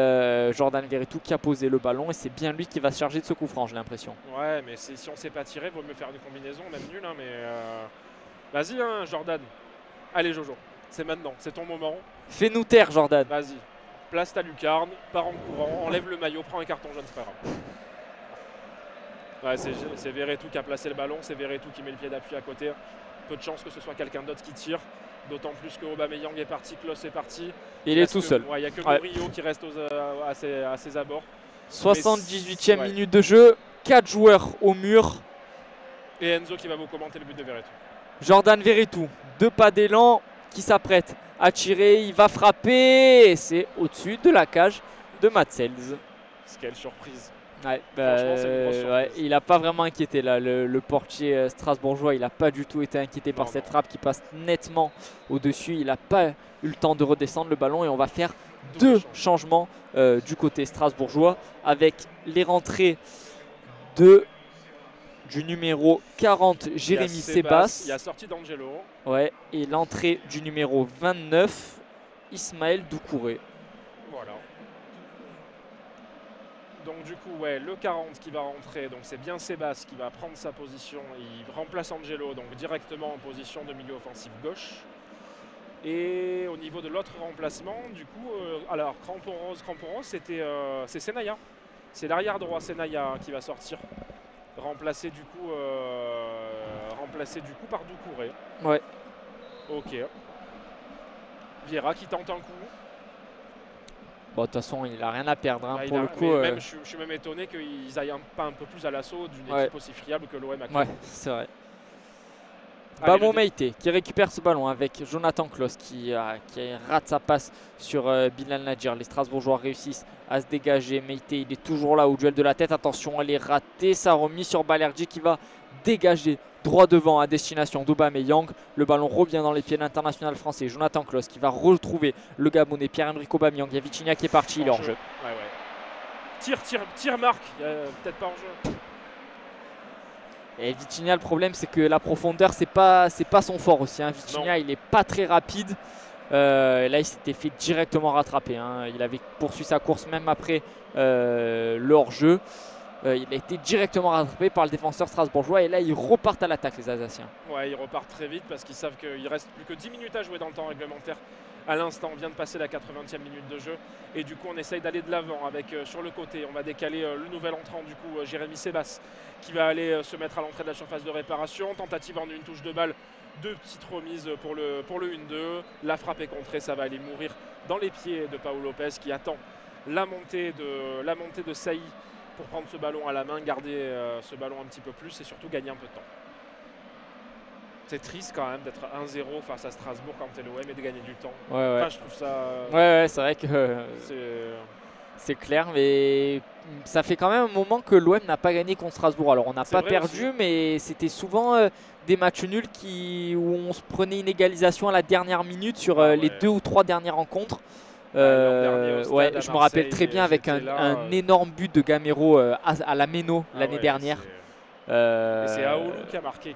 B: Jordan Verretou qui a posé le ballon. Et c'est bien lui qui va se charger de ce coup franc, j'ai l'impression.
A: Ouais, mais si on ne sait pas tirer, il vaut mieux faire une combinaison, même nulle. Hein, mais vas-y, hein, Jordan. Allez, Jojo, c'est maintenant, c'est ton moment.
B: Fais-nous taire, Jordan.
A: Vas-y, place ta lucarne, pars en courant, enlève le maillot, prends un carton jaune, c'est pas grave. Ouais, c'est Verretou qui a placé le ballon, c'est Verretou qui met le pied d'appui à côté. Peu de chance que ce soit quelqu'un d'autre qui tire, d'autant plus que Aubameyang est parti, Klose est parti.
B: Il est tout seul.
A: Il n'y a que Murillo qui reste à ses abords.
B: 78e minute de jeu, 4 joueurs au mur.
A: Et Enzo qui va vous commenter le but de Verretou.
B: Jordan Verretou, 2 pas d'élan, qui s'apprête à tirer. Il va frapper. Et c'est au-dessus de la cage de Matsels.
A: Quelle surprise.
B: Ouais, il n'a pas vraiment inquiété là, le portier strasbourgeois. Il n'a pas du tout été inquiété par cette frappe qui passe nettement au-dessus. Il n'a pas eu le temps de redescendre le ballon et on va faire deux changements du côté strasbourgeois avec les rentrées du numéro 40 Jérémy Sebas.
A: Il y a sortie d'Angelo.
B: Ouais, et l'entrée du numéro 29 Ismaël Doucouré.
A: Voilà. Donc du coup, ouais, le 40 qui va rentrer, donc c'est bien Sebas qui va prendre sa position. Il remplace Angelo, donc directement en position de milieu offensif gauche. Et au niveau de l'autre remplacement, du coup, alors crampon rose, c'est Senaya. C'est l'arrière droit Senaya qui va sortir, remplacé du coup par Doucouré.
B: Ouais.
A: Ok. Vieira qui tente un coup.
B: Bon, de toute façon, il n'a rien à perdre. Hein, pour le coup,
A: même, je suis même étonné qu'ils aillent pas un peu plus à l'assaut d'une équipe aussi friable que l'OM.
B: Ouais, c'est vrai. Bamon Meïté qui récupère ce ballon avec Jonathan Klaus qui rate sa passe sur Bilal Nadjir. Les Strasbourgeois réussissent à se dégager. Meïté, il est toujours là au duel de la tête. Attention, elle est ratée. Ça remise sur Balerdi qui va dégager droit devant à destination d'Aubameyang. Le ballon revient dans les pieds de l'international français. Jonathan Klaus qui va retrouver le Gabonais Pierre-Emerick Aubameyang. Il y a Vitinha qui est parti, il est hors jeu.
A: Ouais. Tire marque, peut-être pas hors jeu.
B: Et Vitinha, le problème c'est que la profondeur c'est pas son fort aussi. Hein. Vitinha, il est pas très rapide. Là il s'était fait directement rattraper. Hein. Il avait poursuivi sa course même après le hors-jeu. Il a été directement rattrapé par le défenseur strasbourgeois et là ils repartent à l'attaque les Alsaciens.
A: Ouais, ils repartent très vite parce qu'ils savent qu'il reste plus que 10 minutes à jouer dans le temps réglementaire. À l'instant, on vient de passer la 80e minute de jeu et du coup on essaye d'aller de l'avant avec sur le côté. On va décaler le nouvel entrant du coup Jérémy Sebas qui va aller se mettre à l'entrée de la surface de réparation. Tentative en une touche de balle, deux petites remises pour le 1-2. La frappe est contrée, ça va aller mourir dans les pieds de Paul Lopez qui attend la montée de Saï pour prendre ce ballon à la main, garder ce ballon un petit peu plus et surtout gagner un peu de temps. C'est triste quand même d'être 1-0 face à Strasbourg quand t'es l'OM et de gagner du temps.
B: Ouais.
A: Enfin, je trouve ça...
B: Ouais, c'est vrai que c'est clair, mais ça fait quand même un moment que l'OM n'a pas gagné contre Strasbourg. Alors on n'a pas perdu, mais c'était souvent des matchs nuls où on se prenait une égalisation à la dernière minute sur les 2 ou 3 dernières rencontres. Je me rappelle très bien avec un énorme but de Gamero à la Méno l'année dernière.
A: C'est Aoulou qui avait marqué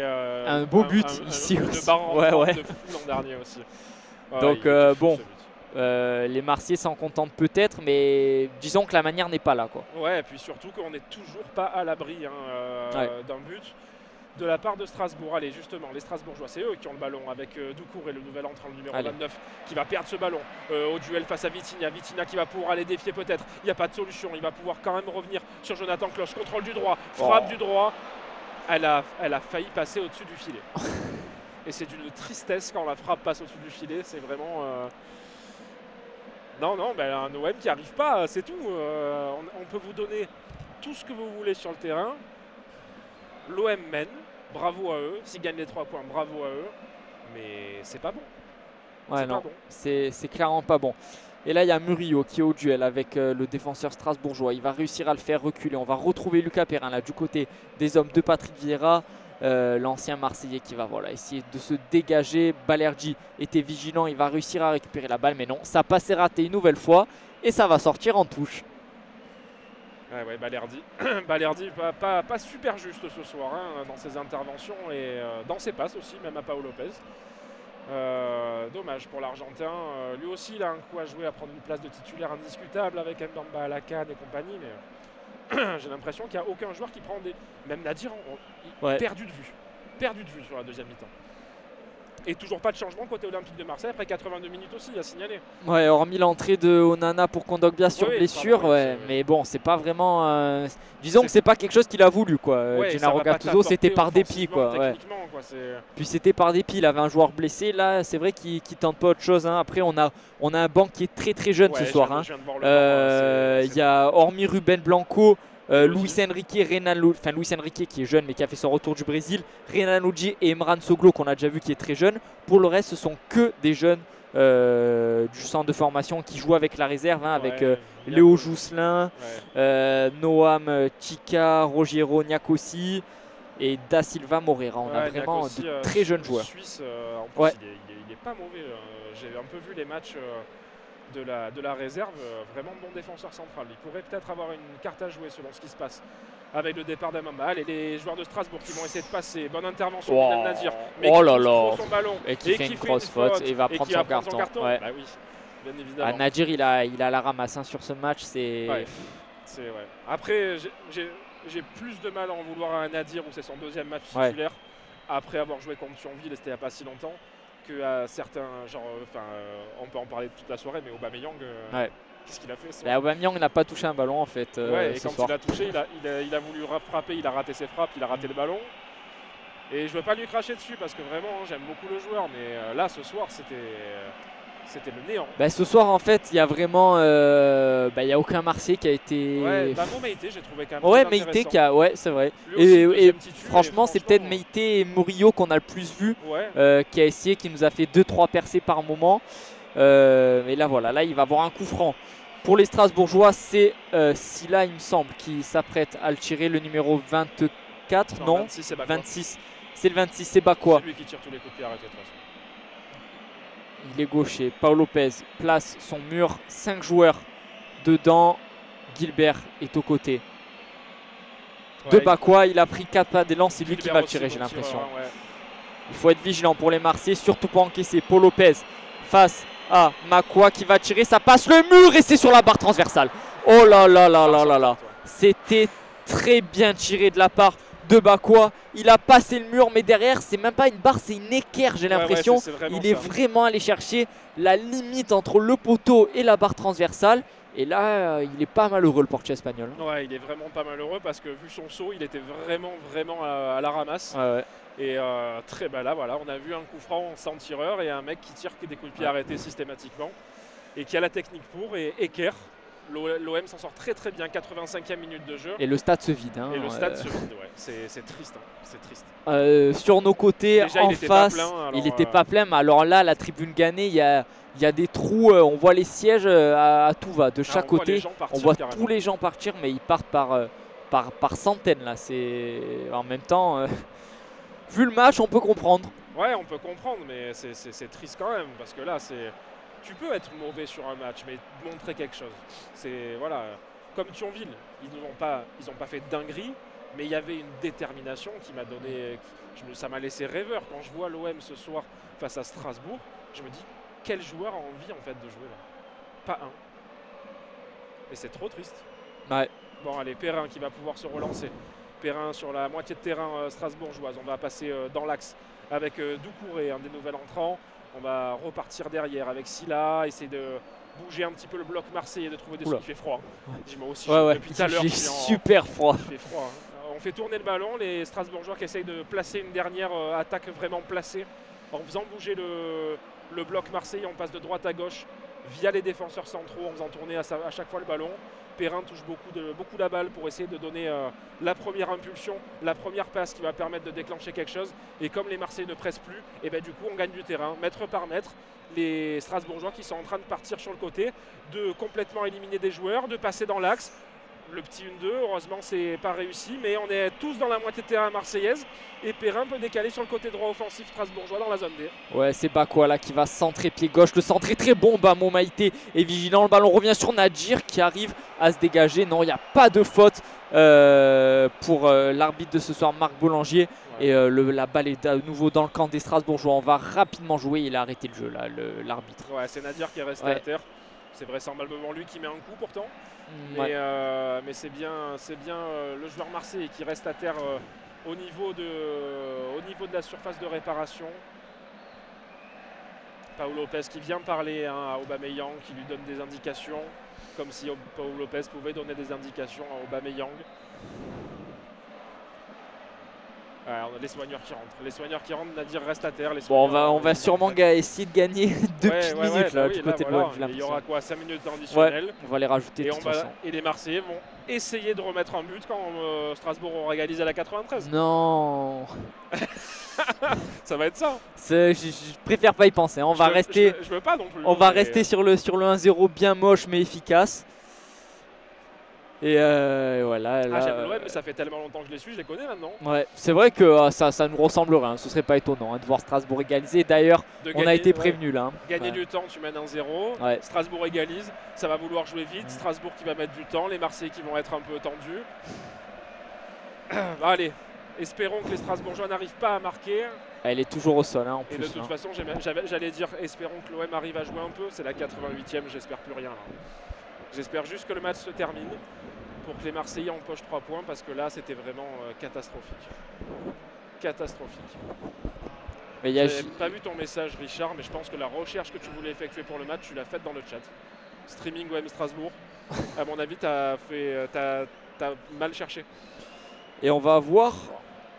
B: un beau but ici aussi.
A: De fou l'an dernier aussi.
B: Donc les Marseillais s'en contentent peut-être, mais disons que la manière n'est pas là, quoi.
A: Ouais, et puis surtout qu'on n'est toujours pas à l'abri d'un but de la part de Strasbourg. Allez, justement, les Strasbourgeois, c'est eux qui ont le ballon avec Doucouré, le nouvel entrant, le numéro 29, qui va perdre ce ballon au duel face à Vitinha. Vitinha qui va pouvoir aller défier peut-être. Il n'y a pas de solution. Il va pouvoir quand même revenir sur Jonathan Klaus. Contrôle du droit, frappe du droit. Elle a failli passer au-dessus du filet. Et c'est d'une tristesse quand la frappe passe au-dessus du filet. C'est vraiment... Non, un OM qui n'arrive pas, c'est tout. On peut vous donner tout ce que vous voulez sur le terrain. L'OM mène, bravo à eux. S'ils gagnent les 3 points, bravo à eux. Mais c'est pas bon.
B: Ouais, non, c'est clairement pas bon. Et là, il y a Murillo qui est au duel avec le défenseur strasbourgeois. Il va réussir à le faire reculer. On va retrouver Lucas Perrin là du côté des hommes de Patrick Vieira. L'ancien Marseillais qui va essayer de se dégager. Balerdi était vigilant, il va réussir à récupérer la balle, mais non, ça passe raté une nouvelle fois et ça va sortir en touche.
A: Ouais, Balerdi pas super juste ce soir dans ses interventions et dans ses passes aussi, même à Paul Lopez. Dommage pour l'Argentin. Lui aussi, il a un coup à jouer à prendre une place de titulaire indiscutable avec Mbamba à la canne et compagnie, mais j'ai l'impression qu'il n'y a aucun joueur qui prend des... Même Nadir, perdu de vue sur la deuxième mi-temps. Et toujours pas de changement côté Olympique de Marseille après 82 minutes aussi à signaler.
B: Ouais, hormis l'entrée de Onana pour Kondogbia sur blessure, mais bon, c'est pas vraiment... disons que c'est pas quelque chose qu'il a voulu, quoi. Gennaro Gattuso, c'était par dépit, quoi. Puis c'était par dépit, il avait un joueur blessé, là c'est vrai qu'il tente pas autre chose. Après on a un banc qui est très très jeune ce soir. Il y a hormis Ruben Blanco, Luis Enrique, Luis Enrique qui est jeune mais qui a fait son retour du Brésil, Renan Lodji et Emran Soglo qu'on a déjà vu qui est très jeune. Pour le reste, ce sont que des jeunes du centre de formation qui jouent avec la réserve, hein, avec Léo Jousselin, Noam Chica, Rogero Niakosi et Da Silva Moreira. On a vraiment
A: Niakosi,
B: de très jeunes joueurs.
A: Suisse, en plus, il est pas mauvais. J'ai un peu vu les matchs de la réserve, vraiment bon défenseur central. Il pourrait peut-être avoir une carte à jouer selon ce qui se passe avec le départ d'Amambal et les joueurs de Strasbourg qui vont essayer de passer. Bonne intervention de Bilal Nadir, mais qui touche son ballon
B: et qui fait une grosse faute et va prendre son carton.
A: Bah oui, bien évidemment.
B: Nadir, il a la ramasse, hein, sur ce match.
A: Après, j'ai plus de mal à en vouloir à un Nadir où c'est son deuxième match titulaire après avoir joué contre Thionville, et c'était il n'y a pas si longtemps, que à certains, on peut en parler toute la soirée, mais Aubameyang, qu'est-ce qu'il a fait
B: Aubameyang n'a pas touché un ballon en fait.
A: Et quand il a touché, il a voulu frapper, il a raté ses frappes, il a raté le ballon. Et je ne veux pas lui cracher dessus parce que vraiment, j'aime beaucoup le joueur, mais là, ce soir, c'était le néant.
B: Ce soir, en fait, il y a vraiment, il y a aucun Marseillais qui a été.
A: Meïté, j'ai trouvé quand
B: Ouais,
A: même.
B: Meïté c'est vrai. Et franchement, c'est peut-être Meïté et Murillo qu'on a le plus vu, qui a essayé, qui nous a fait 2-3 percées par moment. Mais là, voilà, là, il va avoir un coup franc. Pour les Strasbourgeois, c'est Silla, il me semble, qui s'apprête à le tirer, le numéro 24. Non, 26. C'est le 26, c'est Bakwa.
A: C'est lui qui tire tous les coups de pied arrêtés de toute façon.
B: Il est gaucher. Paul Lopez place son mur. 5 joueurs dedans. Gilbert est aux côtés de Bakwa. Il a pris 4 pas d'élan. C'est lui qui va le tirer, j'ai l'impression. Il faut être vigilant pour les Marseillais, surtout pas encaisser. Paul Lopez face à Makwa qui va tirer. Ça passe le mur et c'est sur la barre transversale. Oh là là là là là là. C'était très bien tiré de la part de Bakwa. Il a passé le mur, mais derrière, c'est même pas une barre, c'est une équerre, j'ai l'impression. Il est vraiment allé chercher la limite entre le poteau et la barre transversale. Et là, il est pas malheureux, le portier espagnol.
A: Ouais, il est vraiment pas malheureux parce que vu son saut, il était vraiment à la ramasse. Et là, voilà, on a vu un coup franc sans tireur et un mec qui tire des coups de pied arrêtés systématiquement et qui a la technique pour. Et Eker, l'OM s'en sort très très bien, 85e minute de jeu.
B: Et le stade se vide. Hein,
A: et le stade se vide, c'est triste. Hein, c'est triste.
B: Sur nos côtés, déjà, en face, il n'était
A: pas
B: plein. Mais alors là, la tribune gagnée, il y a des trous. On voit les sièges à tout va, de chaque côté. On voit tous les gens partir, mais ils partent par centaines. Là. En même temps, vu le match, on peut comprendre.
A: Ouais, on peut comprendre, mais c'est triste quand même. Parce que là, tu peux être mauvais sur un match, mais montrer quelque chose. Comme Thionville, ils n'ont pas fait de dinguerie, mais il y avait une détermination qui m'a donné, ça m'a laissé rêveur. Quand je vois l'OM ce soir face à Strasbourg, je me dis quel joueur a envie en fait de jouer là? Pas un. Et c'est trop triste.
B: Ouais.
A: Bon, allez, Perrin qui va pouvoir se relancer. Perrin sur la moitié de terrain strasbourgeoise. On va passer dans l'axe avec Doucouré, un des nouveaux entrants. On va repartir derrière avec Silla, essayer de bouger un petit peu le bloc marseillais, de trouver des solutions. Il fait froid. Dis-moi aussi, depuis tout à l'heure.
B: Il fait super froid.
A: Il fait froid. On fait tourner le ballon, les Strasbourgeois qui essayent de placer une dernière attaque vraiment placée. En faisant bouger le bloc marseillais, on passe de droite à gauche via les défenseurs centraux, en faisant tourner à chaque fois le ballon. Perrin touche beaucoup la balle pour essayer de donner la première impulsion, la première passe qui va permettre de déclencher quelque chose. Et comme les Marseillais ne pressent plus, et du coup on gagne du terrain, mètre par mètre. Les Strasbourgeois qui sont en train de partir sur le côté, de complètement éliminer des joueurs, de passer dans l'axe. Le petit 1-2, heureusement c'est pas réussi, mais on est tous dans la moitié de terrain marseillaise et Perrin peut décaler sur le côté droit offensif strasbourgeois dans la zone D. Ouais,
B: c'est Bakwa là qui va centrer pied gauche, le centre est très bon, Bamo Maïté est vigilant, le ballon revient sur Nadir qui arrive à se dégager. Non, il n'y a pas de faute pour l'arbitre de ce soir, Marc Boulanger. Et la balle est à nouveau dans le camp des Strasbourgeois. On va rapidement jouer, il a arrêté le jeu là, l'arbitre.
A: Ouais, c'est Nadir qui est resté à terre. C'est vraisemblablement lui qui met un coup pourtant. Mais c'est bien le joueur marseillais qui reste à terre au niveau de la surface de réparation. Paul Lopez qui vient parler à Aubameyang, qui lui donne des indications, comme si Paul Lopez pouvait donner des indications à Aubameyang. Les soigneurs qui rentrent, Nadir reste à terre.
B: Bon, on va sûrement essayer de gagner 2 petites minutes là, du côté de l'OM.
A: Il y aura quoi, 5 minutes d'additionnel.
B: On va les rajouter
A: et les Marseillais vont essayer de remettre un but quand Strasbourg aura égalisé à la 93.
B: Non.
A: Ça va être ça.
B: Je préfère pas y penser. On va rester.
A: Je veux pas non plus.
B: On va rester sur le 1-0 bien moche mais efficace. Et voilà.
A: J'aime l'OM, mais ça fait tellement longtemps que je les suis, je les connais maintenant.
B: Ouais, c'est vrai que ça nous ressemblerait. Ce serait pas étonnant de voir Strasbourg égaliser. D'ailleurs, on a été prévenu là.
A: Gagner du temps, tu mènes 1-0. Strasbourg égalise, ça va vouloir jouer vite. Strasbourg qui va mettre du temps, les Marseillais qui vont être un peu tendus. Allez, espérons que les Strasbourgeois n'arrivent pas à marquer.
B: Elle est toujours au sol en plus.
A: Et de toute façon, j'allais dire, espérons que l'OM arrive à jouer un peu. C'est la 88e, j'espère plus rien là. J'espère juste que le match se termine pour que les Marseillais empochent 3 points parce que là c'était vraiment catastrophique. Catastrophique. J'ai pas vu ton message Richard, mais je pense que la recherche que tu voulais effectuer pour le match, tu l'as faite dans le chat. Streaming OM Strasbourg. À mon avis, t'as mal cherché.
B: Et on va avoir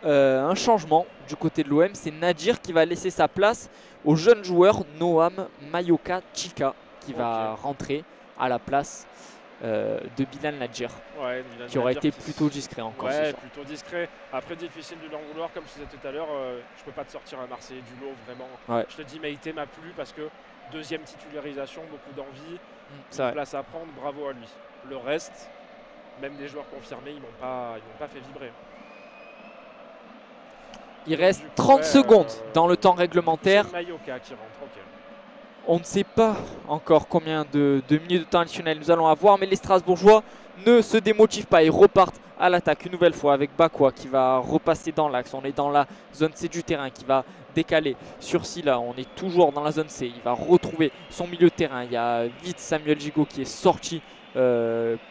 B: un changement du côté de l'OM. C'est Nadir qui va laisser sa place au jeune joueur Noam Mayoka Chika qui va rentrer à la place de Bilal Nadir, qui aurait été plutôt discret encore.
A: Plutôt discret. Après, difficile de l'en vouloir, comme je disais tout à l'heure, je peux pas te sortir un Marseillais du lot, vraiment. Je te dis, Meïté m'a plu parce que deuxième titularisation, beaucoup d'envie, une place à prendre, bravo à lui. Le reste, même des joueurs confirmés, ils m'ont pas fait vibrer.
B: Il reste 30 secondes dans le temps réglementaire.
A: C'est Mayoka qui rentre, ok.
B: On ne sait pas encore combien de minutes de temps additionnel nous allons avoir, mais les Strasbourgeois ne se démotivent pas et repartent à l'attaque une nouvelle fois avec Bakwa qui va repasser dans l'axe. On est dans la zone C du terrain qui va décaler sur Silla. On est toujours dans la zone C. Il va retrouver son milieu de terrain. Il y a vite Samuel Gigot qui est sorti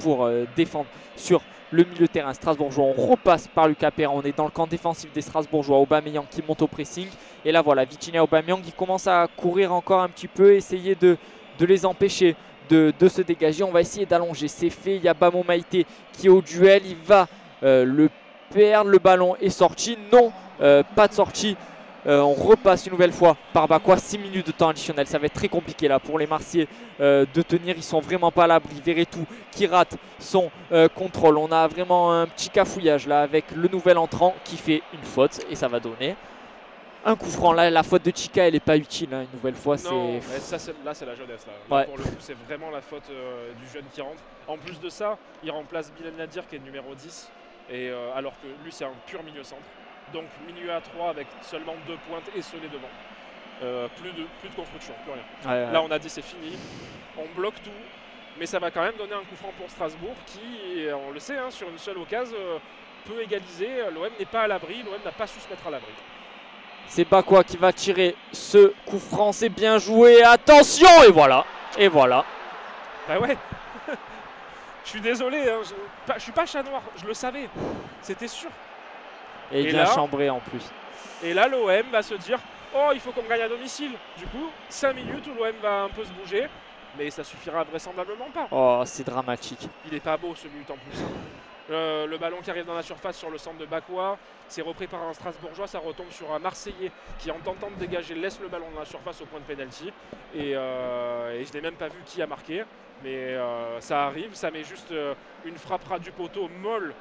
B: pour défendre sur le milieu de terrain strasbourgeois. On repasse par Lucas Perrin. On est dans le camp défensif des Strasbourgeois. Aubameyang qui monte au pressing. Et là voilà, Vitinha Aubameyang qui commence à courir encore un petit peu, essayer de les empêcher de se dégager. On va essayer d'allonger. C'est fait. Il y a Bamo Maïté qui est au duel. Il va le perdre. Le ballon est sorti. Non, pas de sortie. On repasse une nouvelle fois par Bakwa. 6 minutes de temps additionnel. Ça va être très compliqué là pour les Marseillais de tenir. Ils sont vraiment pas à l'abri. Verretou qui rate son contrôle. On a vraiment un petit cafouillage là avec le nouvel entrant qui fait une faute. Et ça va donner un coup franc. Là, la faute de Chika, elle n'est pas utile. Une nouvelle fois,
A: non, là, c'est la jeunesse. Là, pour le coup, c'est vraiment la faute du jeune qui rentre. En plus de ça, il remplace Bilal Nadir qui est numéro 10. Et, alors que lui, c'est un pur milieu centre. Donc milieu à 3 avec seulement 2 pointes esselées devant. Plus de construction, plus rien. Là, on a dit c'est fini. On bloque tout. Mais ça va quand même donner un coup franc pour Strasbourg qui, on le sait, sur une seule occasion, peut égaliser. L'OM n'est pas à l'abri. L'OM n'a pas su se mettre à l'abri.
B: C'est Bakwa qui va tirer ce coup franc. C'est bien joué. Attention. Et voilà. Et voilà.
A: Bah ouais. Je suis désolé. Je suis pas chat noir. Je le savais. C'était sûr.
B: Et bien chambré en plus.
A: Et là, l'OM va se dire oh, il faut qu'on gagne à domicile. Du coup, 5 minutes où l'OM va un peu se bouger. Mais ça suffira vraisemblablement pas.
B: Oh, c'est dramatique.
A: Il est pas beau ce but en plus. Le ballon qui arrive dans la surface sur le centre de Bakwa, c'est repris par un Strasbourgeois, ça retombe sur un Marseillais qui en tentant de dégager laisse le ballon dans la surface au point de pénalty. Et je n'ai même pas vu qui a marqué, mais ça arrive, ça met juste une frappe ras du poteau molle,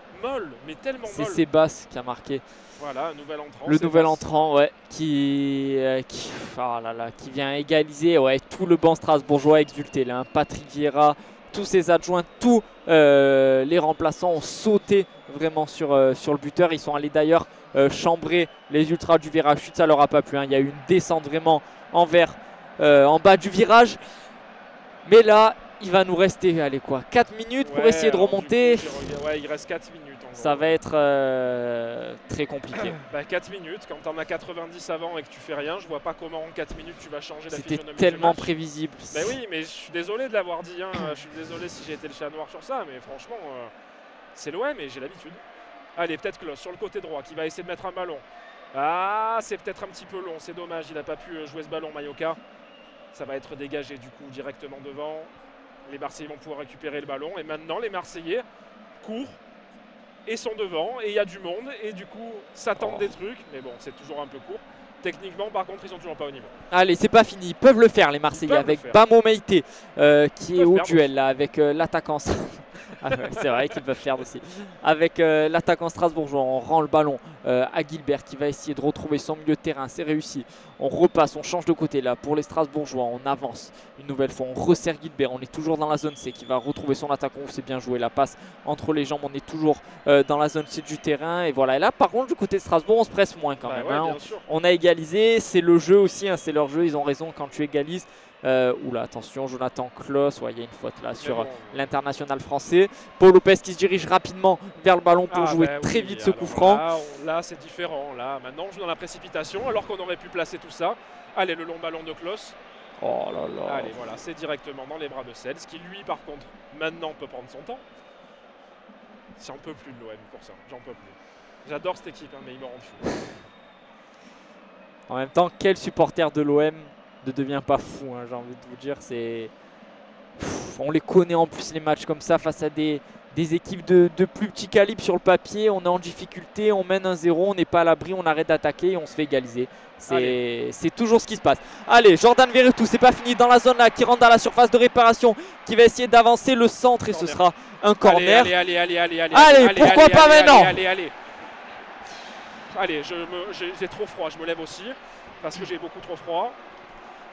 A: mais tellement molle.
B: C'est Sébastien qui a marqué.
A: Voilà, un nouvel entrant.
B: Le nouvel entrant, ouais, qui vient égaliser, ouais, tout le banc strasbourgeois exulté là. Patrick Vieira, tous ses adjoints, tous les remplaçants ont sauté vraiment sur le buteur. Ils sont allés d'ailleurs chambrer les ultras du virage chute, ça leur a pas plu. Il y a eu une descente vraiment en bas du virage. Mais là, il va nous rester, allez quoi, 4 minutes pour essayer de remonter.
A: Ouais, il reste 4 minutes.
B: Ça va être très compliqué.
A: 4 minutes, quand tu en as 90 avant et que tu fais rien, je vois pas comment en 4 minutes tu vas changer la physionomie.
B: C'était tellement prévisible.
A: Oui, mais je suis désolé de l'avoir dit. Je suis désolé si j'ai été le chat noir sur ça, mais franchement, c'est l'OM et j'ai l'habitude. Allez, peut-être Klose sur le côté droit qui va essayer de mettre un ballon. Ah, c'est peut-être un petit peu long, c'est dommage, il n'a pas pu jouer ce ballon, Mayoka. Ça va être dégagé du coup directement devant. Les Marseillais vont pouvoir récupérer le ballon et maintenant les Marseillais courent et sont devant, et il y a du monde, et du coup, ça tente des trucs, mais bon, c'est toujours un peu court. Techniquement, par contre, ils sont toujours pas au niveau.
B: Allez, c'est pas fini. Ils peuvent le faire, les Marseillais, avec Bamo Meïté qui est au duel là, avec l'attaquant. Ah ouais, c'est vrai qu'ils peuvent faire aussi. Avec l'attaquant strasbourgeois, on rend le ballon à Gilbert qui va essayer de retrouver son milieu de terrain. C'est réussi. On repasse, on change de côté là pour les Strasbourgeois. On avance une nouvelle fois. On resserre Gilbert. On est toujours dans la zone C qui va retrouver son attaquant. C'est bien joué. La passe entre les jambes. On est toujours dans la zone C du terrain. Et voilà. Et là, par contre, du côté de Strasbourg, on se presse moins quand même.
A: Ouais,
B: hein. On a égalisé. C'est le jeu aussi. Hein. C'est leur jeu. Ils ont raison quand tu égalises. Oula, attention, Jonathan Kloss, ouais, il y a une faute là sur l'international français. Paul Lopez qui se dirige rapidement vers le ballon pour jouer très vite ce coup franc.
A: Là c'est différent, là maintenant on joue dans la précipitation alors qu'on aurait pu placer tout ça. Allez, le long ballon de Kloss.
B: Oh là là.
A: Allez, voilà, c'est directement dans les bras de Sels qui lui par contre maintenant peut prendre son temps. J'en peux plus de l'OM pour ça, j'en peux plus. J'adore cette équipe, hein, mais ils me rendent fou.
B: En même temps, quel supporter de l'OM ne devient pas fou, hein, j'ai envie de vous dire. On les connaît en plus, les matchs comme ça face à des équipes de plus petit calibre sur le papier. On est en difficulté, on mène 1-0, on n'est pas à l'abri, on arrête d'attaquer et on se fait égaliser. C'est toujours ce qui se passe. Allez, Jordan Verretou, c'est pas fini dans la zone là, qui rentre dans la surface de réparation, qui va essayer d'avancer le centre et ce sera un corner. Allez, pourquoi pas maintenant?
A: Allez, j'ai trop froid, je me lève aussi parce que j'ai beaucoup trop froid.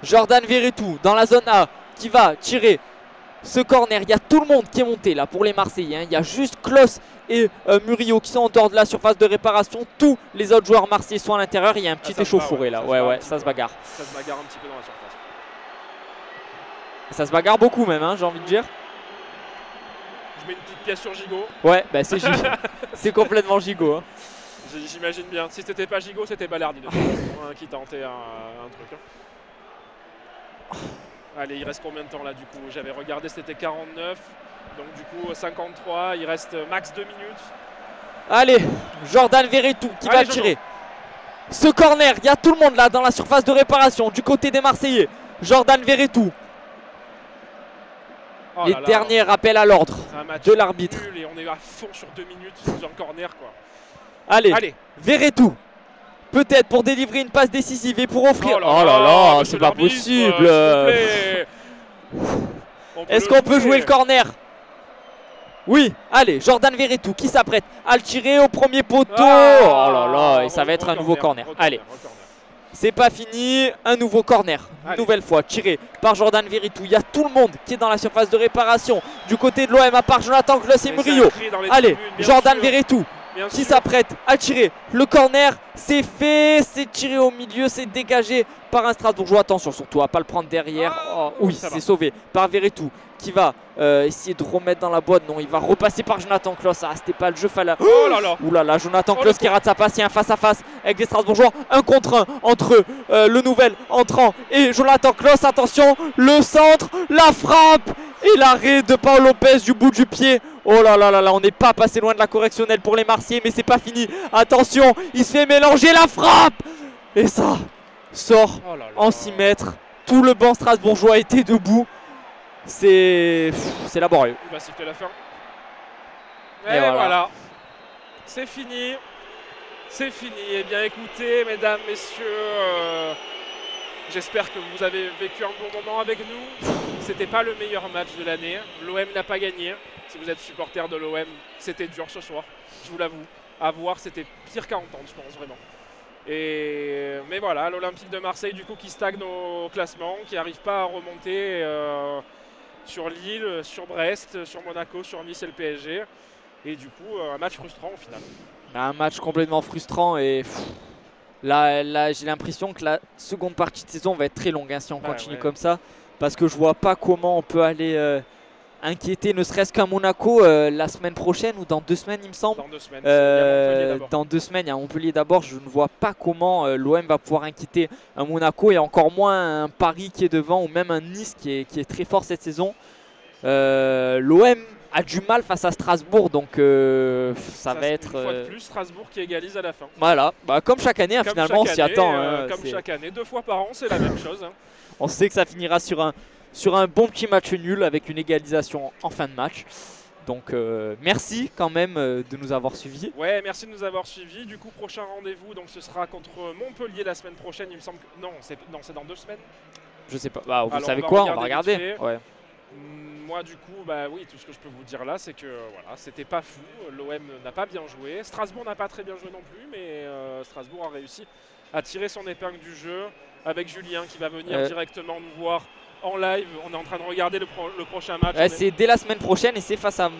B: Jordan Verretou dans la zone A qui va tirer ce corner. Il y a tout le monde qui est monté là pour les Marseillais. Il y a juste Kloss et Murillo qui sont en dehors de la surface de réparation. Tous les autres joueurs marseillais sont à l'intérieur. Il y a un petit échauffouré là. Ouais, ça se bagarre.
A: Ça se bagarre un petit peu dans la surface.
B: Ça se bagarre beaucoup même, hein, j'ai envie de dire.
A: Je mets une petite pièce sur Gigot.
B: Ouais, bah c'est Gigot. C'est complètement Gigot. Hein.
A: J'imagine bien. Si c'était pas Gigot, c'était Balardi qui tentait un truc. Hein. Allez, il reste combien de temps là du coup? J'avais regardé, c'était 49. Donc du coup 53, il reste max 2 minutes.
B: Allez, Jordan Verretou qui va tirer. Ce corner, il y a tout le monde là dans la surface de réparation du côté des Marseillais. Jordan Verretou.
A: Oh
B: les derniers rappels à l'ordre de l'arbitre.
A: Et on est à fond sur 2 minutes dans le corner quoi.
B: Allez. Verretou. Peut-être pour délivrer une passe décisive et pour offrir. Oh là là, c'est pas possible. Est-ce qu'on peut jouer le corner? Oui, allez, Jordan Verretou qui s'apprête à le tirer au premier poteau. Oh là là, et ça va être un nouveau corner. Allez, c'est pas fini, un nouveau corner. Une nouvelle fois tiré par Jordan Verretou. Il y a tout le monde qui est dans la surface de réparation du côté de l'OM à part Jonathan Kloss et Murillo. Allez, Jordan Verretou qui s'apprête à tirer le corner, c'est fait, c'est tiré au milieu, c'est dégagé par un Strasbourgeois. Attention surtout à ne pas le prendre derrière. Oh, oui, c'est sauvé par Verretou qui va essayer de remettre dans la boîte. Non, il va repasser par Jonathan Kloss. Ah, c'était pas le jeu, fallait.
A: Oh là là.
B: Ouh là là, Jonathan Kloss qui rate sa passe. Il y a un face à face avec les Strasbourgeois. 1 contre 1 entre le nouvel entrant et Jonathan Kloss. Attention, le centre, la frappe et l'arrêt de Paul Lopez du bout du pied. Oh là là là là, on n'est pas passé loin de la correctionnelle pour les Marseillais, mais c'est pas fini. Attention, il se fait mélanger la frappe et ça sort en 6 mètres. Tout le banc strasbourgeois était debout. C'est laborieux.
A: Il va siffler la fin. Et voilà. C'est fini. C'est fini. Eh bien écoutez, mesdames, messieurs, j'espère que vous avez vécu un bon moment avec nous. C'était pas le meilleur match de l'année. L'OM n'a pas gagné. Si vous êtes supporter de l'OM, c'était dur ce soir. Je vous l'avoue. À voir, c'était pire qu'à entendre, je pense vraiment. Mais voilà, l'Olympique de Marseille du coup qui stagne au classement, qui n'arrive pas à remonter sur Lille, sur Brest, sur Monaco, sur Nice et le PSG. Et du coup, un match frustrant au final.
B: Un match complètement frustrant et là j'ai l'impression que la seconde partie de saison va être très longue hein, si on continue comme ça. Parce que je vois pas comment on peut aller inquiéter ne serait-ce qu'à Monaco la semaine prochaine ou dans 2 semaines il me semble.
A: Dans 2 semaines,
B: dans 2 semaines il y a Montpellier d'abord. Je ne vois pas comment l'OM va pouvoir inquiéter un Monaco et encore moins un Paris qui est devant ou même un Nice qui est très fort cette saison. L'OM a du mal face à Strasbourg donc ça va être...
A: Une fois de plus, Strasbourg qui égalise à la fin.
B: Voilà, comme chaque année hein, finalement on s'y attend.
A: Comme chaque année, 2 fois par an c'est la même chose. Hein.
B: On sait que ça finira sur un bon petit match nul avec une égalisation en fin de match. Donc merci quand même de nous avoir suivis.
A: Ouais, merci de nous avoir suivis. Du coup, prochain rendez-vous, donc ce sera contre Montpellier la semaine prochaine. Il me semble que non, c'est dans 2 semaines.
B: Je sais pas. Bah, vous
A: Alors,
B: savez quoi? On va
A: vite
B: regarder.
A: fait.
B: Ouais.
A: Moi, du coup, bah oui, tout ce que je peux vous dire là, c'est que voilà, c'était pas fou. L'OM n'a pas bien joué. Strasbourg n'a pas très bien joué non plus, mais Strasbourg a réussi à tirer son épingle du jeu avec Julien qui va venir directement nous voir en live. On est en train de regarder le prochain match.
B: C'est dès la semaine prochaine et c'est face à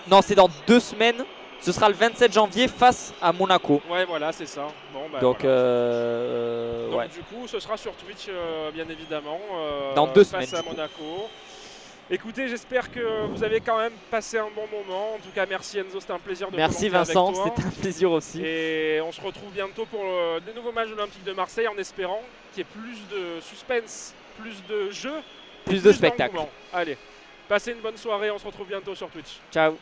B: Non, c'est dans 2 semaines. Ce sera le 27 janvier face à Monaco.
A: Ouais, voilà, c'est ça. Bon, bah,
B: donc,
A: voilà. Donc
B: ouais.
A: du coup, ce sera sur Twitch, bien évidemment.
B: Dans 2
A: face
B: semaines.
A: à Monaco. Écoutez, j'espère que vous avez quand même passé un bon moment. En tout cas, merci Enzo, c'était un plaisir de
B: Merci
A: commenter
B: Vincent,
A: avec toi.
B: c'était un plaisir aussi.
A: Et on se retrouve bientôt pour des nouveaux matchs de l'Olympique de Marseille en espérant qu'il y ait plus de suspense, plus de jeu,
B: plus de spectacle.
A: Allez, passez une bonne soirée, on se retrouve bientôt sur Twitch.
B: Ciao.